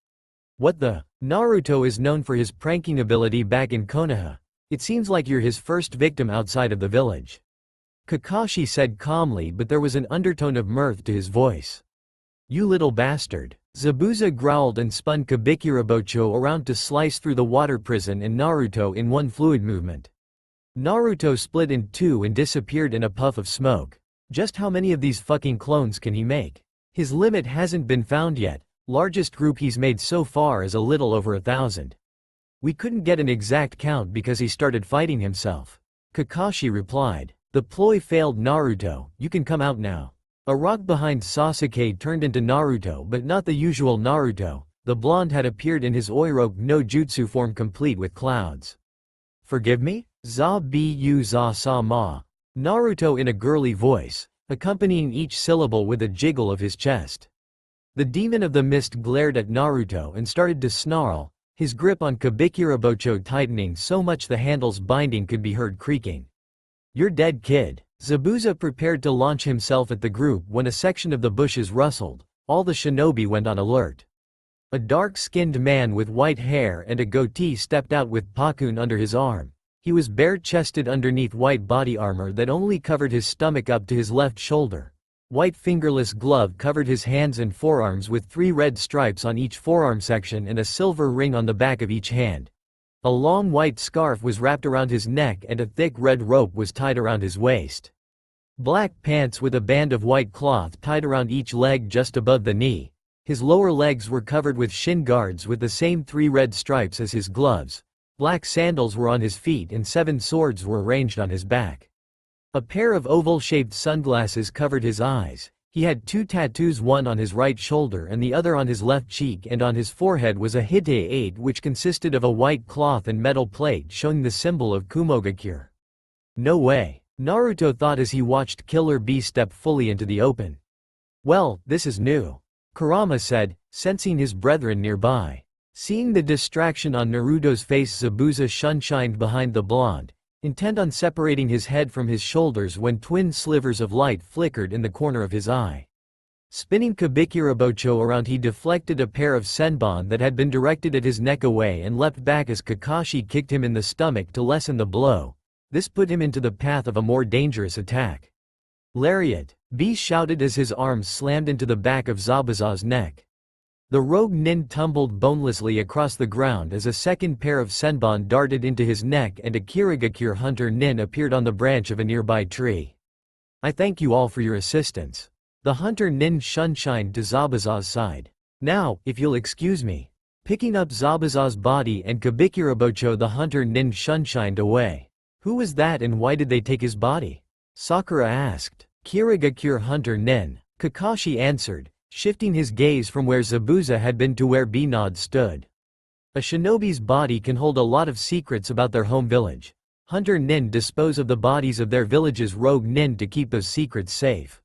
"What the?" Naruto is known for his pranking ability back in Konoha. "It seems like you're his first victim outside of the village," Kakashi said calmly, but there was an undertone of mirth to his voice. "You little bastard." Zabuza growled and spun Kabikirabocho around to slice through the water prison and Naruto in one fluid movement. Naruto split in two and disappeared in a puff of smoke. Just how many of these fucking clones can he make? His limit hasn't been found yet. Largest group he's made so far is a little over 1,000. "We couldn't get an exact count because he started fighting himself," Kakashi replied. "The ploy failed, Naruto, you can come out now." A rock behind Sasuke turned into Naruto, but not the usual Naruto. The blonde had appeared in his Oiroge no Jutsu form, complete with clouds. "Forgive me? Za-bu-za-sa-ma." Naruto in a girly voice, accompanying each syllable with a jiggle of his chest. The demon of the mist glared at Naruto and started to snarl, his grip on Kabikirabocho tightening so much the handle's binding could be heard creaking. "You're dead, kid." Zabuza prepared to launch himself at the group when a section of the bushes rustled. All the shinobi went on alert. A dark-skinned man with white hair and a goatee stepped out with Pakun under his arm. He was bare-chested underneath white body armor that only covered his stomach up to his left shoulder. White fingerless glove covered his hands and forearms with 3 red stripes on each forearm section and a silver ring on the back of each hand. A long white scarf was wrapped around his neck and a thick red rope was tied around his waist. Black pants with a band of white cloth tied around each leg just above the knee. His lower legs were covered with shin guards with the same 3 red stripes as his gloves. Black sandals were on his feet and 7 swords were arranged on his back. A pair of oval-shaped sunglasses covered his eyes. He had 2 tattoos, one on his right shoulder and the other on his left cheek, and on his forehead was a hite-8 which consisted of a white cloth and metal plate showing the symbol of Kumogakure. "No way," Naruto thought as he watched Killer Bee step fully into the open. "Well, this is new," Kurama said, sensing his brethren nearby. Seeing the distraction on Naruto's face, Zabuza shunshined behind the blonde, intent on separating his head from his shoulders when twin slivers of light flickered in the corner of his eye. Spinning Kabikirabocho around, he deflected a pair of senbon that had been directed at his neck away and leapt back as Kakashi kicked him in the stomach to lessen the blow. This put him into the path of a more dangerous attack. "Lariat!" B shouted as his arms slammed into the back of Zabuza's neck. The rogue nin tumbled bonelessly across the ground as a second pair of senbon darted into his neck and a Kirigakure hunter nin appeared on the branch of a nearby tree. "I thank you all for your assistance." The hunter nin shunshined to Zabuza's side. "Now, if you'll excuse me." Picking up Zabuza's body and Kabikirabocho, the hunter nin shunshined away. "Who was that and why did they take his body?" Sakura asked. "Kirigakure hunter nin," Kakashi answered, shifting his gaze from where Zabuza had been to where Binod stood. "A shinobi's body can hold a lot of secrets about their home village. Hunter nin dispose of the bodies of their village's rogue nin to keep those secrets safe.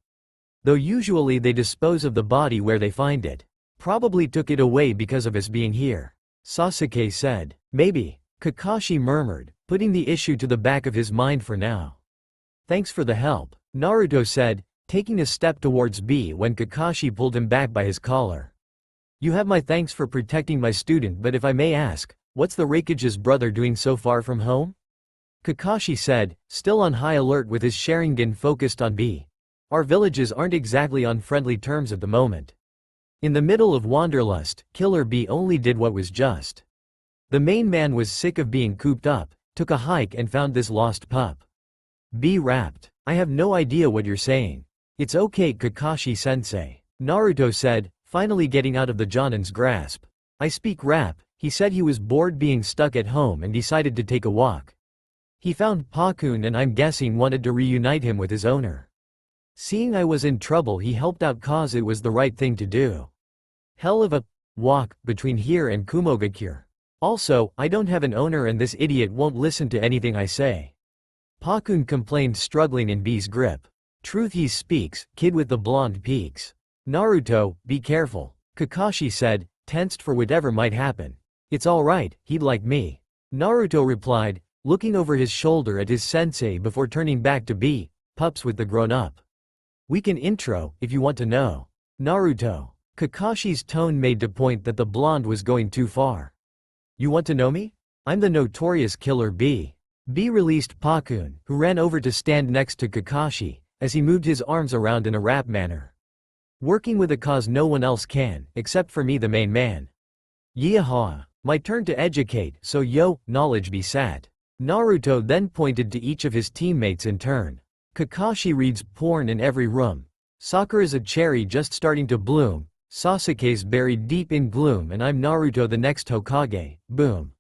Though usually they dispose of the body where they find it. Probably took it away because of us being here," Sasuke said. "Maybe," Kakashi murmured, putting the issue to the back of his mind for now. "Thanks for the help," Naruto said, taking a step towards B when Kakashi pulled him back by his collar. "You have my thanks for protecting my student, but if I may ask, what's the Raikage's brother doing so far from home?" Kakashi said, still on high alert with his Sharingan focused on B. "Our villages aren't exactly on friendly terms at the moment. In the middle of Wanderlust, Killer B only did what was just." The main man was sick of being cooped up, took a hike and found this lost pup. B rapped. I have no idea what you're saying. It's okay, Kakashi-sensei. Naruto said, finally getting out of the Jonin's grasp. I speak rap. He said he was bored being stuck at home and decided to take a walk. He found Pakun and I'm guessing wanted to reunite him with his owner. Seeing I was in trouble, he helped out cause it was the right thing to do. Hell of a walk between here and Kumogakure. Also, I don't have an owner and this idiot won't listen to anything I say. Pakun complained, struggling in B's grip. Truth he speaks, kid with the blonde peaks. Naruto, be careful. Kakashi said, tensed for whatever might happen. It's alright, he'd like me. Naruto replied, looking over his shoulder at his sensei before turning back to B, pups with the grown-up. We can intro, if you want to know. Naruto. Kakashi's tone made to point that the blonde was going too far. You want to know me? I'm the notorious killer B. B released Pakun, who ran over to stand next to Kakashi, as he moved his arms around in a rap manner. Working with a cause no one else can, except for me, the main man. Yeehaw. My turn to educate, so yo, knowledge be sat. Naruto then pointed to each of his teammates in turn. Kakashi reads porn in every room. Sakura's a cherry just starting to bloom. Sasuke's buried deep in gloom and I'm Naruto the next Hokage, boom.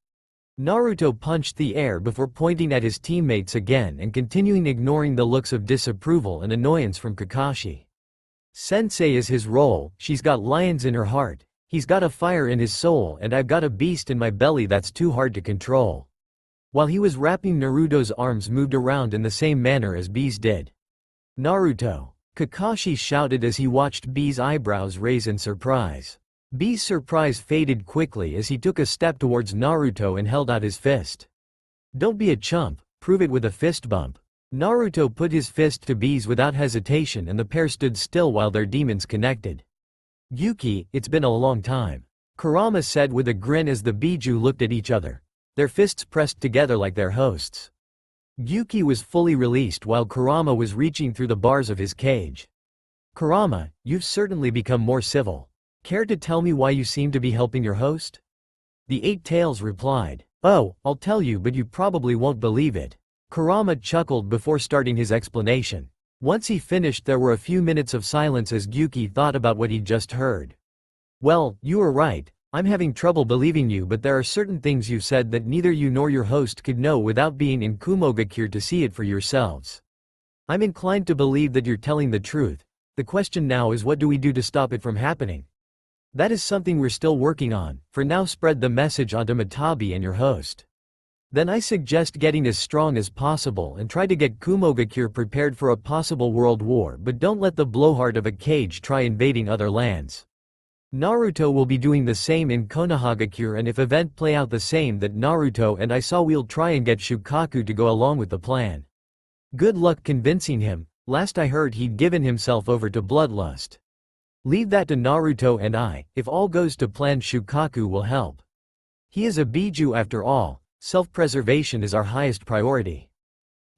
Naruto punched the air before pointing at his teammates again and continuing ignoring the looks of disapproval and annoyance from Kakashi. Sensei is his role, she's got lions in her heart, he's got a fire in his soul and I've got a beast in my belly that's too hard to control. While he was rapping, Naruto's arms moved around in the same manner as B's did. Naruto. Kakashi shouted as he watched B's eyebrows raise in surprise. B's surprise faded quickly as he took a step towards Naruto and held out his fist. Don't be a chump, prove it with a fist bump. Naruto put his fist to B's without hesitation and the pair stood still while their demons connected. Yuki, it's been a long time. Kurama said with a grin as the Biju looked at each other. Their fists pressed together like their hosts. Yuki was fully released while Kurama was reaching through the bars of his cage. Kurama, you've certainly become more civil. Care to tell me why you seem to be helping your host? The Eight Tails replied. Oh, I'll tell you, but you probably won't believe it. Kurama chuckled before starting his explanation. Once he finished, there were a few minutes of silence as Yuki thought about what he'd just heard. Well, you were right. I'm having trouble believing you, but there are certain things you said that neither you nor your host could know without being in Kumogakure to see it for yourselves. I'm inclined to believe that you're telling the truth. The question now is, what do we do to stop it from happening? That is something we're still working on. For now, spread the message onto Matabi and your host. Then I suggest getting as strong as possible and try to get Kumogakure prepared for a possible world war, but don't let the blowhard of a cage try invading other lands. Naruto will be doing the same in Konohagakure, and if events play out the same that Naruto and I saw, we'll try and get Shukaku to go along with the plan. Good luck convincing him. Last I heard, he'd given himself over to bloodlust. Leave that to Naruto and I. If all goes to plan, Shukaku will help. He is a Biju after all. Self-preservation is our highest priority.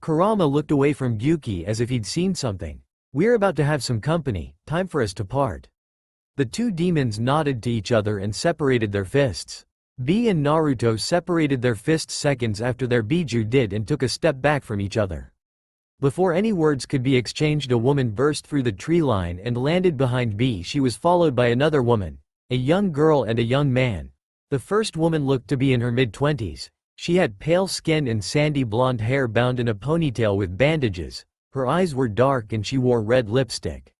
Kurama looked away from Yuki as if he'd seen something. We're about to have some company, time for us to part. The two demons nodded to each other and separated their fists. B and Naruto separated their fists seconds after their Biju did and took a step back from each other. Before any words could be exchanged, a woman burst through the tree line and landed behind B. She was followed by another woman, a young girl and a young man. The first woman looked to be in her mid-20s. She had pale skin and sandy blonde hair bound in a ponytail with bandages. Her eyes were dark and she wore red lipstick.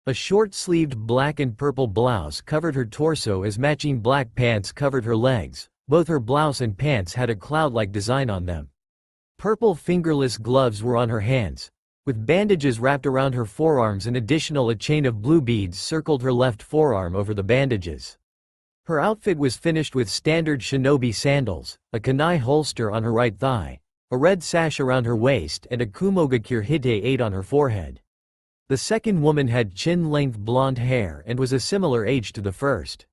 A short-sleeved black and purple blouse covered her torso as matching black pants covered her legs. Both her blouse and pants had a cloud-like design on them. Purple fingerless gloves were on her hands. With bandages wrapped around her forearms, and additional a chain of blue beads circled her left forearm over the bandages. Her outfit was finished with standard shinobi sandals, a kunai holster on her right thigh, a red sash around her waist and a Kumogakure Hite 8 on her forehead. The second woman had chin-length blonde hair and was a similar age to the first.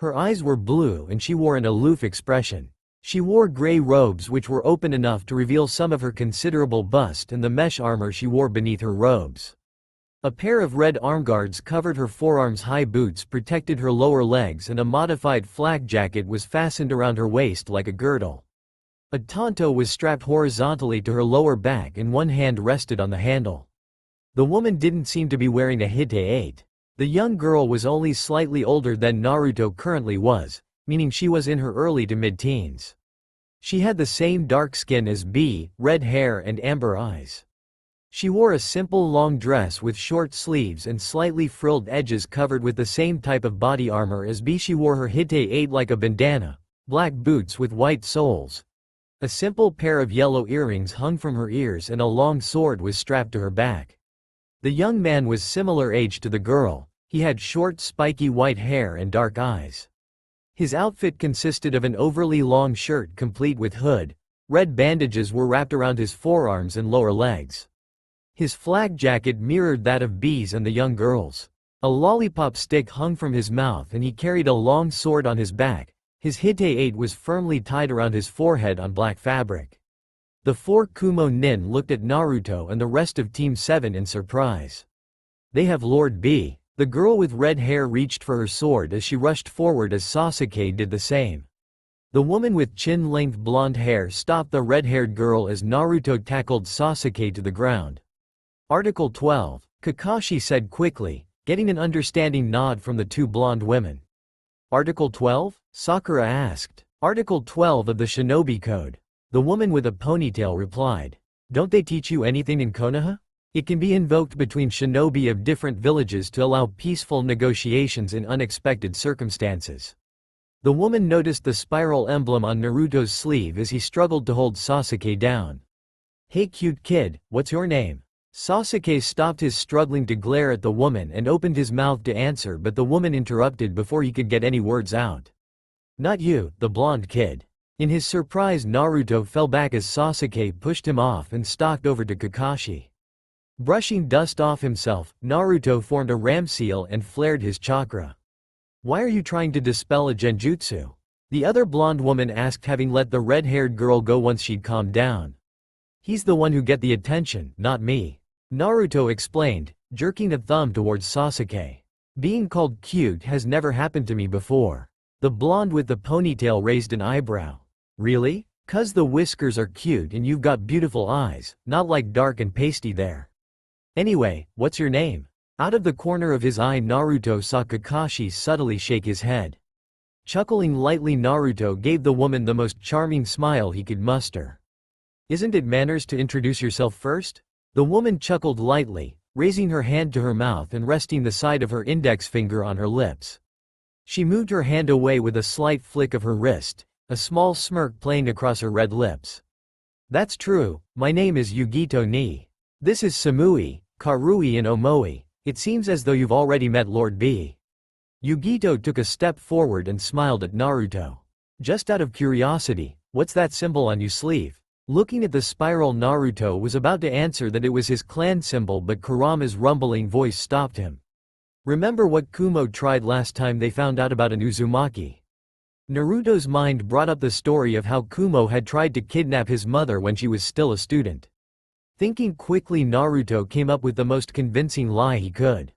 Her eyes were blue and she wore an aloof expression. She wore gray robes which were open enough to reveal some of her considerable bust and the mesh armor she wore beneath her robes. A pair of red armguards covered her forearms, high boots protected her lower legs, and a modified flak jacket was fastened around her waist like a girdle. A tanto was strapped horizontally to her lower back and one hand rested on the handle. The woman didn't seem to be wearing a hite-8. The young girl was only slightly older than Naruto currently was, meaning she was in her early to mid-teens. She had the same dark skin as B, red hair and amber eyes. She wore a simple long dress with short sleeves and slightly frilled edges covered with the same type of body armor as B. She wore her hite-8 like a bandana, black boots with white soles. A simple pair of yellow earrings hung from her ears and a long sword was strapped to her back. The young man was similar age to the girl. He had short spiky white hair and dark eyes. His outfit consisted of an overly long shirt complete with hood. Red bandages were wrapped around his forearms and lower legs. His flak jacket mirrored that of B's and the young girl's. A lollipop stick hung from his mouth and he carried a long sword on his back. His hite-8 was firmly tied around his forehead on black fabric. The four Kumo nin looked at Naruto and the rest of Team 7 in surprise. They have Lord B. The girl with red hair reached for her sword as she rushed forward as Sasuke did the same. The woman with chin-length blonde hair stopped the red-haired girl as Naruto tackled Sasuke to the ground. Article 12, Kakashi said quickly, getting an understanding nod from the two blonde women. Article 12? Sakura asked. Article 12 of the Shinobi Code. The woman with a ponytail replied. Don't they teach you anything in Konoha? It can be invoked between shinobi of different villages to allow peaceful negotiations in unexpected circumstances. The woman noticed the spiral emblem on Naruto's sleeve as he struggled to hold Sasuke down. Hey cute kid, what's your name? Sasuke stopped his struggling to glare at the woman and opened his mouth to answer, but the woman interrupted before he could get any words out. Not you, the blonde kid. In his surprise, Naruto fell back as Sasuke pushed him off and stalked over to Kakashi. Brushing dust off himself, Naruto formed a ram seal and flared his chakra. Why are you trying to dispel a genjutsu? The other blonde woman asked, having let the red-haired girl go once she'd calmed down. He's the one who get the attention, not me. Naruto explained, jerking a thumb towards Sasuke. Being called cute has never happened to me before. The blonde with the ponytail raised an eyebrow. Really? 'Cause the whiskers are cute and you've got beautiful eyes, not like dark and pasty there. Anyway, what's your name? Out of the corner of his eye Naruto saw Kakashi subtly shake his head. Chuckling lightly, Naruto gave the woman the most charming smile he could muster. Isn't it manners to introduce yourself first? The woman chuckled lightly, raising her hand to her mouth and resting the side of her index finger on her lips. She moved her hand away with a slight flick of her wrist, a small smirk playing across her red lips. That's true, my name is Yugito Ni. This is Samui, Karui and Omoi. It seems as though you've already met Lord B. Yugito took a step forward and smiled at Naruto. Just out of curiosity, what's that symbol on your sleeve? Looking at the spiral, Naruto was about to answer that it was his clan symbol, but Kurama's rumbling voice stopped him. Remember what Kumo tried last time they found out about an Uzumaki? Naruto's mind brought up the story of how Kumo had tried to kidnap his mother when she was still a student. Thinking quickly, Naruto came up with the most convincing lie he could.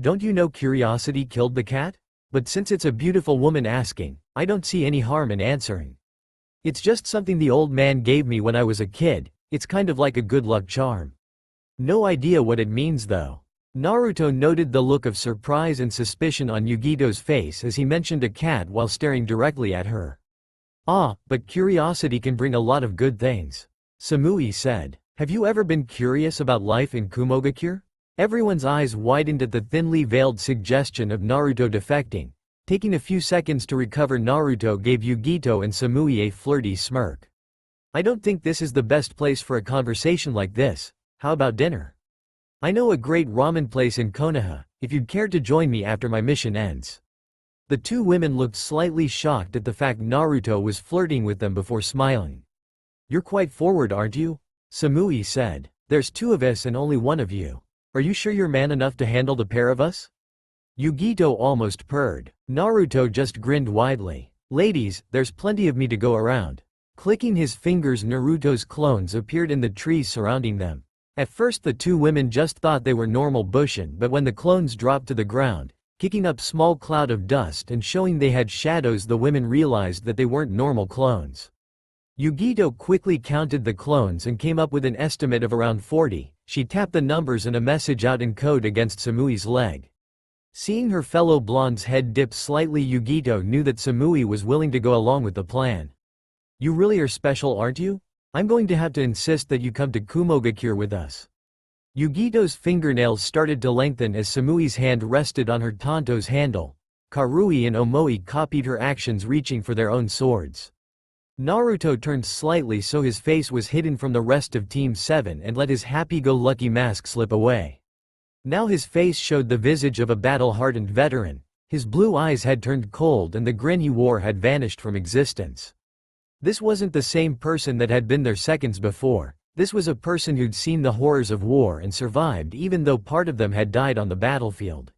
Don't you know curiosity killed the cat? But since it's a beautiful woman asking, I don't see any harm in answering. It's just something the old man gave me when I was a kid. It's kind of like a good luck charm. No idea what it means though. Naruto noted the look of surprise and suspicion on Yugito's face as he mentioned a cat while staring directly at her. Ah, but curiosity can bring a lot of good things. Samui said. Have you ever been curious about life in Kumogakure? Everyone's eyes widened at the thinly veiled suggestion of Naruto defecting. Taking a few seconds to recover, Naruto gave Yugito and Samui a flirty smirk. I don't think this is the best place for a conversation like this. How about dinner? I know a great ramen place in Konoha, if you'd care to join me after my mission ends. The two women looked slightly shocked at the fact Naruto was flirting with them before smiling. You're quite forward, aren't you? Samui said. There's two of us and only one of you. Are you sure you're man enough to handle the pair of us? Yugito almost purred. Naruto just grinned widely. Ladies, there's plenty of me to go around. Clicking his fingers, Naruto's clones appeared in the trees surrounding them. At first the two women just thought they were normal Bushin, but when the clones dropped to the ground, kicking up small cloud of dust and showing they had shadows, the women realized that they weren't normal clones. Yugito quickly counted the clones and came up with an estimate of around 40. She tapped the numbers and a message out in code against Samui's leg. Seeing her fellow blonde's head dip slightly, Yugito knew that Samui was willing to go along with the plan. You really are special, aren't you? I'm going to have to insist that you come to Kumogakure with us. Yugito's fingernails started to lengthen as Samui's hand rested on her tanto's handle. Karui and Omoi copied her actions, reaching for their own swords. Naruto turned slightly so his face was hidden from the rest of Team 7 and let his happy-go-lucky mask slip away. Now his face showed the visage of a battle-hardened veteran. His blue eyes had turned cold and the grin he wore had vanished from existence. This wasn't the same person that had been there seconds before. This was a person who'd seen the horrors of war and survived, even though part of them had died on the battlefield.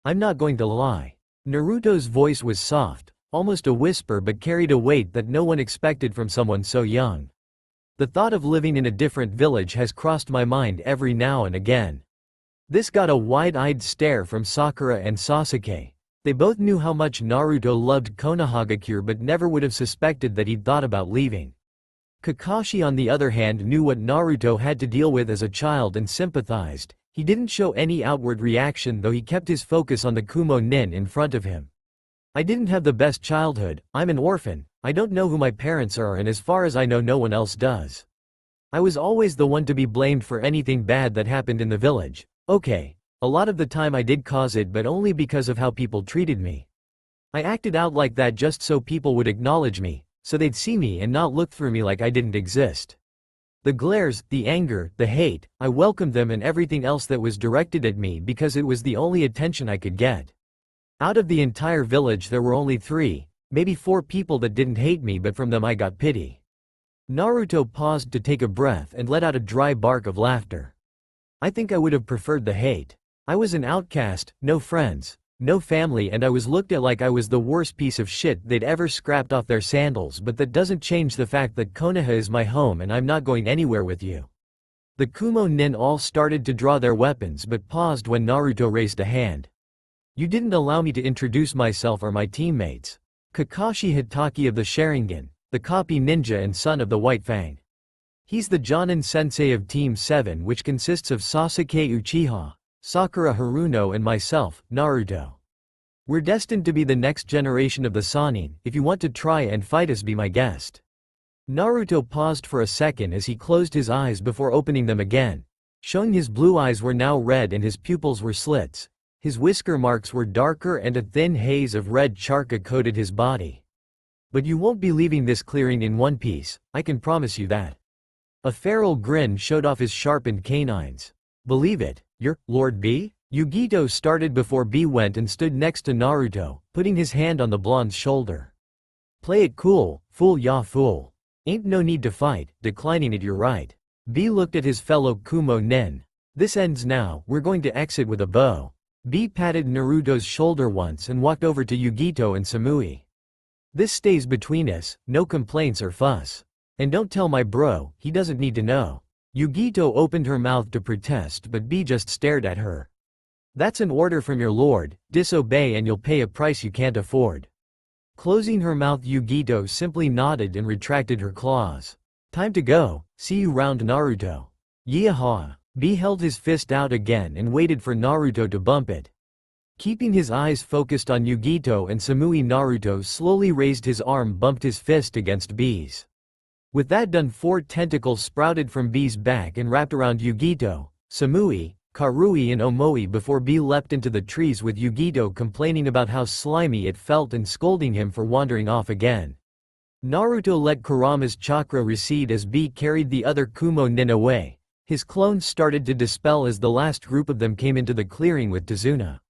I'm not going to lie. Naruto's voice was soft, almost a whisper, but carried a weight that no one expected from someone so young. The thought of living in a different village has crossed my mind every now and again. This got a wide-eyed stare from Sakura and Sasuke. They both knew how much Naruto loved Konohagakure but never would have suspected that he'd thought about leaving. Kakashi on the other hand knew what Naruto had to deal with as a child and sympathized. He didn't show any outward reaction, though he kept his focus on the Kumo Nin in front of him. I didn't have the best childhood. I'm an orphan. I don't know who my parents are, and as far as I know no one else does. I was always the one to be blamed for anything bad that happened in the village. Okay. A lot of the time I did cause it, but only because of how people treated me. I acted out like that just so people would acknowledge me, so they'd see me and not look through me like I didn't exist. The glares, the anger, the hate, I welcomed them and everything else that was directed at me because it was the only attention I could get. Out of the entire village there were only 3, maybe 4 people that didn't hate me, but from them I got pity. Naruto paused to take a breath and let out a dry bark of laughter. I think I would have preferred the hate. I was an outcast, no friends, no family, and I was looked at like I was the worst piece of shit they'd ever scrapped off their sandals, but that doesn't change the fact that Konoha is my home and I'm not going anywhere with you. The Kumo Nin all started to draw their weapons but paused when Naruto raised a hand. You didn't allow me to introduce myself or my teammates. Kakashi Hitaki of the Sharingan, the copy ninja and son of the White Fang. He's the Jonin sensei of Team 7, which consists of Sasuke Uchiha, Sakura Haruno and myself, Naruto. We're destined to be the next generation of the Sannin. If you want to try and fight us, be my guest. Naruto paused for a second as he closed his eyes before opening them again, showing his blue eyes were now red and his pupils were slits. His whisker marks were darker and a thin haze of red charca coated his body. But you won't be leaving this clearing in one piece, I can promise you that. A feral grin showed off his sharpened canines. Believe it, you're Lord B? Yugito started before B went and stood next to Naruto, putting his hand on the blonde's shoulder. Play it cool, fool ya fool. Ain't no need to fight, declining it, you're right. B looked at his fellow Kumo Nin. This ends now, we're going to exit with a bow. B patted Naruto's shoulder once and walked over to Yugito and Samui. This stays between us, no complaints or fuss. And don't tell my bro, he doesn't need to know. Yugito opened her mouth to protest, but B just stared at her. That's an order from your lord, disobey and you'll pay a price you can't afford. Closing her mouth, Yugito simply nodded and retracted her claws. Time to go, see you round, Naruto. Yeehaw. B held his fist out again and waited for Naruto to bump it. Keeping his eyes focused on Yugito and Samui, Naruto slowly raised his arm, bumped his fist against B's. With that done, 4 tentacles sprouted from B's back and wrapped around Yugito, Samui, Karui and Omoi before B leapt into the trees, with Yugito complaining about how slimy it felt and scolding him for wandering off again. Naruto let Kurama's chakra recede as B carried the other Kumo Nin away. His clones started to dispel as the last group of them came into the clearing with Tazuna.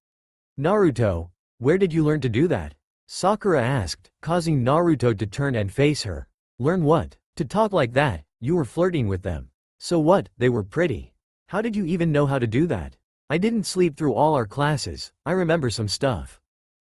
Naruto, where did you learn to do that? Sakura asked, causing Naruto to turn and face her. Learn what? To talk like that? You were flirting with them. So what, they were pretty. How did you even know how to do that? I didn't sleep through all our classes, I remember some stuff.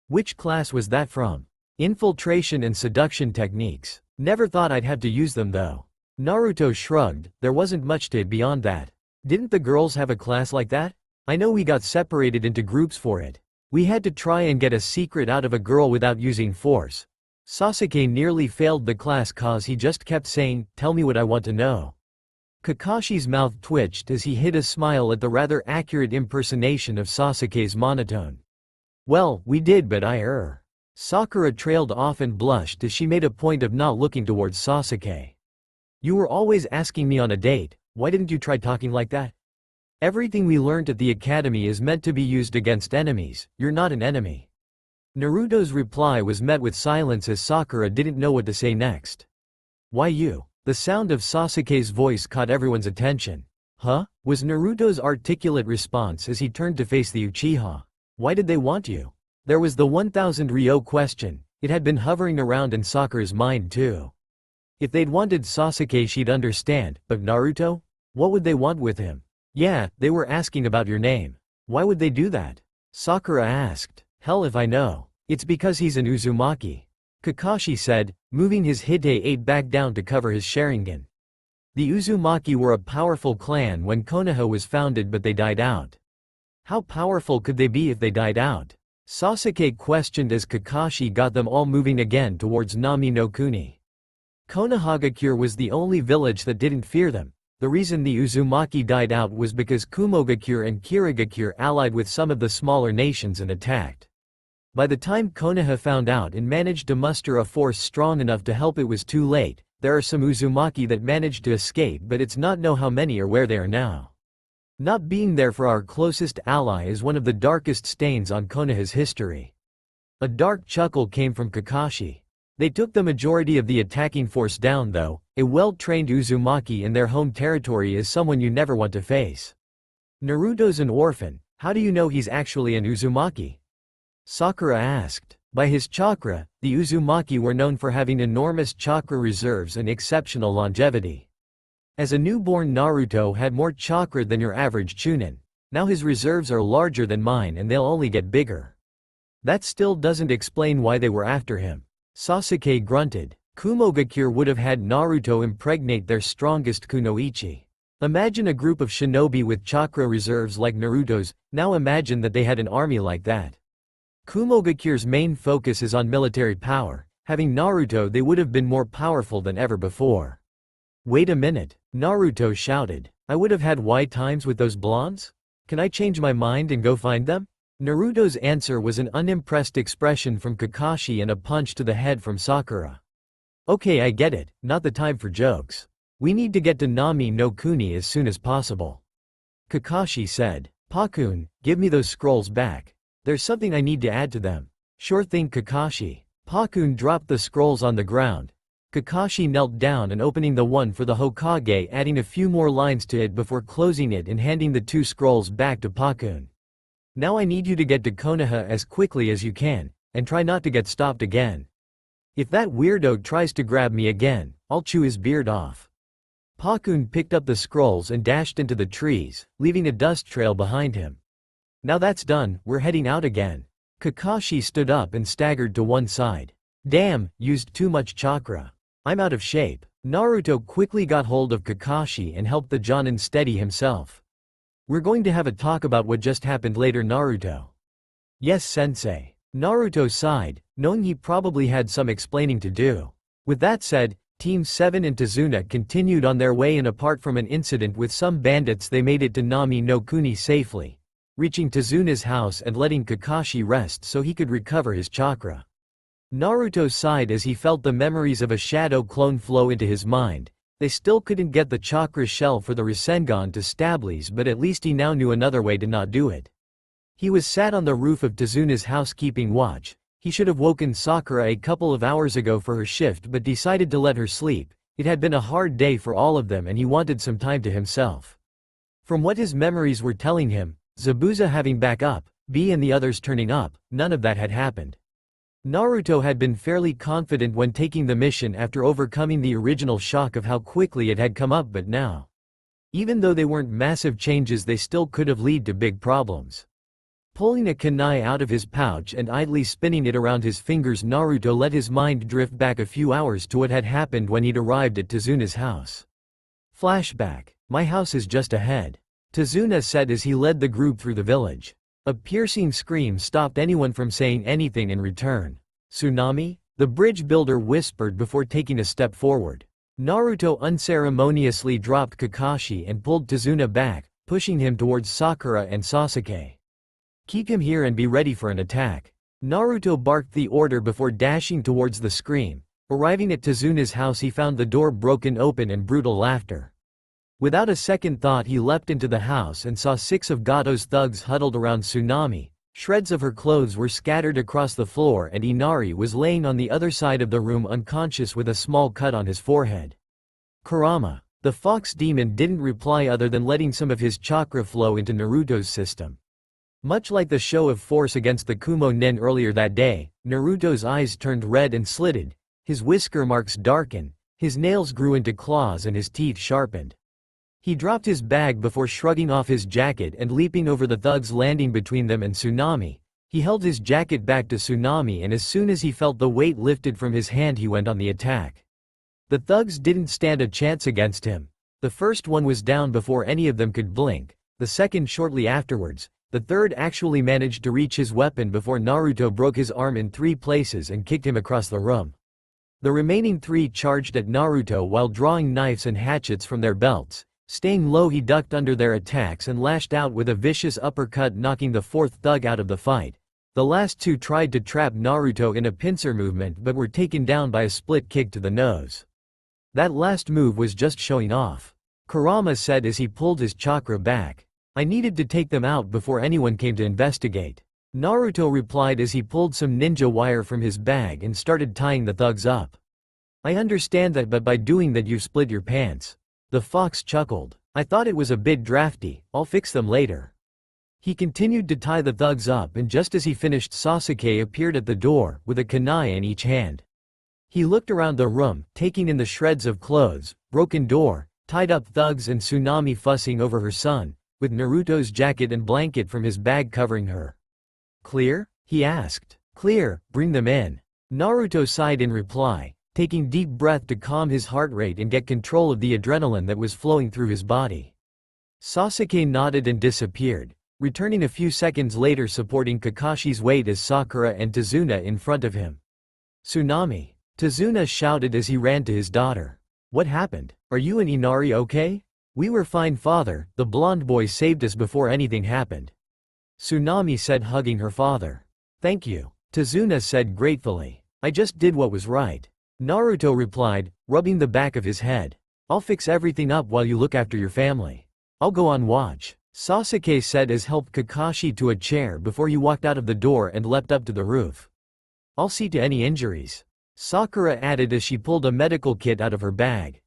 Which class was that from? Infiltration and seduction techniques. Never thought I'd have to use them though. Naruto shrugged, there wasn't much to it beyond that. Didn't the girls have a class like that? I know we got separated into groups for it. We had to try and get a secret out of a girl without using force. Sasuke nearly failed the class cause he just kept saying, "Tell me what I want to know." Kakashi's mouth twitched as he hid a smile at the rather accurate impersonation of Sasuke's monotone. "Well, we did, but Sakura trailed off and blushed as she made a point of not looking towards Sasuke. "You were always asking me on a date, why didn't you try talking like that? Everything we learned at the academy is meant to be used against enemies, you're not an enemy." Naruto's reply was met with silence as Sakura didn't know what to say next. "Why you?" The sound of Sasuke's voice caught everyone's attention. "Huh?" was Naruto's articulate response as he turned to face the Uchiha. "Why did they want you?" There was the 1000 Ryo question. It had been hovering around in Sakura's mind too. If they'd wanted Sasuke she'd understand, but Naruto? What would they want with him? "Yeah, they were asking about your name." "Why would they do that?" Sakura asked. "Hell if I know. It's because he's an Uzumaki," Kakashi said, moving his Hite 8 back down to cover his Sharingan. The Uzumaki were a powerful clan when Konoha was founded, but they died out. How powerful could they be if they died out? Sasuke questioned as Kakashi got them all moving again towards Nami no Kuni. Konohagakure was the only village that didn't fear them. The reason the Uzumaki died out was because Kumogakure and Kirigakure allied with some of the smaller nations and attacked. By the time Konoha found out and managed to muster a force strong enough to help, it was too late. There are some Uzumaki that managed to escape, but it's not known how many or where they are now. Not being there for our closest ally is one of the darkest stains on Konoha's history. A dark chuckle came from Kakashi. They took the majority of the attacking force down though. A well-trained Uzumaki in their home territory is someone you never want to face. Naruto's an orphan, how do you know he's actually an Uzumaki? Sakura asked. By his chakra, the Uzumaki were known for having enormous chakra reserves and exceptional longevity. As a newborn, Naruto had more chakra than your average Chunin. Now his reserves are larger than mine and they'll only get bigger. That still doesn't explain why they were after him. Sasuke grunted. Kumogakure would have had Naruto impregnate their strongest kunoichi. Imagine a group of shinobi with chakra reserves like Naruto's, now imagine that they had an army like that. Kumogakure's main focus is on military power. Having Naruto, they would have been more powerful than ever before. "Wait a minute," Naruto shouted. "I would have had Y times with those blondes? Can I change my mind and go find them?" Naruto's answer was an unimpressed expression from Kakashi and a punch to the head from Sakura. "Okay, I get it, not the time for jokes. We need to get to Nami no Kuni as soon as possible." Kakashi said. "Pakun, give me those scrolls back. There's something I need to add to them." "Sure thing, Kakashi." Pakun dropped the scrolls on the ground. Kakashi knelt down and opening the one for the Hokage, adding a few more lines to it before closing it and handing the 2 scrolls back to Pakun. "Now I need you to get to Konoha as quickly as you can, and try not to get stopped again. If that weirdo tries to grab me again, I'll chew his beard off." Pakun picked up the scrolls and dashed into the trees, leaving a dust trail behind him. "Now that's done, we're heading out again." Kakashi stood up and staggered to one side. "Damn, used too much chakra. I'm out of shape." Naruto quickly got hold of Kakashi and helped the Jonin steady himself. "We're going to have a talk about what just happened later, Naruto." "Yes, sensei." Naruto sighed, knowing he probably had some explaining to do. With that said, Team 7 and Tazuna continued on their way, and apart from an incident with some bandits, they made it to Nami no Kuni safely, reaching Tazuna's house and letting Kakashi rest so he could recover his chakra. Naruto sighed as he felt the memories of a shadow clone flow into his mind. They still couldn't get the chakra shell for the Rasengan to stabilize, but at least he now knew another way to not do it. He was sat on the roof of Tazuna's house keeping watch. He should have woken Sakura a couple of hours ago for her shift, but decided to let her sleep. It had been a hard day for all of them and he wanted some time to himself. From what his memories were telling him, Zabuza having back up, B and the others turning up, none of that had happened. Naruto had been fairly confident when taking the mission after overcoming the original shock of how quickly it had come up, but now, even though they weren't massive changes, they still could have led to big problems. Pulling a kunai out of his pouch and idly spinning it around his fingers, Naruto let his mind drift back a few hours to what had happened when he'd arrived at Tazuna's house. Flashback. My house is just ahead. Tazuna said as he led the group through the village. A piercing scream stopped anyone from saying anything in return. Tsunami? The bridge builder whispered before taking a step forward. Naruto unceremoniously dropped Kakashi and pulled Tazuna back, pushing him towards Sakura and Sasuke. Keep him here and be ready for an attack. Naruto barked the order before dashing towards the scream. Arriving at Tazuna's house, he found the door broken open and brutal laughter. Without a second thought, he leapt into the house and saw 6 of Gato's thugs huddled around Tsunami. Shreds of her clothes were scattered across the floor and Inari was laying on the other side of the room unconscious with a small cut on his forehead. Kurama, the fox demon, didn't reply other than letting some of his chakra flow into Naruto's system. Much like the show of force against the Kumo Nen earlier that day, Naruto's eyes turned red and slitted, his whisker marks darkened, his nails grew into claws and his teeth sharpened. He dropped his bag before shrugging off his jacket and leaping over the thugs, landing between them and Tsunami. He held his jacket back to Tsunami, and as soon as he felt the weight lifted from his hand, he went on the attack. The thugs didn't stand a chance against him. The first one was down before any of them could blink, the second shortly afterwards, the third actually managed to reach his weapon before Naruto broke his arm in 3 places and kicked him across the room. The remaining 3 charged at Naruto while drawing knives and hatchets from their belts. Staying low, he ducked under their attacks and lashed out with a vicious uppercut, knocking the 4th thug out of the fight. The last 2 tried to trap Naruto in a pincer movement but were taken down by a split kick to the nose. That last move was just showing off. Kurama said as he pulled his chakra back. I needed to take them out before anyone came to investigate. Naruto replied as he pulled some ninja wire from his bag and started tying the thugs up. I understand that, but by doing that you've split your pants. The fox chuckled. I thought it was a bit drafty, I'll fix them later. He continued to tie the thugs up, and just as he finished, Sasuke appeared at the door, with a kunai in each hand. He looked around the room, taking in the shreds of clothes, broken door, tied up thugs and Tsunami fussing over her son, with Naruto's jacket and blanket from his bag covering her. Clear? He asked. Clear, bring them in. Naruto sighed in reply, taking deep breath to calm his heart rate and get control of the adrenaline that was flowing through his body. Sasuke nodded and disappeared, returning a few seconds later supporting Kakashi's weight as Sakura and Tazuna in front of him. Tsunami! Tazuna shouted as he ran to his daughter. What happened? Are you and Inari okay? We were fine, father, the blonde boy saved us before anything happened. Tsunami said, hugging her father. Thank you, Tazuna said gratefully. I just did what was right. Naruto replied, rubbing the back of his head. I'll fix everything up while you look after your family. I'll go on watch, Sasuke said as helped Kakashi to a chair before he walked out of the door and leapt up to the roof. I'll see to any injuries, Sakura added as she pulled a medical kit out of her bag.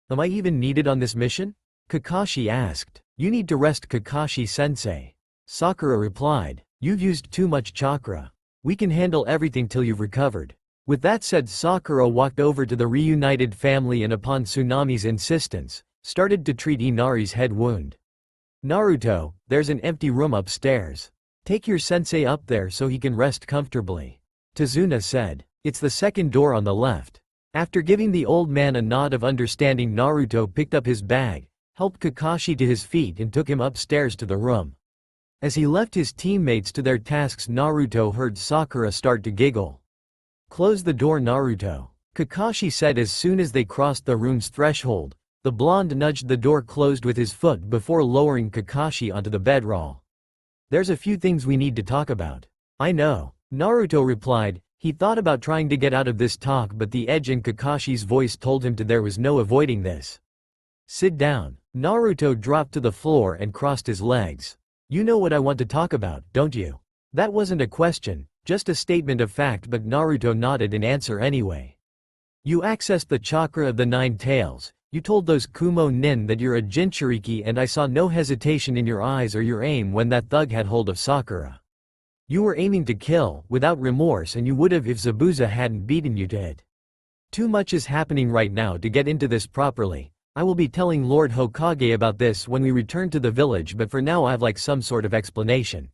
Am I even needed on this mission? Kakashi asked. You need to rest, Kakashi-sensei. Sakura replied. You've used too much chakra. We can handle everything till you've recovered. With that said, Sakura walked over to the reunited family and upon Tsunami's insistence, started to treat Inari's head wound. Naruto, there's an empty room upstairs. Take your sensei up there so he can rest comfortably. Tazuna said. It's the second door on the left. After giving the old man a nod of understanding, Naruto picked up his bag, helped Kakashi to his feet and took him upstairs to the room. As he left his teammates to their tasks, Naruto heard Sakura start to giggle. Close the door, Naruto, Kakashi said as soon as they crossed the room's threshold. The blonde nudged the door closed with his foot before lowering Kakashi onto the bedroll. There's a few things we need to talk about. I know, Naruto replied. He thought about trying to get out of this talk, but the edge in Kakashi's voice told him there was no avoiding this. Sit down. Naruto dropped to the floor and crossed his legs. You know what I want to talk about, don't you? That wasn't a question, just a statement of fact, but Naruto nodded in answer anyway. You accessed the chakra of the 9 tails. You told those Kumo Nin that you're a Jinchuriki, and I saw no hesitation in your eyes or your aim when that thug had hold of Sakura. You were aiming to kill, without remorse, and you would have if Zabuza hadn't beaten you to it. Too much is happening right now to get into this properly. I will be telling Lord Hokage about this when we return to the village, but for now I've like some sort of explanation.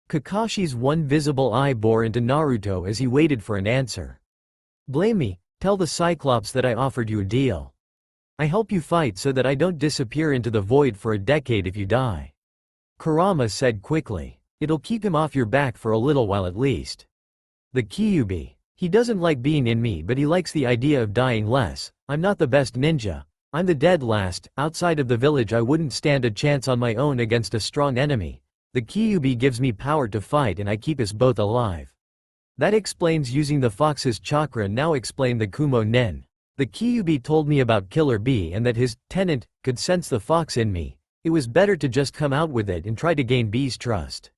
Kakashi's one visible eye bore into Naruto as he waited for an answer. Blame me, tell the Cyclops that I offered you a deal. I help you fight so that I don't disappear into the void for a decade if you die. Kurama said quickly. It'll keep him off your back for a little while at least. The Kyuubi. He doesn't like being in me but he likes the idea of dying less. I'm not the best ninja. I'm the dead last. Outside of the village I wouldn't stand a chance on my own against a strong enemy. The Kyuubi gives me power to fight and I keep us both alive. That explains using the fox's chakra. Now explain the Kumo Nen. The Kyuubi told me about Killer Bee and that his tenant could sense the fox in me. It was better to just come out with it and try to gain Bee's trust.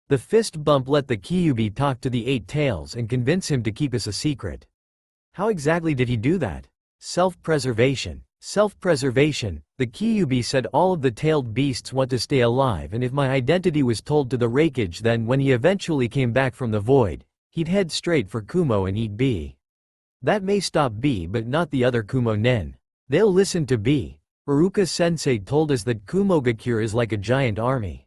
The fist bump let the Kyuubi talk to the Eight Tails and convince him to keep us a secret. How exactly did he do that? Self-preservation. Self-preservation. The Kyuubi said all of the tailed beasts want to stay alive and if my identity was told to the Raikage then when he eventually came back from the void, he'd head straight for Kumo and eat Bee. That may stop Bee but not the other Kumo Nen. They'll listen to Bee. Iruka-sensei told us that Kumogakure is like a giant army.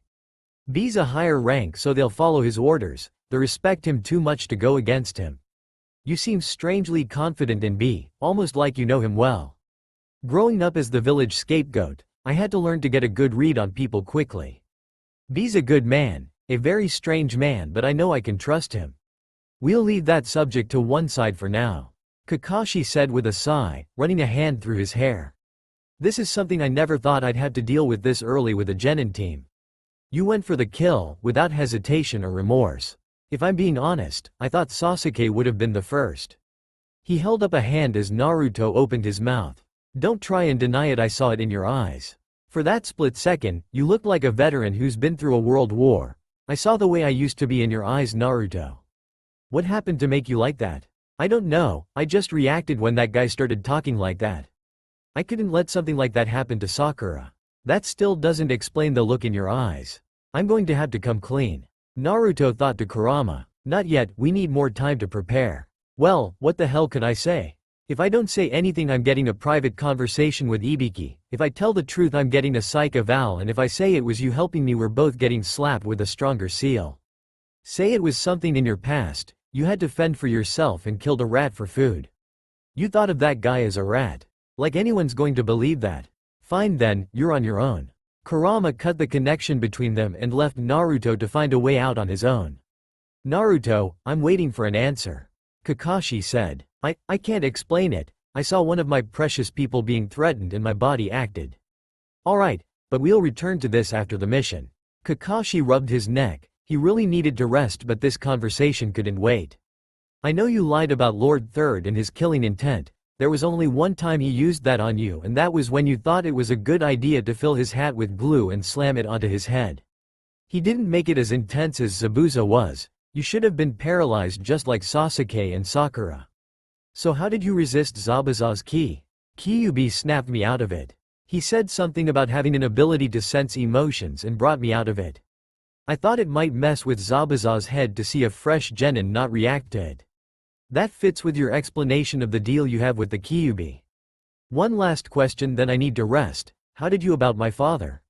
Bee's a higher rank so they'll follow his orders, they respect him too much to go against him. You seem strangely confident in Bee, almost like you know him well. Growing up as the village scapegoat, I had to learn to get a good read on people quickly. Bee's a good man, a very strange man but I know I can trust him. We'll leave that subject to one side for now. Kakashi said with a sigh, running a hand through his hair. This is something I never thought I'd have to deal with this early with a genin team. You went for the kill, without hesitation or remorse. If I'm being honest, I thought Sasuke would have been the first. He held up a hand as Naruto opened his mouth. Don't try and deny it, I saw it in your eyes. For that split second, you looked like a veteran who's been through a world war. I saw the way I used to be in your eyes, Naruto. What happened to make you like that? I don't know, I just reacted when that guy started talking like that. I couldn't let something like that happen to Sakura. That still doesn't explain the look in your eyes. I'm going to have to come clean. Naruto thought to Kurama. Not yet, we need more time to prepare. Well, what the hell could I say? If I don't say anything I'm getting a private conversation with Ibiki, if I tell the truth I'm getting a psych eval and if I say it was you helping me we're both getting slapped with a stronger seal. Say it was something in your past, you had to fend for yourself and killed a rat for food. You thought of that guy as a rat. Like anyone's going to believe that. Fine then, you're on your own. Kurama cut the connection between them and left Naruto to find a way out on his own. Naruto, I'm waiting for an answer. Kakashi said. I can't explain it. I saw one of my precious people being threatened and my body acted. Alright, but we'll return to this after the mission. Kakashi rubbed his neck. He really needed to rest but this conversation couldn't wait. I know you lied about Lord Third and his killing intent. There was only one time he used that on you and that was when you thought it was a good idea to fill his hat with glue and slam it onto his head. He didn't make it as intense as Zabuza was. You should have been paralyzed just like Sasuke and Sakura. So how did you resist Zabuza's ki? Kyuubi snapped me out of it. He said something about having an ability to sense emotions and brought me out of it. I thought it might mess with Zabuza's head to see a fresh genin not react to it. That fits with your explanation of the deal you have with the Kyuubi. One last question then I need to rest. How did you about my father?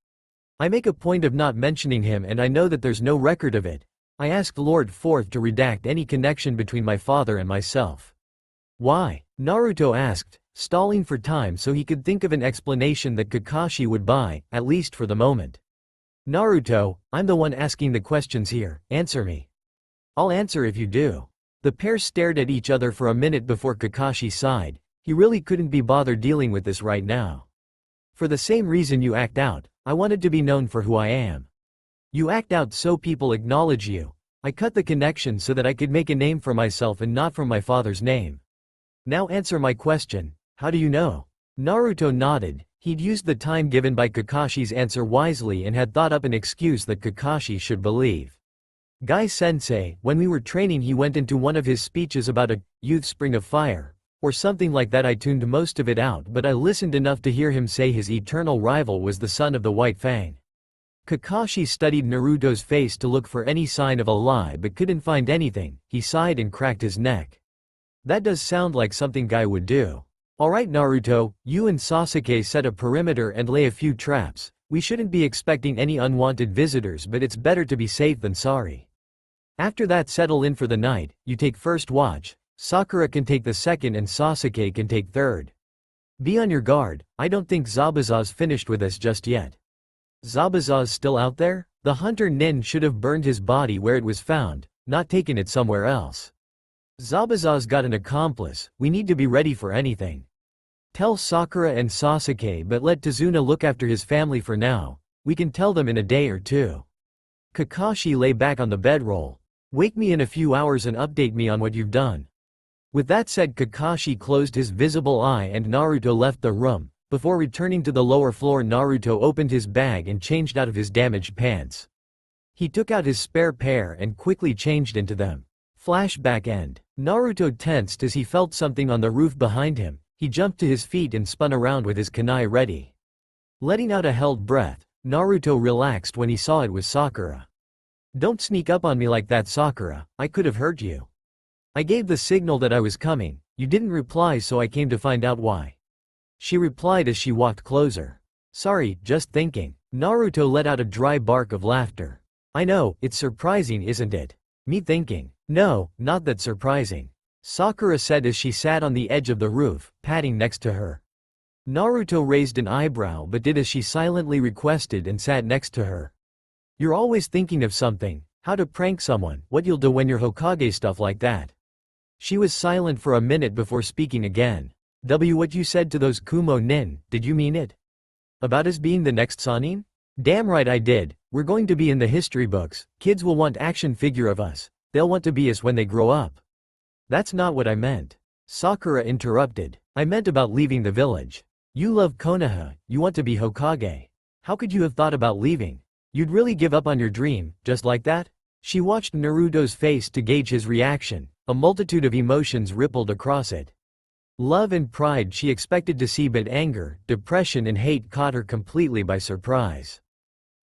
I make a point of not mentioning him and I know that there's no record of it. I asked Lord Fourth to redact any connection between my father and myself. Why? Naruto asked, stalling for time so he could think of an explanation that Kakashi would buy, at least for the moment. Naruto, I'm the one asking the questions here, answer me. I'll answer if you do. The pair stared at each other for a minute before Kakashi sighed. He really couldn't be bothered dealing with this right now. For the same reason you act out, I wanted to be known for who I am. You act out so people acknowledge you. I cut the connection so that I could make a name for myself and not from my father's name. Now answer my question, how do you know? Naruto nodded. He'd used the time given by Kakashi's answer wisely and had thought up an excuse that Kakashi should believe. Guy-sensei, when we were training he went into one of his speeches about a youth spring of fire, or something like that. I tuned most of it out but I listened enough to hear him say his eternal rival was the son of the White Fang. Kakashi studied Naruto's face to look for any sign of a lie but couldn't find anything. He sighed and cracked his neck. That does sound like something Guy would do. Alright Naruto, you and Sasuke set a perimeter and lay a few traps. We shouldn't be expecting any unwanted visitors but it's better to be safe than sorry. After that settle in for the night, you take first watch, Sakura can take the second and Sasuke can take third. Be on your guard, I don't think Zabuza's finished with us just yet. Zabuza's still out there? The hunter Nin should have burned his body where it was found, not taken it somewhere else. Zabuza's got an accomplice, we need to be ready for anything. Tell Sakura and Sasuke but let Tazuna look after his family for now, we can tell them in a day or two. Kakashi lay back on the bedroll. Wake me in a few hours and update me on what you've done. With that said, Kakashi closed his visible eye and Naruto left the room. Before returning to the lower floor, Naruto opened his bag and changed out of his damaged pants. He took out his spare pair and quickly changed into them. Flashback end. Naruto tensed as he felt something on the roof behind him. He jumped to his feet and spun around with his kunai ready. Letting out a held breath, Naruto relaxed when he saw it was Sakura. Don't sneak up on me like that, Sakura, I could have hurt you. I gave the signal that I was coming, you didn't reply, so I came to find out why. She replied as she walked closer. Sorry, just thinking. Naruto let out a dry bark of laughter. I know, it's surprising, isn't it? Me thinking. No, not that surprising. Sakura said as she sat on the edge of the roof, patting next to her. Naruto raised an eyebrow but did as she silently requested and sat next to her. You're always thinking of something, how to prank someone, what you'll do when you're Hokage, stuff like that. She was silent for a minute before speaking again. What you said to those Kumo nin, did you mean it? About us being the next Sannin? Damn right I did, we're going to be in the history books, kids will want action figure of us, they'll want to be us when they grow up. That's not what I meant. Sakura interrupted. I meant about leaving the village. You love Konoha, you want to be Hokage. How could you have thought about leaving? You'd really give up on your dream, just like that? She watched Naruto's face to gauge his reaction. A multitude of emotions rippled across it. Love and pride she expected to see, but anger, depression and hate caught her completely by surprise.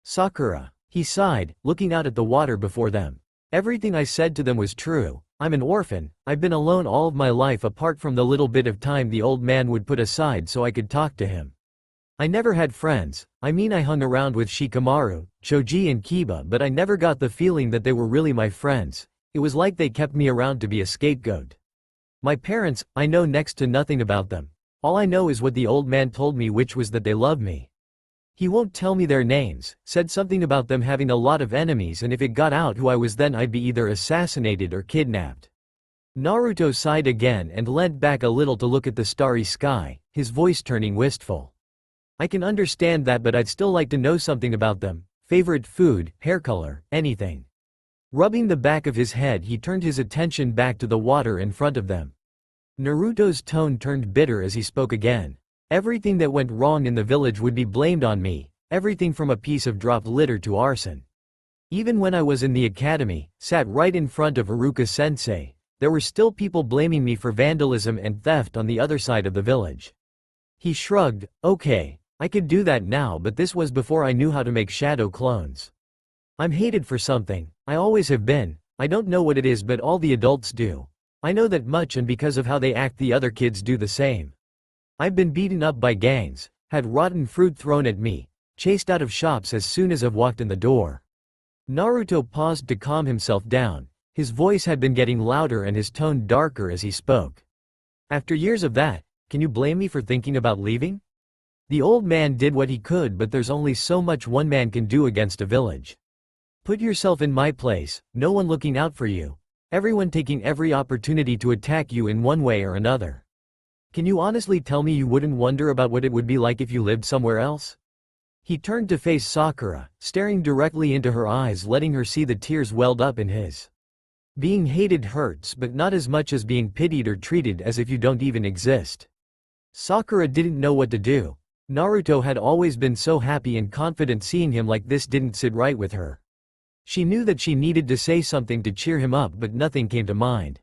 Sakura. He sighed, looking out at the water before them. Everything I said to them was true. I'm an orphan, I've been alone all of my life apart from the little bit of time the old man would put aside so I could talk to him. I never had friends, I mean I hung around with Shikamaru, Choji and Kiba, but I never got the feeling that they were really my friends. It was like they kept me around to be a scapegoat. My parents, I know next to nothing about them. All I know is what the old man told me, which was that they love me. He won't tell me their names, said something about them having a lot of enemies, and if it got out who I was, then I'd be either assassinated or kidnapped. Naruto sighed again and leant back a little to look at the starry sky, his voice turning wistful. I can understand that, but I'd still like to know something about them. Favorite food, hair color, anything. Rubbing the back of his head, he turned his attention back to the water in front of them. Naruto's tone turned bitter as he spoke again. Everything that went wrong in the village would be blamed on me, everything from a piece of dropped litter to arson. Even when I was in the academy, sat right in front of Haruka-sensei, there were still people blaming me for vandalism and theft on the other side of the village. He shrugged. Okay, I could do that now, but this was before I knew how to make shadow clones. I'm hated for something, I always have been, I don't know what it is, but all the adults do. I know that much, and because of how they act the other kids do the same. I've been beaten up by gangs, had rotten fruit thrown at me, chased out of shops as soon as I've walked in the door. Naruto paused to calm himself down. His voice had been getting louder and his tone darker as he spoke. After years of that, can you blame me for thinking about leaving? The old man did what he could, but there's only so much one man can do against a village. Put yourself in my place, no one looking out for you. Everyone taking every opportunity to attack you in one way or another. Can you honestly tell me you wouldn't wonder about what it would be like if you lived somewhere else? He turned to face Sakura, staring directly into her eyes, letting her see the tears welled up in his. Being hated hurts, but not as much as being pitied or treated as if you don't even exist. Sakura didn't know what to do. Naruto had always been so happy and confident, seeing him like this didn't sit right with her. She knew that she needed to say something to cheer him up, but nothing came to mind.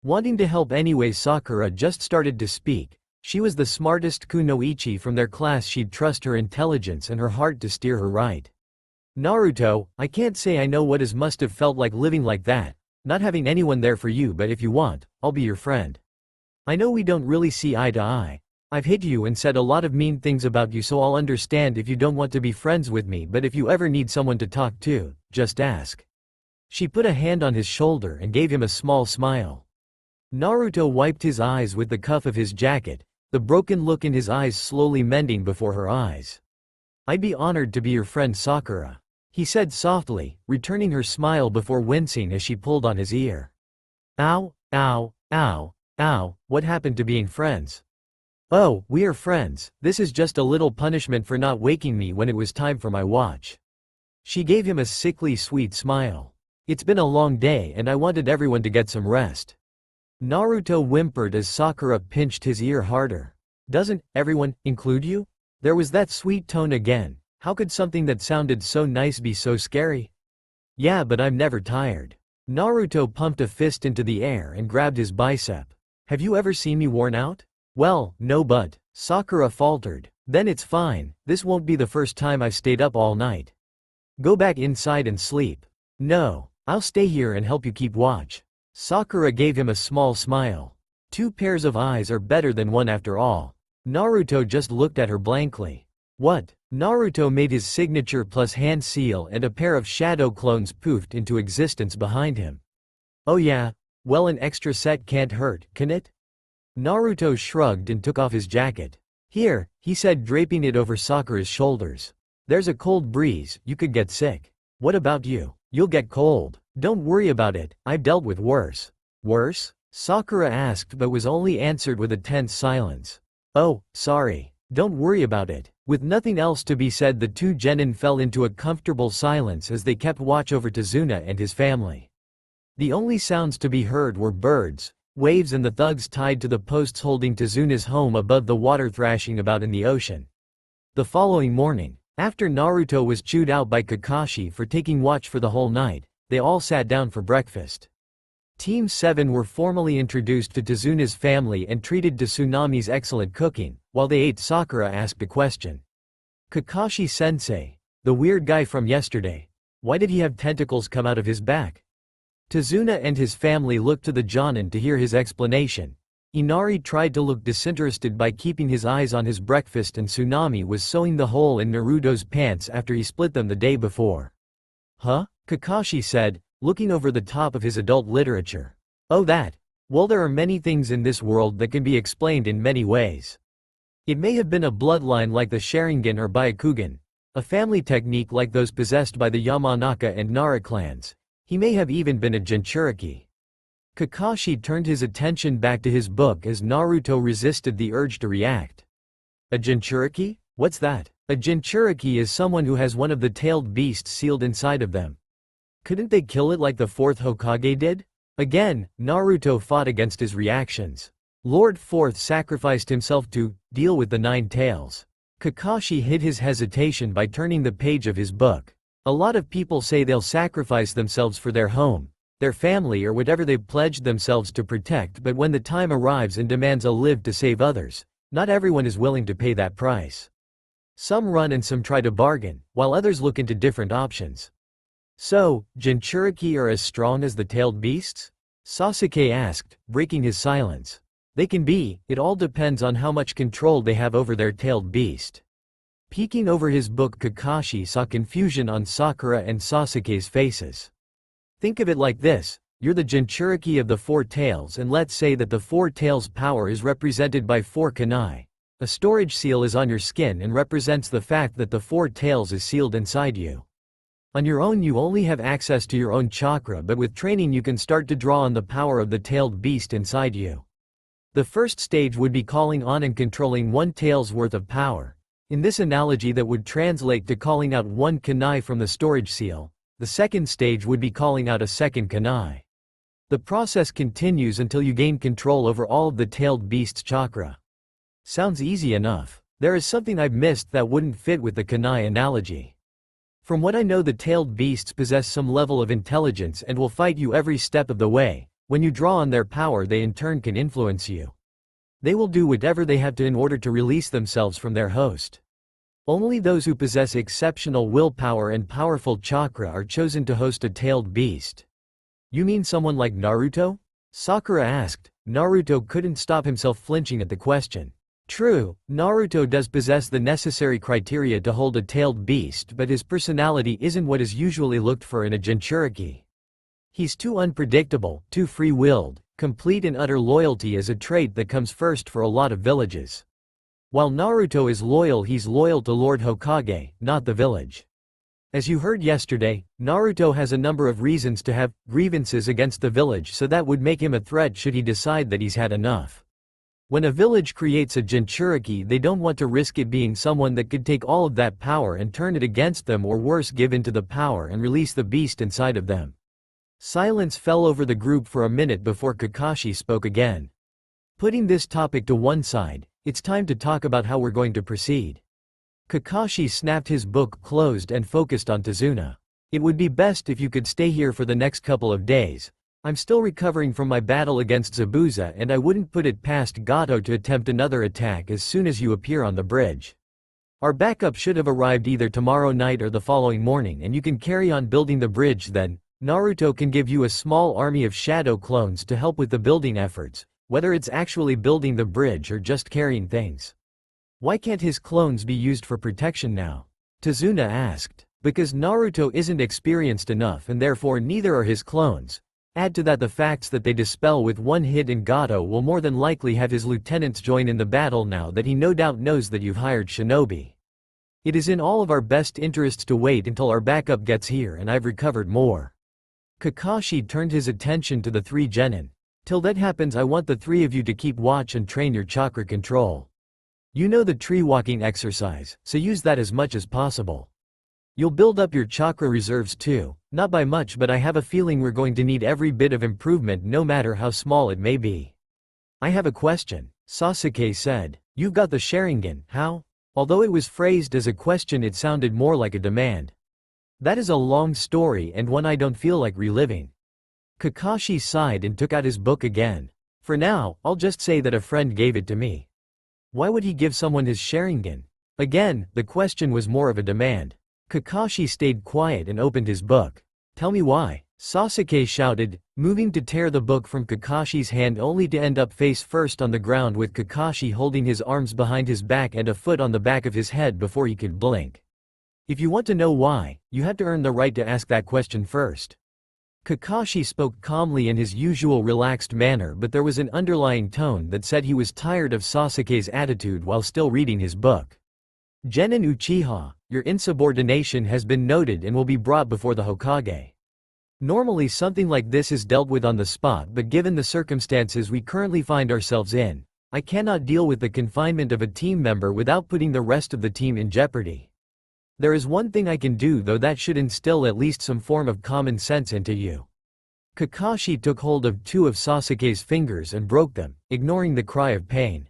Wanting to help anyway, Sakura just started to speak. She was the smartest kunoichi from their class. She'd trust her intelligence and her heart to steer her right. Naruto, I can't say I know what it must have felt like living like that, not having anyone there for you, but if you want, I'll be your friend. I know we don't really see eye to eye. I've hit you and said a lot of mean things about you, so I'll understand if you don't want to be friends with me, but if you ever need someone to talk to, just ask. She put a hand on his shoulder and gave him a small smile. Naruto wiped his eyes with the cuff of his jacket. the broken look in his eyes slowly mending before her eyes. "I'd be honored to be your friend Sakura," he said softly, returning her smile before wincing as she pulled on his ear. "Ow, ow, ow, ow, what happened to being friends?" "Oh, we are friends, this is just a little punishment for not waking me when it was time for my watch." She gave him a sickly sweet smile. "It's been a long day and I wanted everyone to get some rest." Naruto whimpered as Sakura pinched his ear harder. "Doesn't everyone include you?" There was that sweet tone again. How could something that sounded so nice be so scary? "Yeah, but I'm never tired." Naruto pumped a fist into the air and grabbed his bicep. "Have you ever seen me worn out?" "Well, no, but," Sakura faltered. "Then it's fine, this won't be the first time I've stayed up all night." "Go back inside and sleep." "No, I'll stay here and help you keep watch." Sakura gave him a small smile. Two pairs of eyes are better than one after all. Naruto just looked at her blankly. "What?" Naruto made his signature plus hand seal and a pair of shadow clones poofed into existence behind him. "Oh yeah? Well, an extra set can't hurt, can it?" Naruto shrugged and took off his jacket. "Here," he said, draping it over Sakura's shoulders. "There's a cold breeze, you could get sick." "What about you? You'll get cold." "Don't worry about it, I've dealt with worse." "Worse?" Sakura asked but was only answered with a tense silence. "Oh, sorry. Don't worry about it." With nothing else to be said, the two genin fell into a comfortable silence as they kept watch over Tazuna and his family. The only sounds to be heard were birds, waves and the thugs tied to the posts holding Tazuna's home above the water thrashing about in the ocean. The following morning, after Naruto was chewed out by Kakashi for taking watch for the whole night, they all sat down for breakfast. Team 7 were formally introduced to Tazuna's family and treated to Tsunami's excellent cooking. While they ate, Sakura asked a question. "Kakashi-sensei, the weird guy from yesterday, why did he have tentacles come out of his back?" Tazuna and his family looked to the Jonin to hear his explanation. Inari tried to look disinterested by keeping his eyes on his breakfast, and Tsunami was sewing the hole in Naruto's pants after he split them the day before. "Huh?" Kakashi said, looking over the top of his adult literature. "Oh, that? Well, there are many things in this world that can be explained in many ways. It may have been a bloodline like the Sharingan or Byakugan, a family technique like those possessed by the Yamanaka and Nara clans. He may have even been a Jinchuriki." Kakashi turned his attention back to his book as Naruto resisted the urge to react. "A Jinchuriki? What's that?" A Jinchuriki is someone who has one of the tailed beasts sealed inside of them. "Couldn't they kill it like the fourth Hokage did?" Again, Naruto fought against his reactions. Lord Fourth sacrificed himself to deal with the 9 tails. Kakashi hid his hesitation by turning the page of his book. A lot of people say they'll sacrifice themselves for their home, their family, or whatever they've pledged themselves to protect, but when the time arrives and demands a live to save others, not everyone is willing to pay that price. Some run and some try to bargain, while others look into different options. "So, Jinchuriki are as strong as the tailed beasts?" Sasuke asked, breaking his silence. "They can be, it all depends on how much control they have over their tailed beast." Peeking over his book, Kakashi saw confusion on Sakura and Sasuke's faces. "Think of it like this, you're the Jinchuriki of the 4 tails, and let's say that the 4 tails power is represented by 4 kunai. A storage seal is on your skin and represents the fact that the 4 tails is sealed inside you. On your own you only have access to your own chakra, but with training you can start to draw on the power of the tailed beast inside you. The first stage would be calling on and controlling 1 tail's worth of power. In this analogy that would translate to calling out 1 kunai from the storage seal. The second stage would be calling out a 2nd kunai. The process continues until you gain control over all of the tailed beast's chakra." Sounds easy enough. There is something I've missed that wouldn't fit with the kunai analogy. From what I know, the tailed beasts possess some level of intelligence and will fight you every step of the way. When you draw on their power, they in turn can influence you. They will do whatever they have to in order to release themselves from their host. Only those who possess exceptional willpower and powerful chakra are chosen to host a tailed beast. "You mean someone like Naruto?" Sakura asked. Naruto couldn't stop himself flinching at the question. True, Naruto does possess the necessary criteria to hold a tailed beast, but his personality isn't what is usually looked for in a Jinchuriki. He's too unpredictable, too free-willed. Complete and utter loyalty is a trait that comes first for a lot of villages. While Naruto is loyal, he's loyal to Lord Hokage, not the village. As you heard yesterday, Naruto has a number of reasons to have grievances against the village, so that would make him a threat should he decide that he's had enough. When a village creates a Jinchuriki, they don't want to risk it being someone that could take all of that power and turn it against them, or worse, give in to the power and release the beast inside of them. Silence fell over the group for a minute before Kakashi spoke again. Putting this topic to one side, it's time to talk about how we're going to proceed. Kakashi snapped his book closed and focused on Tazuna. It would be best if you could stay here for the next couple of days. I'm still recovering from my battle against Zabuza, and I wouldn't put it past Gato to attempt another attack as soon as you appear on the bridge. Our backup should have arrived either tomorrow night or the following morning, and you can carry on building the bridge then. Naruto can give you a small army of shadow clones to help with the building efforts, whether it's actually building the bridge or just carrying things. Why can't his clones be used for protection now? Tazuna asked. Because Naruto isn't experienced enough, and therefore neither are his clones. Add to that the facts that they dispel with one hit, and Gato will more than likely have his lieutenants join in the battle now that he no doubt knows that you've hired shinobi. It is in all of our best interests to wait until our backup gets here and I've recovered more. Kakashi turned his attention to the three genin. Till that happens, I want the three of you to keep watch and train your chakra control. You know the tree walking exercise, so use that as much as possible. You'll build up your chakra reserves too, not by much, but I have a feeling we're going to need every bit of improvement, no matter how small it may be. I have a question, Sasuke said. You've got the Sharingan, how? Although it was phrased as a question, it sounded more like a demand. That is a long story and one I don't feel like reliving. Kakashi sighed and took out his book again. For now, I'll just say that a friend gave it to me. Why would he give someone his Sharingan? Again, the question was more of a demand. Kakashi stayed quiet and opened his book. Tell me why, Sasuke shouted, moving to tear the book from Kakashi's hand only to end up face first on the ground with Kakashi holding his arms behind his back and a foot on the back of his head before he could blink. If you want to know why, you have to earn the right to ask that question first. Kakashi spoke calmly in his usual relaxed manner, but there was an underlying tone that said he was tired of Sasuke's attitude while still reading his book. Genin Uchiha, your insubordination has been noted and will be brought before the Hokage. Normally something like this is dealt with on the spot, but given the circumstances we currently find ourselves in, I cannot deal with the confinement of a team member without putting the rest of the team in jeopardy. There is one thing I can do, though, that should instill at least some form of common sense into you. Kakashi took hold of two of Sasuke's fingers and broke them, ignoring the cry of pain.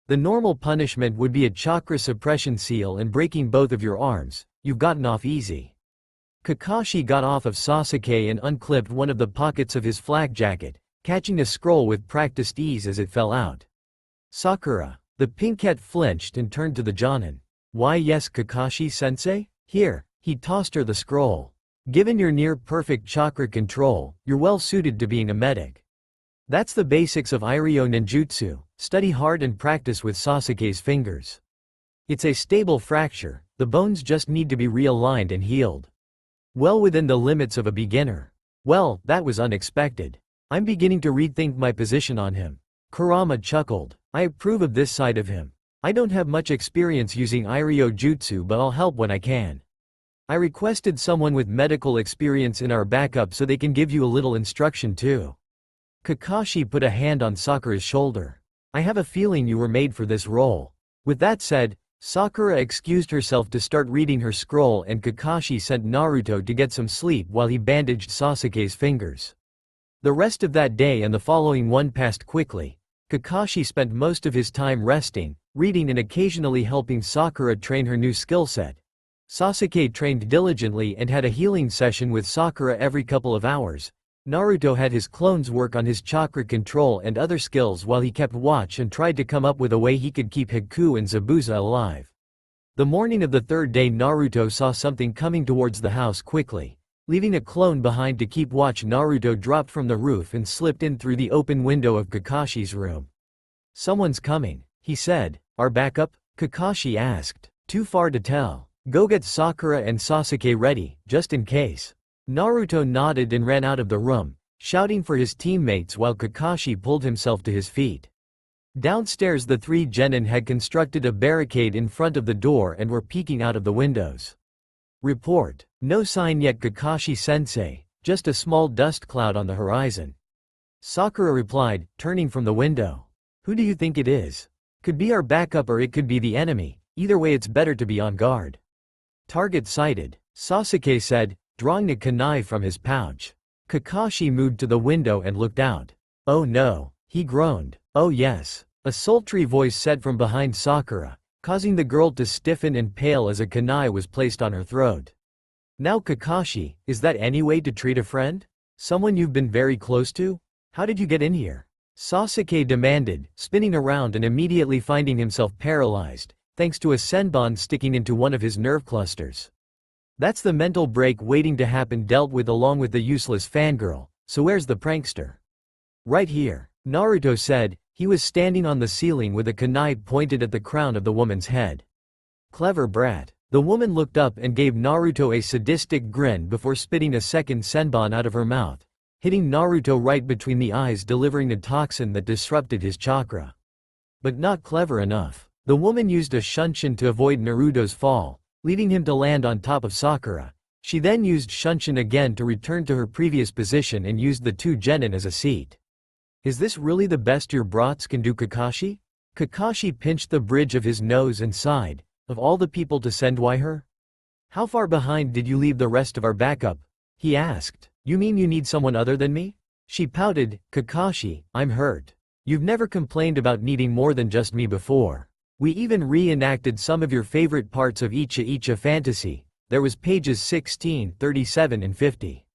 The normal punishment would be a chakra suppression seal and breaking both of your arms. You've gotten off easy. Kakashi got off of Sasuke and unclipped one of the pockets of his flak jacket, catching a scroll with practiced ease as it fell out. Sakura. The pinkette flinched and turned to the Jonin. Why yes, Kakashi-sensei? Here. He tossed her the scroll. Given your near-perfect chakra control, you're well suited to being a medic. That's the basics of Iryo Ninjutsu. Study hard and practice with Sasuke's fingers. It's a stable fracture, the bones just need to be realigned and healed. Well within the limits of a beginner. Well, that was unexpected. I'm beginning to rethink my position on him. Kurama chuckled. I approve of this side of him. I don't have much experience using Iryo Jutsu, but I'll help when I can. I requested someone with medical experience in our backup so they can give you a little instruction too. Kakashi put a hand on Sakura's shoulder. I have a feeling you were made for this role. With that said, Sakura excused herself to start reading her scroll, and Kakashi sent Naruto to get some sleep while he bandaged Sasuke's fingers. The rest of that day and the following one passed quickly. Kakashi spent most of his time resting, reading and occasionally helping Sakura train her new skill set. Sasuke trained diligently and had a healing session with Sakura every couple of hours. Naruto had his clones work on his chakra control and other skills while he kept watch and tried to come up with a way he could keep Hiku and Zabuza alive. The morning of the third day, Naruto saw something coming towards the house quickly. Leaving a clone behind to keep watch, Naruto dropped from the roof and slipped in through the open window of Kakashi's room. Someone's coming, he said. Our backup? Kakashi asked. Too far to tell. Go get Sakura and Sasuke ready, just in case. Naruto nodded and ran out of the room, shouting for his teammates while Kakashi pulled himself to his feet. Downstairs the three genin had constructed a barricade in front of the door and were peeking out of the windows. Report. No sign yet Kakashi-sensei, just a small dust cloud on the horizon. Sakura replied, turning from the window. Who do you think it is? Could be our backup or it could be the enemy, either way it's better to be on guard. Target sighted, Sasuke said, drawing a kunai from his pouch. Kakashi moved to the window and looked out. Oh no, he groaned. Oh yes, a sultry voice said from behind Sakura, causing the girl to stiffen and pale as a kunai was placed on her throat. Now Kakashi, is that any way to treat a friend? Someone you've been very close to? How did you get in here? Sasuke demanded, spinning around and immediately finding himself paralyzed, thanks to a senbon sticking into one of his nerve clusters. That's the mental break waiting to happen dealt with along with the useless fangirl, so where's the prankster? Right here, Naruto said. He was standing on the ceiling with a kunai pointed at the crown of the woman's head. Clever brat. The woman looked up and gave Naruto a sadistic grin before spitting a second senbon out of her mouth, hitting Naruto right between the eyes, delivering a toxin that disrupted his chakra. But not clever enough. The woman used a shunshin to avoid Naruto's fall, leaving him to land on top of Sakura. She then used shunshin again to return to her previous position and used the two genin as a seat. Is this really the best your brats can do, Kakashi? Kakashi pinched the bridge of his nose and sighed. Of all the people to send, why her? How far behind did you leave the rest of our backup? He asked. You mean you need someone other than me? She pouted. Kakashi, I'm hurt. You've never complained about needing more than just me before. We even reenacted some of your favorite parts of Icha fantasy. There was pages 16, 37 and 50.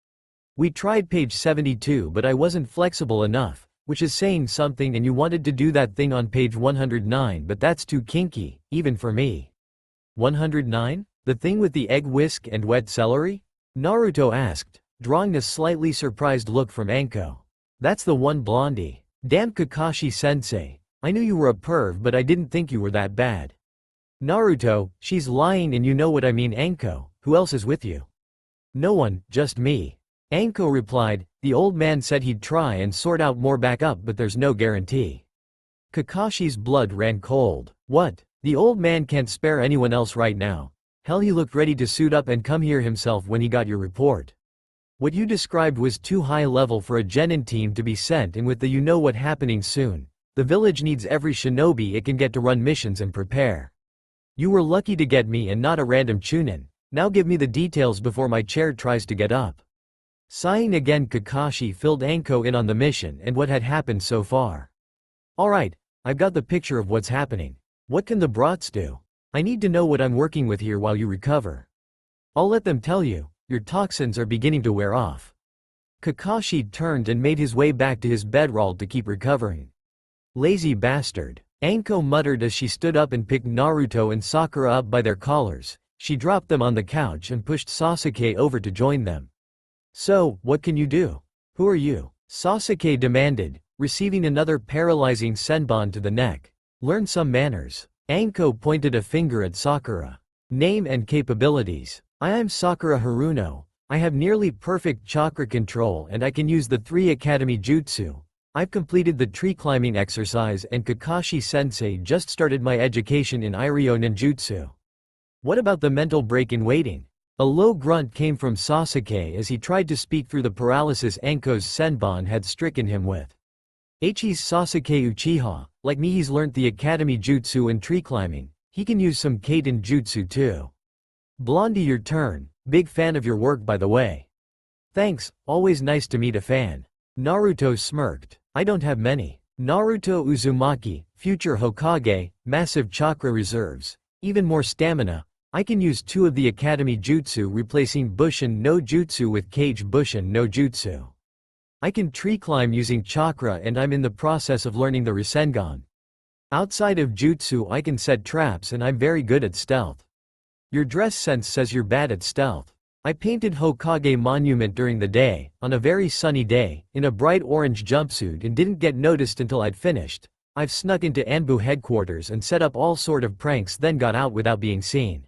We tried page 72 but I wasn't flexible enough, which is saying something, and you wanted to do that thing on page 109 but that's too kinky, even for me. 109? The thing with the egg whisk and wet celery? Naruto asked, drawing a slightly surprised look from Anko. That's the one, blondie. Damn Kakashi-sensei, I knew you were a perv but I didn't think you were that bad. Naruto, she's lying and you know what I mean. Anko, who else is with you? No one, just me. Anko replied. The old man said he'd try and sort out more backup but there's no guarantee. Kakashi's blood ran cold. What? The old man can't spare anyone else right now. Hell, he looked ready to suit up and come here himself when he got your report. What you described was too high level for a genin team to be sent, and with the you know what happening soon, the village needs every shinobi it can get to run missions and prepare. You were lucky to get me and not a random chunin. Now give me the details before my chair tries to get up. Sighing again, Kakashi filled Anko in on the mission and what had happened so far. Alright, I've got the picture of what's happening. What can the brats do? I need to know what I'm working with here while you recover. I'll let them tell you, your toxins are beginning to wear off. Kakashi turned and made his way back to his bedroll to keep recovering. Lazy bastard. Anko muttered as she stood up and picked Naruto and Sakura up by their collars. She dropped them on the couch and pushed Sasuke over to join them. So, what can you do? Who are you? Sasuke demanded, receiving another paralyzing senbon to the neck. Learn some manners. Anko pointed a finger at Sakura. Name and capabilities. I am Sakura Haruno. I have nearly perfect chakra control and I can use the 3 Academy Jutsu. I've completed the tree climbing exercise and Kakashi-sensei just started my education in Iryo Ninjutsu. What about the mental break in waiting? A low grunt came from Sasuke as he tried to speak through the paralysis Anko's senbon had stricken him with. He's Sasuke Uchiha, like me, he's learnt the Academy Jutsu and tree climbing. He can use some Kaden Jutsu too. Blondie, your turn. Big fan of your work, by the way. Thanks, always nice to meet a fan. Naruto smirked. I don't have many. Naruto Uzumaki, future Hokage, massive chakra reserves. Even more stamina. I can use 2 of the Academy Jutsu, replacing Bushin no Jutsu with Kage Bushin no Jutsu. I can tree climb using chakra and I'm in the process of learning the Rasengan. Outside of Jutsu I can set traps and I'm very good at stealth. Your dress sense says you're bad at stealth. I painted Hokage Monument during the day, on a very sunny day, in a bright orange jumpsuit and didn't get noticed until I'd finished. I've snuck into Anbu headquarters and set up all sort of pranks, then got out without being seen.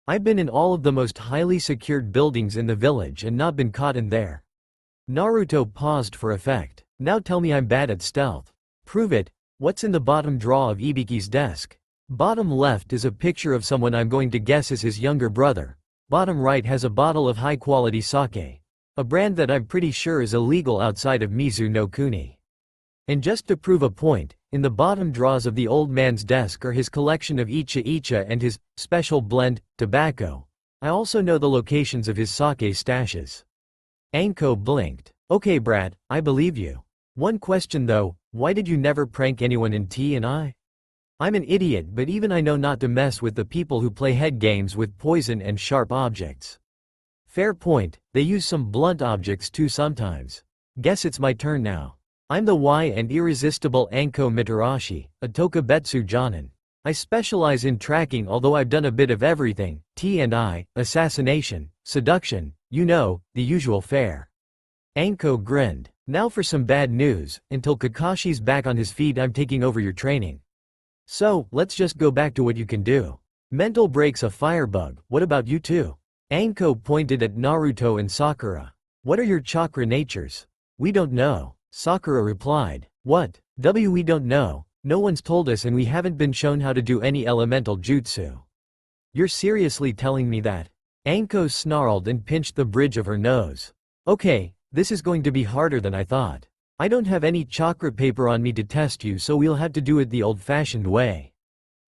I've been in all of the most highly secured buildings in the village and not been caught in there. Naruto paused for effect. Now tell me I'm bad at stealth. Prove it. What's in the bottom drawer of Ibiki's desk? Bottom left is a picture of someone I'm going to guess is his younger brother. Bottom right has a bottle of high-quality sake. A brand that I'm pretty sure is illegal outside of Mizu no Kuni. And just to prove a point, in the bottom drawers of the old man's desk are his collection of icha and his special blend tobacco. I also know the locations of his sake stashes. Anko blinked. Okay Brad, I believe you. One question though, why did you never prank anyone in T&I? I'm an idiot, but even I know not to mess with the people who play head games with poison and sharp objects. Fair point, they use some blunt objects too sometimes. Guess it's my turn now. I'm the Y and irresistible Anko Mitarashi, a Tokubetsu Jonin. I specialize in tracking, although I've done a bit of everything, T&I, assassination, seduction, you know, the usual fare. Anko grinned. Now for some bad news, until Kakashi's back on his feet I'm taking over your training. So, let's just go back to what you can do. Mental break's a firebug, what about you two? Anko pointed at Naruto and Sakura. What are your chakra natures? We don't know. Sakura replied. What? We don't know. No one's told us and we haven't been shown how to do any elemental jutsu. You're seriously telling me that? Anko snarled and pinched the bridge of her nose. Okay, this is going to be harder than I thought. I don't have any chakra paper on me to test you, so we'll have to do it the old-fashioned way.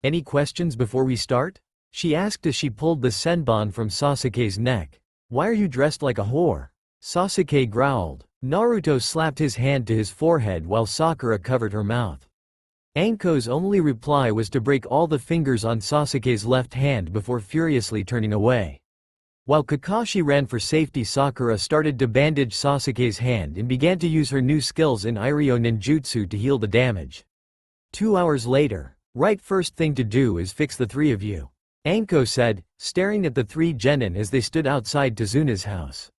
Any questions before we start? She asked as she pulled the senbon from Sasuke's neck. Why are you dressed like a whore? Sasuke growled. Naruto slapped his hand to his forehead while Sakura covered her mouth. Anko's only reply was to break all the fingers on Sasuke's left hand before furiously turning away. While Kakashi ran for safety, Sakura started to bandage Sasuke's hand and began to use her new skills in Iryo Ninjutsu to heal the damage. 2 hours later. Right, first thing to do is fix the three of you, Anko said, staring at the three genin as they stood outside Tazuna's house.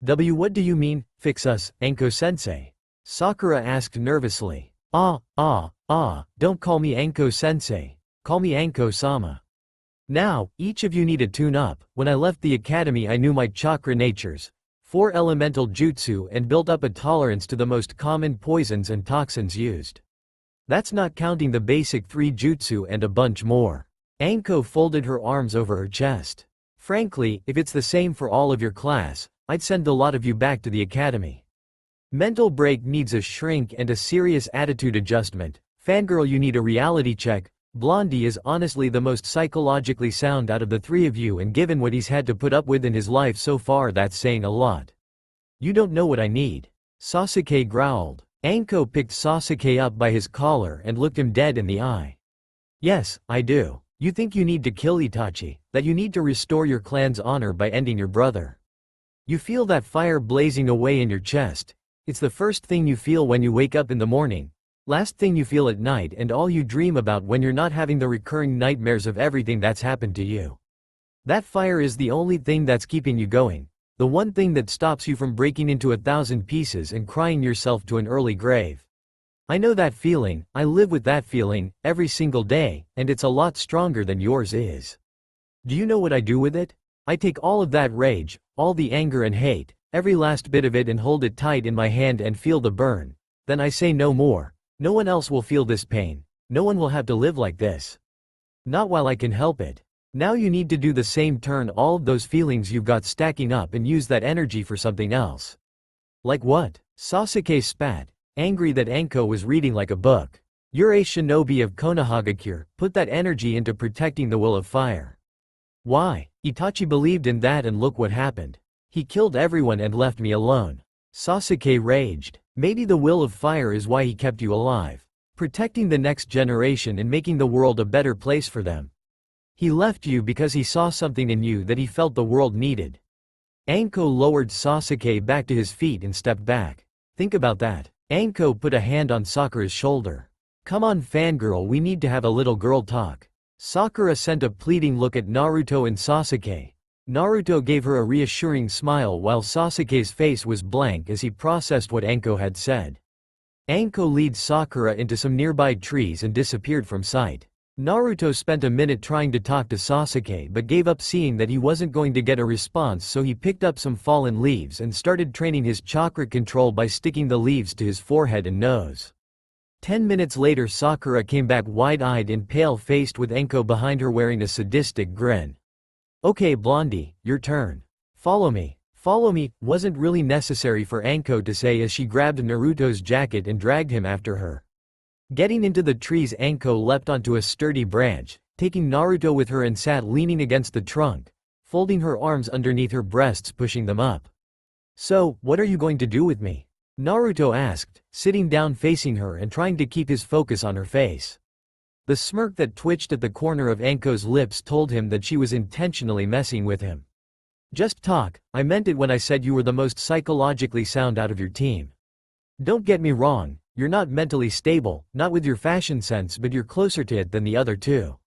What do you mean, fix us, Anko-sensei? Sakura asked nervously. Don't call me Anko-sensei. Call me Anko-sama. Now, each of you need to tune up. When I left the academy I knew my chakra natures, 4 elemental jutsu, and built up a tolerance to the most common poisons and toxins used. That's not counting the basic 3 jutsu and a bunch more. Anko folded her arms over her chest. Frankly, if it's the same for all of your class, I'd send a lot of you back to the academy. Mental break needs a shrink and a serious attitude adjustment. Fangirl, you need a reality check. Blondie is honestly the most psychologically sound out of the 3 of you, and given what he's had to put up with in his life so far, that's saying a lot. You don't know what I need. Sasuke growled. Anko picked Sasuke up by his collar and looked him dead in the eye. Yes, I do. You think you need to kill Itachi, that you need to restore your clan's honor by ending your brother. You feel that fire blazing away in your chest. It's the first thing you feel when you wake up in the morning, last thing you feel at night, and all you dream about when you're not having the recurring nightmares of everything that's happened to you. That fire is the only thing that's keeping you going, the one thing that stops you from breaking into 1,000 pieces and crying yourself to an early grave. I know that feeling, I live with that feeling, every single day, and it's a lot stronger than yours is. Do you know what I do with it? I take all of that rage, all the anger and hate, every last bit of it, and hold it tight in my hand and feel the burn. Then I say no more. No one else will feel this pain. No one will have to live like this. Not while I can help it. Now you need to do the same, turn all of those feelings you've got stacking up and use that energy for something else. Like what? Sasuke spat, angry that Anko was reading like a book. You're a shinobi of Konohagakure, put that energy into protecting the will of fire. Why? Itachi believed in that, and look what happened. He killed everyone and left me alone. Sasuke raged. Maybe the will of fire is why he kept you alive. Protecting the next generation and making the world a better place for them. He left you because he saw something in you that he felt the world needed. Anko lowered Sasuke back to his feet and stepped back. Think about that. Anko put a hand on Sakura's shoulder. Come on fangirl, we need to have a little girl talk. Sakura sent a pleading look at Naruto and Sasuke. Naruto gave her a reassuring smile while Sasuke's face was blank as he processed what Anko had said. Anko leads Sakura into some nearby trees and disappeared from sight. Naruto spent a minute trying to talk to Sasuke but gave up seeing that he wasn't going to get a response, so he picked up some fallen leaves and started training his chakra control by sticking the leaves to his forehead and nose. 10 minutes later, Sakura came back wide-eyed and pale-faced with Enko behind her wearing a sadistic grin. "Okay, Blondie, your turn. Follow me. Follow me," wasn't really necessary for Enko to say as she grabbed Naruto's jacket and dragged him after her. Getting into the trees, Enko leapt onto a sturdy branch, taking Naruto with her and sat leaning against the trunk, folding her arms underneath her breasts, pushing them up. "So, what are you going to do with me?" Naruto asked, sitting down facing her and trying to keep his focus on her face. The smirk that twitched at the corner of Enko's lips told him that she was intentionally messing with him. "Just talk, I meant it when I said you were the most psychologically sound out of your team. Don't get me wrong, you're not mentally stable, not with your fashion sense, but you're closer to it than the other two.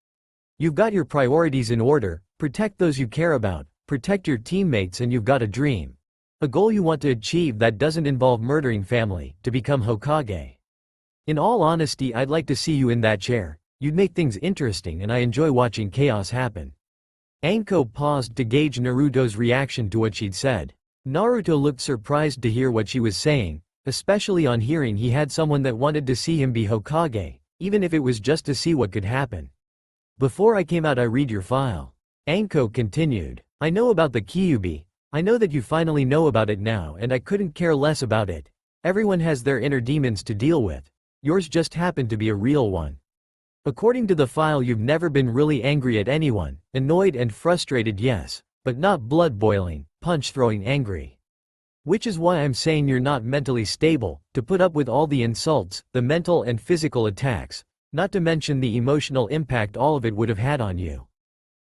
You've got your priorities in order, protect those you care about, protect your teammates, and you've got a dream. A goal you want to achieve that doesn't involve murdering family, to become Hokage. In all honesty, I'd like to see you in that chair. You'd make things interesting and I enjoy watching chaos happen." Enko paused to gauge Naruto's reaction to what she'd said. Naruto looked surprised to hear what she was saying, especially on hearing he had someone that wanted to see him be Hokage, even if it was just to see what could happen. "Before I came out, I read your file." Enko continued. "I know about the Kyuubi. I know that you finally know about it now, and I couldn't care less about it. Everyone has their inner demons to deal with. Yours just happened to be a real one. According to the file, you've never been really angry at anyone, annoyed and frustrated, yes, but not blood-boiling, punch-throwing angry. Which is why I'm saying you're not mentally stable, to put up with all the insults, the mental and physical attacks, not to mention the emotional impact all of it would have had on you.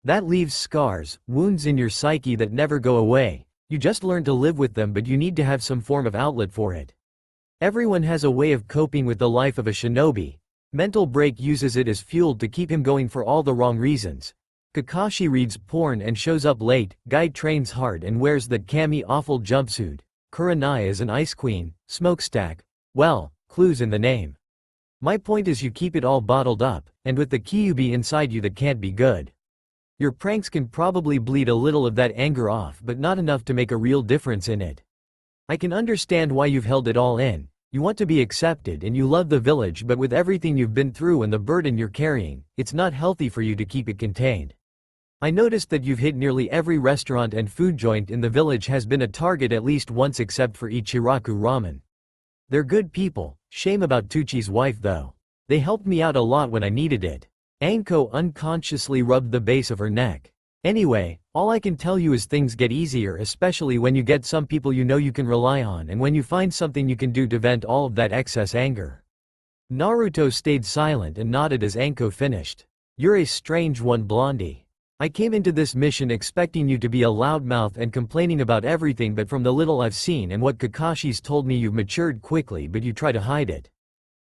That leaves scars, wounds in your psyche that never go away. You just learn to live with them, but you need to have some form of outlet for it. Everyone has a way of coping with the life of a shinobi. Mental break uses it as fuel to keep him going for all the wrong reasons. Kakashi reads porn and shows up late, Guy trains hard and wears that cami awful jumpsuit, Kurenai is an ice queen, smokestack, well, clues in the name. My point is you keep it all bottled up, and with the Kyuubi inside you that can't be good. Your pranks can probably bleed a little of that anger off, but not enough to make a real difference in it. I can understand why you've held it all in. You want to be accepted and you love the village, but with everything you've been through and the burden you're carrying, it's not healthy for you to keep it contained. I noticed that you've hit nearly every restaurant and food joint in the village has been a target at least once except for Ichiraku Ramen. They're good people, shame about Tuchi's wife though. They helped me out a lot when I needed it." Enko unconsciously rubbed the base of her neck. "Anyway, all I can tell you is things get easier, especially when you get some people you know you can rely on and when you find something you can do to vent all of that excess anger." Naruto stayed silent and nodded as Enko finished. "You're a strange one, Blondie. I came into this mission expecting you to be a loudmouth and complaining about everything, but from the little I've seen and what Kakashi's told me, you've matured quickly, but you try to hide it.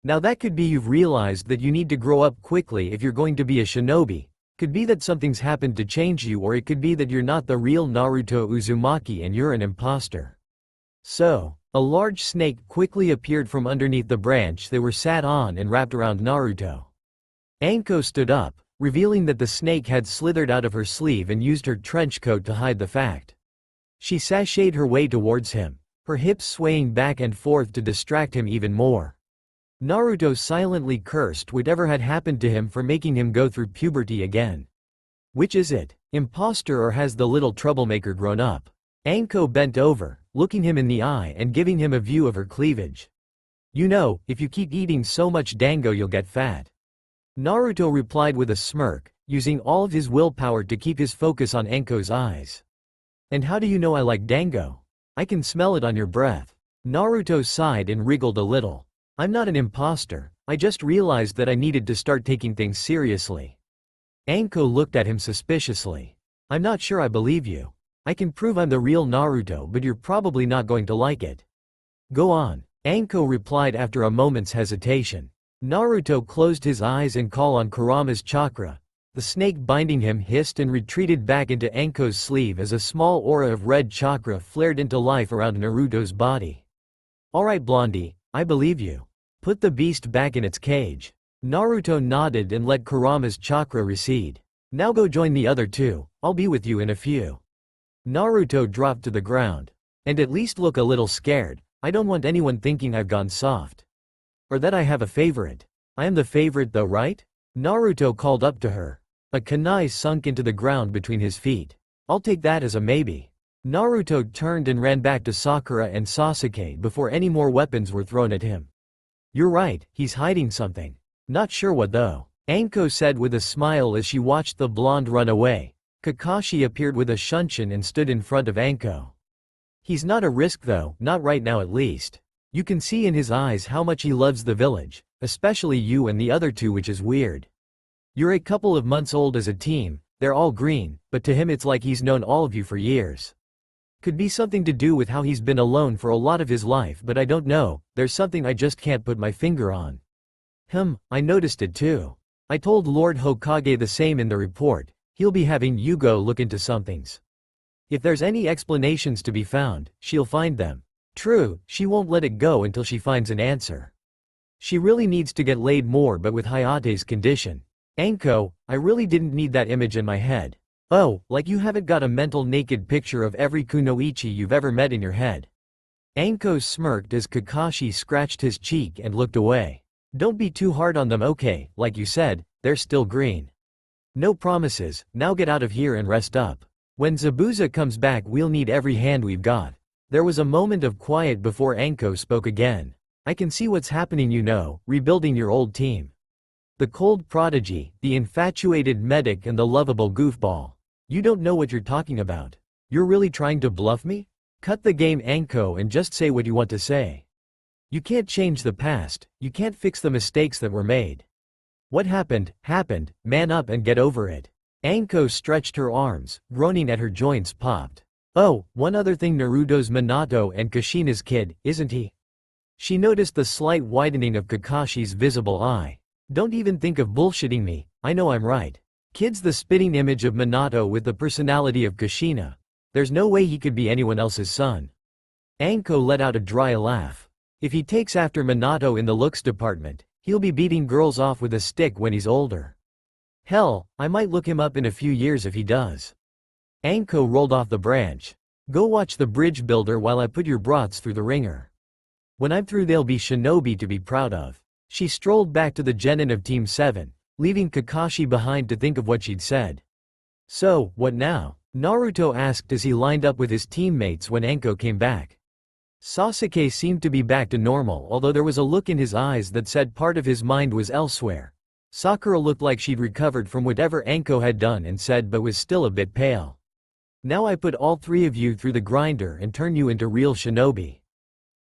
Now that could be you've realized that you need to grow up quickly if you're going to be a shinobi. Could be that something's happened to change you, or it could be that you're not the real Naruto Uzumaki and you're an imposter." So, a large snake quickly appeared from underneath the branch they were sat on and wrapped around Naruto. Enko stood up, revealing that the snake had slithered out of her sleeve and used her trench coat to hide the fact. She sashayed her way towards him, her hips swaying back and forth to distract him even more. Naruto silently cursed whatever had happened to him for making him go through puberty again. Which is it, imposter or has the little troublemaker grown up? Enko bent over, looking him in the eye and giving him a view of her cleavage. "You know, if you keep eating so much dango you'll get fat." Naruto replied with a smirk, using all of his willpower to keep his focus on Enko's eyes. "And how do you know I like dango? I can smell it on your breath." Naruto sighed and wriggled a little. "I'm not an imposter, I just realized that I needed to start taking things seriously." Enko looked at him suspiciously. "I'm not sure I believe you. I can prove I'm the real Naruto, but you're probably not going to like it." "Go on," Enko replied after a moment's hesitation. Naruto closed his eyes and called on Kurama's chakra. The snake binding him hissed and retreated back into Enko's sleeve as a small aura of red chakra flared into life around Naruto's body. "Alright, Blondie, I believe you. Put the beast back in its cage." Naruto nodded and let Kurama's chakra recede. Now go join the other two, I'll be with you in a few. Naruto dropped to the ground. And at least look a little scared, I don't want anyone thinking I've gone soft. Or that I have a favorite. I am the favorite though, right? Naruto called up to her. A kunai sunk into the ground between his feet. I'll take that as a maybe. Naruto turned and ran back to Sakura and Sasuke before any more weapons were thrown at him. You're right, he's hiding something. Not sure what though. Anko said with a smile as she watched the blonde run away. Kakashi appeared with a shunshin and stood in front of Anko. He's not a risk though, not right now at least. You can see in his eyes how much he loves the village, especially you and the other two, which is weird. You're a couple of months old as a team, they're all green, but to him it's like he's known all of you for years. Could be something to do with how he's been alone for a lot of his life, but I don't know, there's something I just can't put my finger on. I noticed it too. I told Lord Hokage the same in the report, he'll be having Yugo look into somethings. If there's any explanations to be found, she'll find them. True, she won't let it go until she finds an answer. She really needs to get laid more, but with Hayate's condition. Anko, I really didn't need that image in my head. Oh, like you haven't got a mental naked picture of every kunoichi you've ever met in your head. Anko smirked as Kakashi scratched his cheek and looked away. Don't be too hard on them, okay, like you said, they're still green. No promises, now get out of here and rest up. When Zabuza comes back we'll need every hand we've got. There was a moment of quiet before Anko spoke again. I can see what's happening, you know, rebuilding your old team. The cold prodigy, the infatuated medic and the lovable goofball. You don't know what you're talking about. You're really trying to bluff me? Cut the game, Anko, and just say what you want to say. You can't change the past, you can't fix the mistakes that were made. What happened, happened, man up and get over it. Anko stretched her arms, groaning at her joints popped. Oh, one other thing, Naruto's Minato and Kushina's kid, isn't he? She noticed the slight widening of Kakashi's visible eye. Don't even think of bullshitting me, I know I'm right. Kid's the spitting image of Minato with the personality of Kushina. There's no way he could be anyone else's son. Anko let out a dry laugh. If he takes after Minato in the looks department, he'll be beating girls off with a stick when he's older. Hell, I might look him up in a few years if he does. Anko rolled off the branch. Go watch the bridge builder while I put your brats through the ringer. When I'm through they'll be shinobi to be proud of. She strolled back to the genin of Team 7, leaving Kakashi behind to think of what she'd said. So, what now? Naruto asked as he lined up with his teammates when Anko came back. Sasuke seemed to be back to normal, although there was a look in his eyes that said part of his mind was elsewhere. Sakura looked like she'd recovered from whatever Anko had done and said, but was still a bit pale. Now I put all three of you through the grinder and turn you into real shinobi.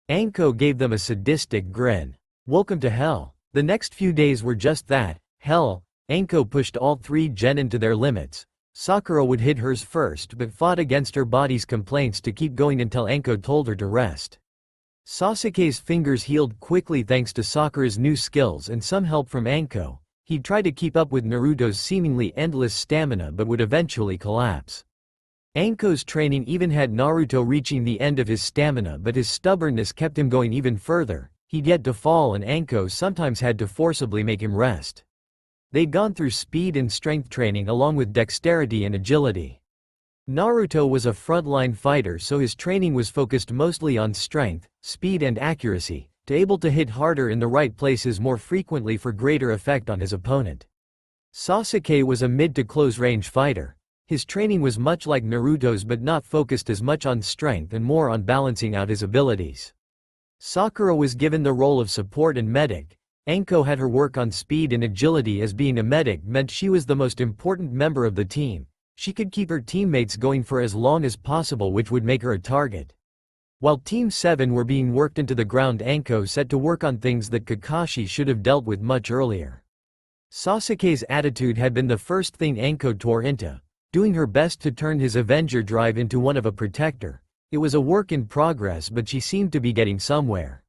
Anko gave them a sadistic grin. Welcome to hell. The next few days were just that, hell. Anko pushed all three genin to their limits. Sakura would hit hers first but fought against her body's complaints to keep going until Anko told her to rest. Sasuke's fingers healed quickly thanks to Sakura's new skills and some help from Anko. He'd try to keep up with Naruto's seemingly endless stamina but would eventually collapse. Anko's training even had Naruto reaching the end of his stamina, but his stubbornness kept him going even further. He'd yet to fall and Anko sometimes had to forcibly make him rest. They'd gone through speed and strength training along with dexterity and agility. Naruto was a frontline fighter, so his training was focused mostly on strength, speed and accuracy, to able to hit harder in the right places more frequently for greater effect on his opponent. Sasuke was a mid to close range fighter. His training was much like Naruto's but not focused as much on strength and more on balancing out his abilities. Sakura was given the role of support and medic. Anko had her work on speed and agility, as being a medic meant she was the most important member of the team. She could keep her teammates going for as long as possible, which would make her a target. While Team 7 were being worked into the ground, Anko set to work on things that Kakashi should have dealt with much earlier. Sasuke's attitude had been the first thing Anko tore into, doing her best to turn his Avenger drive into one of a protector. It was a work in progress, but she seemed to be getting somewhere.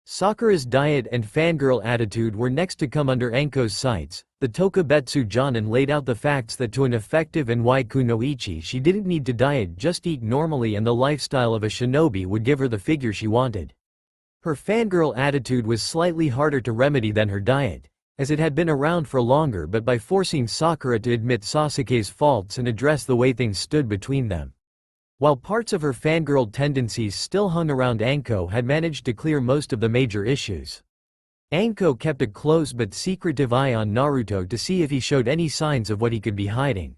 Sakura's diet and fangirl attitude were next to come under Anko's sights. The Tokubetsu Jonin laid out the facts that to an effective and wai kunoichi she didn't need to diet, just eat normally, and the lifestyle of a shinobi would give her the figure she wanted. Her fangirl attitude was slightly harder to remedy than her diet. as it had been around for longer, but by forcing Sakura to admit Sasuke's faults and address the way things stood between them. While parts of her fangirl tendencies still hung around, Anko had managed to clear most of the major issues. Anko kept a close but secretive eye on Naruto to see if he showed any signs of what he could be hiding.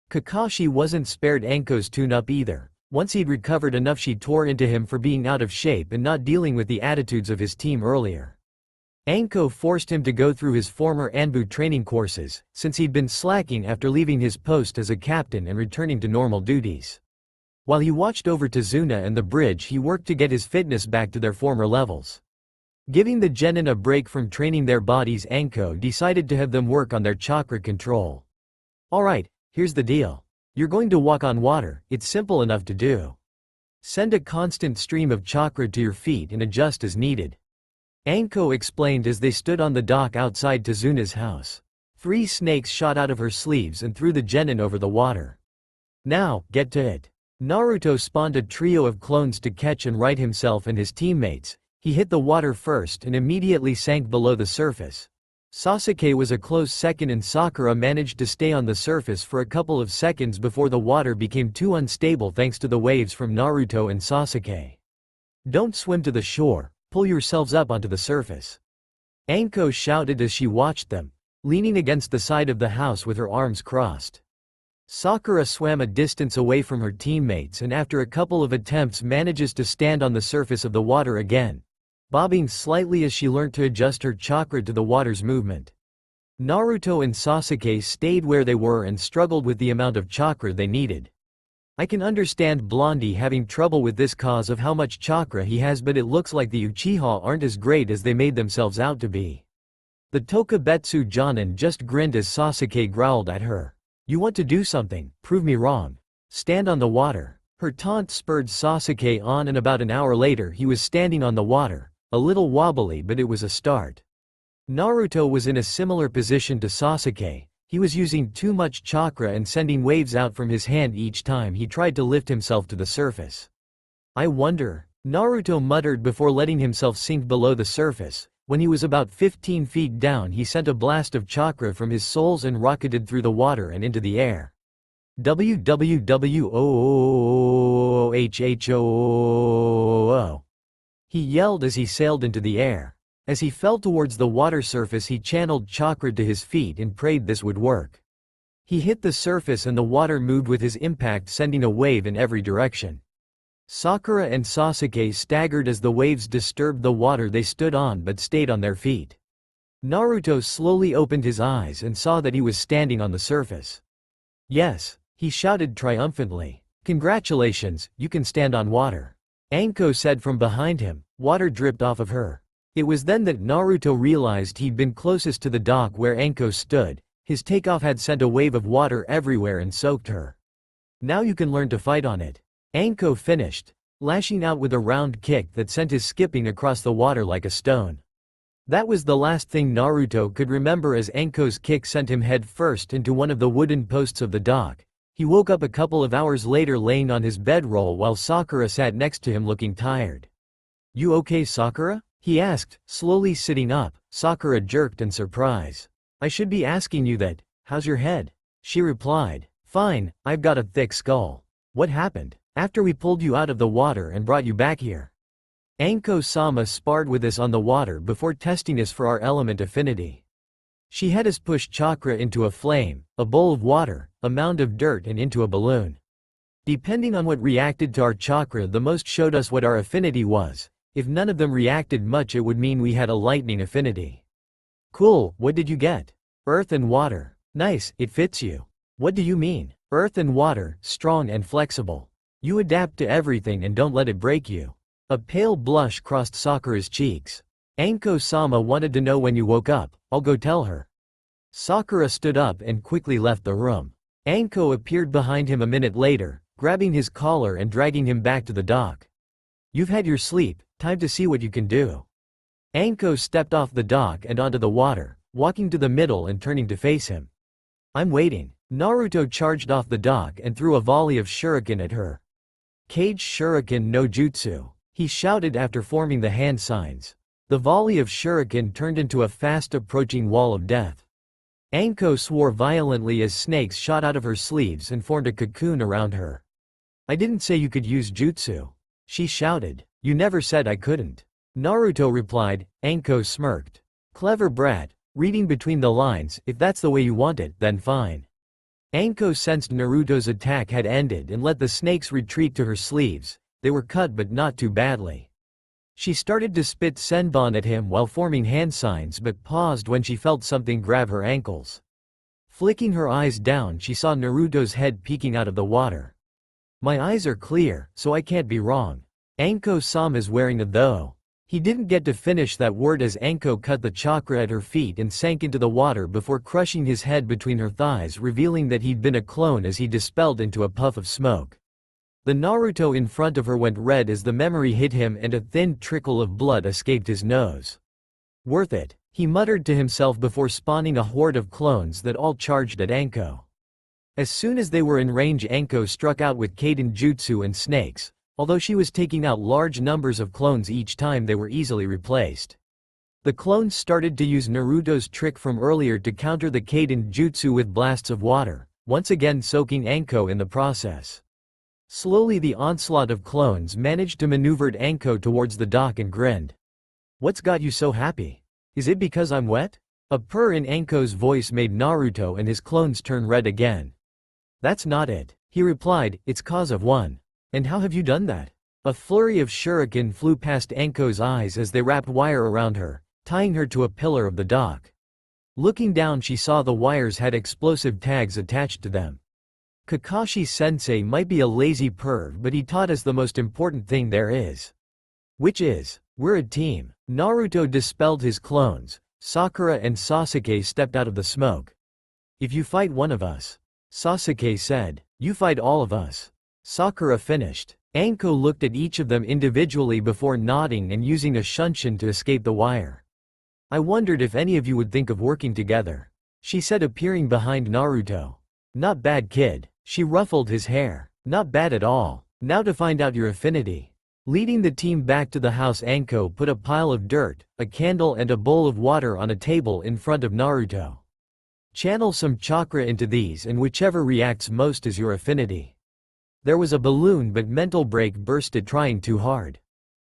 Kakashi wasn't spared Anko's tune-up either. Once he'd recovered enough, she tore into him for being out of shape and not dealing with the attitudes of his team earlier. Anko forced him to go through his former Anbu training courses, since he'd been slacking after leaving his post as a captain and returning to normal duties. While he watched over Tazuna and the bridge, he worked to get his fitness back to their former levels. Giving the genin a break from training their bodies, Anko decided to have them work on their chakra control. Alright, here's the deal. You're going to walk on water, it's simple enough to do. Send a constant stream of chakra to your feet and adjust as needed. Anko explained as they stood on the dock outside Tazuna's house. 3 snakes shot out of her sleeves and threw the genin over the water. Now, get to it. Naruto spawned a trio of clones to catch and right himself and his teammates. He hit the water first and immediately sank below the surface. Sasuke was a close second and Sakura managed to stay on the surface for a couple of seconds before the water became too unstable thanks to the waves from Naruto and Sasuke. Don't swim to the shore, pull yourselves up onto the surface. Anko shouted as she watched them, leaning against the side of the house with her arms crossed. Sakura swam a distance away from her teammates and after a couple of attempts manages to stand on the surface of the water again, bobbing slightly as she learned to adjust her chakra to the water's movement. Naruto and Sasuke stayed where they were and struggled with the amount of chakra they needed. I can understand Blondie having trouble with this cause of how much chakra he has, but it looks like the Uchiha aren't as great as they made themselves out to be. The Tokubetsu Jonin just grinned as Sasuke growled at her. You want to do something, prove me wrong. Stand on the water. Her taunt spurred Sasuke on and about an hour later he was standing on the water, a little wobbly but it was a start. Naruto was in a similar position to Sasuke. He was using too much chakra and sending waves out from his hand each time he tried to lift himself to the surface. I wonder, Naruto muttered before letting himself sink below the surface. When he was about 15 feet down he sent a blast of chakra from his soles and rocketed through the water and into the air. WWWOOHHOOO. He yelled as he sailed into the air. As he fell towards the water surface he channeled chakra to his feet and prayed this would work. He hit the surface and the water moved with his impact, sending a wave in every direction. Sakura and Sasuke staggered as the waves disturbed the water they stood on but stayed on their feet. Naruto slowly opened his eyes and saw that he was standing on the surface. Yes, he shouted triumphantly. Congratulations, you can stand on water. Anko said from behind him. Water dripped off of her. It was then that Naruto realized he'd been closest to the dock where Anko stood. His takeoff had sent a wave of water everywhere and soaked her. Now you can learn to fight on it. Anko finished, lashing out with a round kick that sent his skipping across the water like a stone. That was the last thing Naruto could remember as Anko's kick sent him head first into one of the wooden posts of the dock. He woke up a couple of hours later laying on his bedroll while Sakura sat next to him looking tired. You okay, Sakura? He asked, slowly sitting up. Sakura jerked in surprise. I should be asking you that. How's your head? She replied. Fine, I've got a thick skull. What happened? After we pulled you out of the water and brought you back here. Anko-sama sparred with us on the water before testing us for our element affinity. She had us push chakra into a flame, a bowl of water, a mound of dirt and into a balloon. Depending on what reacted to our chakra the most showed us what our affinity was. If none of them reacted much it would mean we had a lightning affinity. Cool, what did you get? Earth and water. Nice, it fits you. What do you mean? Earth and water, strong and flexible. You adapt to everything and don't let it break you. A pale blush crossed Sakura's cheeks. Anko-sama wanted to know when you woke up. I'll go tell her. Sakura stood up and quickly left the room. Anko appeared behind him a minute later, grabbing his collar and dragging him back to the dock. You've had your sleep, time to see what you can do. Anko stepped off the dock and onto the water, walking to the middle and turning to face him. I'm waiting. Naruto charged off the dock and threw a volley of shuriken at her. Cage shuriken no jutsu, he shouted after forming the hand signs. The volley of shuriken turned into a fast-approaching wall of death. Anko swore violently as snakes shot out of her sleeves and formed a cocoon around her. "I didn't say you could use jutsu," she shouted. "You never said I couldn't." Naruto replied. Anko smirked. "Clever brat, reading between the lines. If that's the way you want it, then fine." Anko sensed Naruto's attack had ended and let the snakes retreat to her sleeves. They were cut but not too badly. She started to spit senbon at him while forming hand signs but paused when she felt something grab her ankles. Flicking her eyes down, she saw Naruto's head peeking out of the water. "My eyes are clear, so I can't be wrong." Anko-sama is wearing a though. He didn't get to finish that word as Anko cut the chakra at her feet and sank into the water before crushing his head between her thighs, revealing that he'd been a clone as he dispelled into a puff of smoke. The Naruto in front of her went red as the memory hit him and a thin trickle of blood escaped his nose. "Worth it," he muttered to himself before spawning a horde of clones that all charged at Anko. As soon as they were in range, Anko struck out with Kaiden Jutsu and snakes. Although she was taking out large numbers of clones each time, they were easily replaced. The clones started to use Naruto's trick from earlier to counter the Kaiden Jutsu with blasts of water, once again soaking Anko in the process. Slowly the onslaught of clones managed to maneuver Anko towards the dock and grinned. "What's got you so happy? Is it because I'm wet?" A purr in Anko's voice made Naruto and his clones turn red again. "That's not it," he replied, "it's cause of one." "And how have you done that?" A flurry of shuriken flew past Anko's eyes as they wrapped wire around her, tying her to a pillar of the dock. Looking down, she saw the wires had explosive tags attached to them. Kakashi-sensei might be a lazy perv, but he taught us the most important thing there is. Which is, we're a team. Naruto dispelled his clones. Sakura and Sasuke stepped out of the smoke. "If you fight one of us," Sasuke said, "you fight all of us." Sakura finished. Anko looked at each of them individually before nodding and using a shunshin to escape the wire. "I wondered if any of you would think of working together," she said, appearing behind Naruto. "Not bad, kid." She ruffled his hair. "Not bad at all. Now to find out your affinity." Leading the team back to the house, Anko put a pile of dirt, a candle and a bowl of water on a table in front of Naruto. "Channel some chakra into these and whichever reacts most is your affinity." There was a balloon, but mental break bursted trying too hard.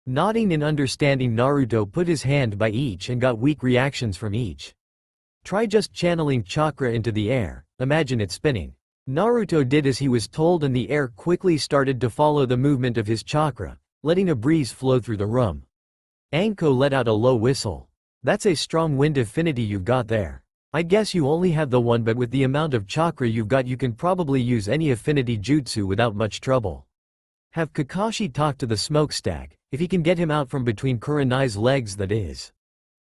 Nodding in understanding, Naruto put his hand by each and got weak reactions from each. "Try just channeling chakra into the air, imagine it spinning." Naruto did as he was told and the air quickly started to follow the movement of his chakra, letting a breeze flow through the room. Anko let out a low whistle. "That's a strong wind affinity you've got there. I guess you only have the one, but with the amount of chakra you've got you can probably use any affinity jutsu without much trouble. Have Kakashi talk to the smokestack, if he can get him out from between Kurenai's legs, that is."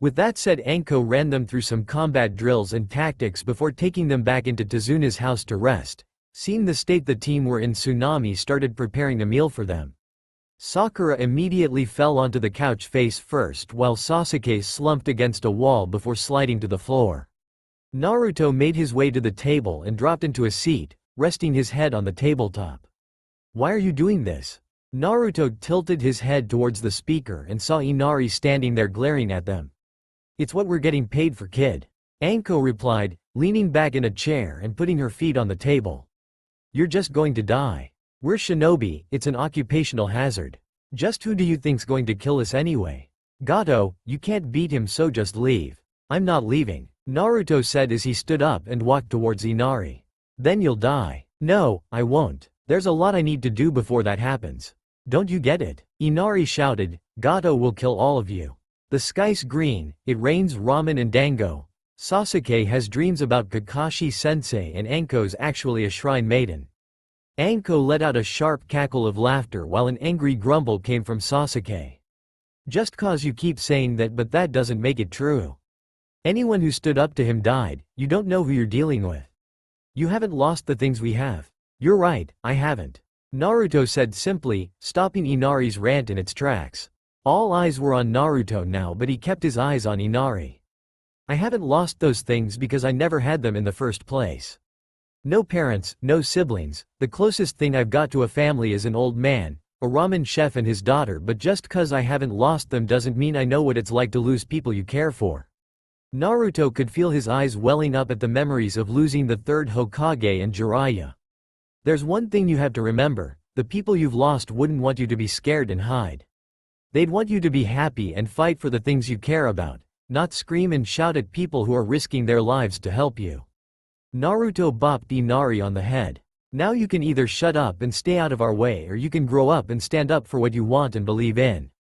With that said, Anko ran them through some combat drills and tactics before taking them back into Tazuna's house to rest. Seeing the state the team were in, Tsunami started preparing a meal for them. Sakura immediately fell onto the couch face first while Sasuke slumped against a wall before sliding to the floor. Naruto made his way to the table and dropped into a seat, resting his head on the tabletop. "Why are you doing this?" Naruto tilted his head towards the speaker and saw Inari standing there glaring at them. "It's what we're getting paid for, kid," Anko replied, leaning back in a chair and putting her feet on the table. "You're just going to die. We're shinobi, it's an occupational hazard. Just who do you think's going to kill us anyway? Gato, you can't beat him, so just leave." "I'm not leaving," Naruto said as he stood up and walked towards Inari. "Then you'll die." "No, I won't. There's a lot I need to do before that happens. Don't you get it?" Inari shouted. "Gato will kill all of you. The sky's green, it rains ramen and dango. Sasuke has dreams about Kakashi-sensei and Anko's actually a shrine maiden." Anko let out a sharp cackle of laughter while an angry grumble came from Sasuke. "Just cause you keep saying that, but that doesn't make it true. Anyone who stood up to him died. You don't know who you're dealing with. You haven't lost the things we have." "You're right, I haven't," Naruto said simply, stopping Inari's rant in its tracks. All eyes were on Naruto now, but he kept his eyes on Inari. "I haven't lost those things because I never had them in the first place. No parents, no siblings, the closest thing I've got to a family is an old man, a ramen chef and his daughter, but just cause I haven't lost them doesn't mean I know what it's like to lose people you care for. Naruto could feel his eyes welling up at the memories of losing the third Hokage and Jiraiya. There's one thing you have to remember, the people you've lost wouldn't want you to be scared and hide. They'd want you to be happy and fight for the things you care about, not scream and shout at people who are risking their lives to help you. Naruto bopped Inari on the head. Now you can either shut up and stay out of our way, or you can grow up and stand up for what you want and believe in.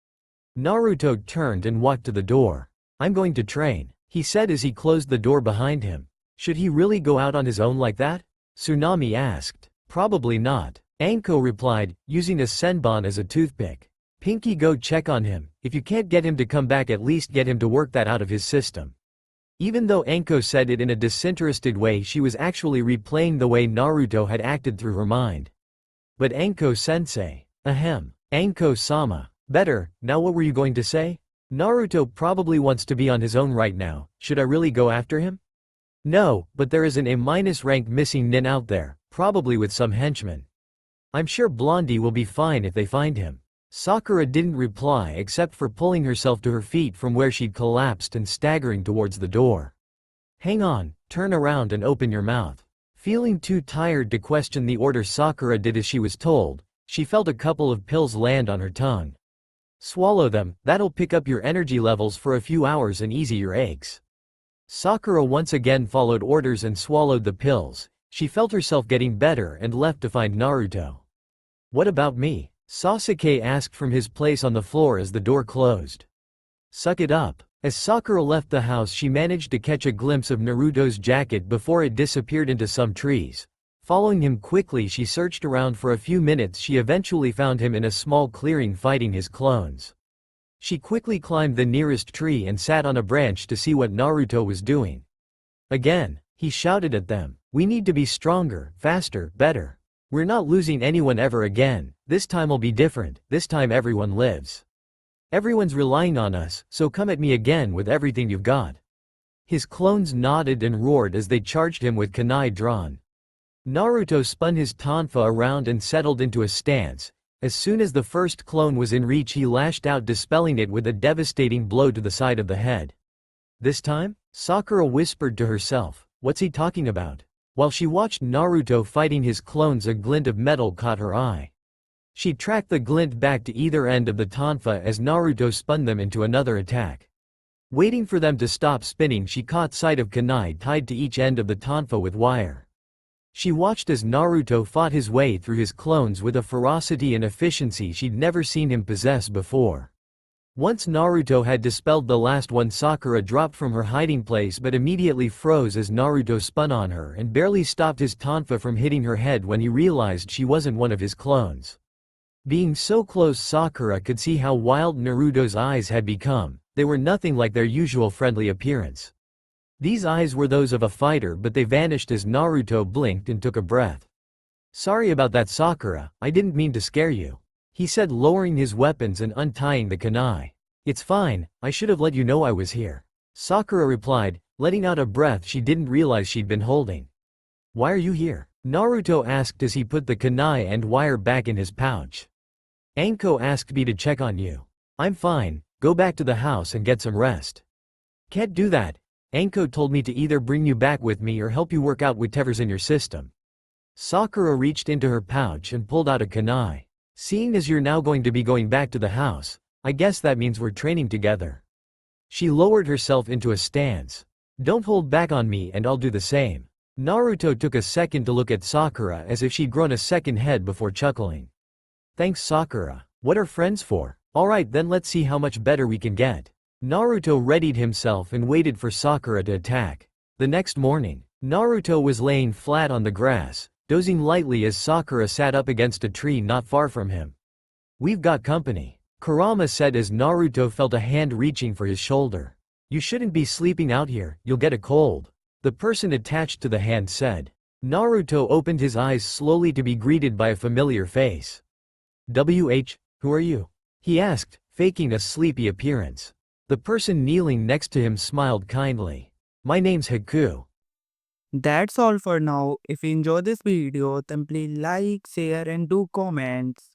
Naruto turned and walked to the door. I'm going to train, he said as he closed the door behind him. Should he really go out on his own like that? Tsunami asked. Probably not, Anko replied, using a senbon as a toothpick. Pinky, go check on him. If you can't get him to come back, at least get him to work that out of his system. Even though Anko said it in a disinterested way, she was actually replaying the way Naruto had acted through her mind. But Anko-sensei. Ahem. Anko-sama. Better, now what were you going to say? Naruto probably wants to be on his own right now, should I really go after him? No, but there is an A- rank missing nin out there, probably with some henchmen. I'm sure Blondie will be fine if they find him. Sakura didn't reply except for pulling herself to her feet from where she'd collapsed and staggering towards the door. Hang on, turn around and open your mouth. Feeling too tired to question the order, Sakura did as she was told. She felt a couple of pills land on her tongue. Swallow them, that'll pick up your energy levels for a few hours and ease your aches. Sakura once again followed orders and swallowed the pills. She felt herself getting better and left to find Naruto. What about me? Sasuke asked from his place on the floor as the door closed. Suck it up. As Sakura left the house, she managed to catch a glimpse of Naruto's jacket before it disappeared into some trees. Following him quickly, she searched around for a few minutes. She eventually found him in a small clearing fighting his clones. She quickly climbed the nearest tree and sat on a branch to see what Naruto was doing. Again, he shouted at them. We need to be stronger, faster, better. We're not losing anyone ever again. This time'll be different, this time everyone lives. Everyone's relying on us, so come at me again with everything you've got. His clones nodded and roared as they charged him with kunai drawn. Naruto spun his tonfa around and settled into a stance. As soon as the first clone was in reach, he lashed out, dispelling it with a devastating blow to the side of the head. This time? Sakura whispered to herself. What's he talking about? While she watched Naruto fighting his clones, a glint of metal caught her eye. She tracked the glint back to either end of the tonfa as Naruto spun them into another attack. Waiting for them to stop spinning, she caught sight of kunai tied to each end of the tonfa with wire. She watched as Naruto fought his way through his clones with a ferocity and efficiency she'd never seen him possess before. Once Naruto had dispelled the last one, Sakura dropped from her hiding place but immediately froze as Naruto spun on her and barely stopped his tonfa from hitting her head when he realized she wasn't one of his clones. Being so close, Sakura could see how wild Naruto's eyes had become. They were nothing like their usual friendly appearance. These eyes were those of a fighter, but they vanished as Naruto blinked and took a breath. Sorry about that, Sakura, I didn't mean to scare you, he said, lowering his weapons and untying the kunai. It's fine, I should have let you know I was here, Sakura replied, letting out a breath she didn't realize she'd been holding. Why are you here? Naruto asked as he put the kunai and wire back in his pouch. Anko asked me to check on you. I'm fine, go back to the house and get some rest. Can't do that. Anko told me to either bring you back with me or help you work out whatever's in your system. Sakura reached into her pouch and pulled out a kunai. Seeing as you're now going to be going back to the house, I guess that means we're training together. She lowered herself into a stance. Don't hold back on me and I'll do the same. Naruto took a second to look at Sakura as if she'd grown a second head before chuckling. Thanks, Sakura. What are friends for? Alright then, let's see how much better we can get. Naruto readied himself and waited for Sakura to attack. The next morning, Naruto was laying flat on the grass, dozing lightly as Sakura sat up against a tree not far from him. We've got company, Kurama said as Naruto felt a hand reaching for his shoulder. You shouldn't be sleeping out here, you'll get a cold, the person attached to the hand said. Naruto opened his eyes slowly to be greeted by a familiar face. Who are you? He asked, faking a sleepy appearance. The person kneeling next to him smiled kindly. My name's Haku. That's all for now. If you enjoyed this video, then please like, share and do comments.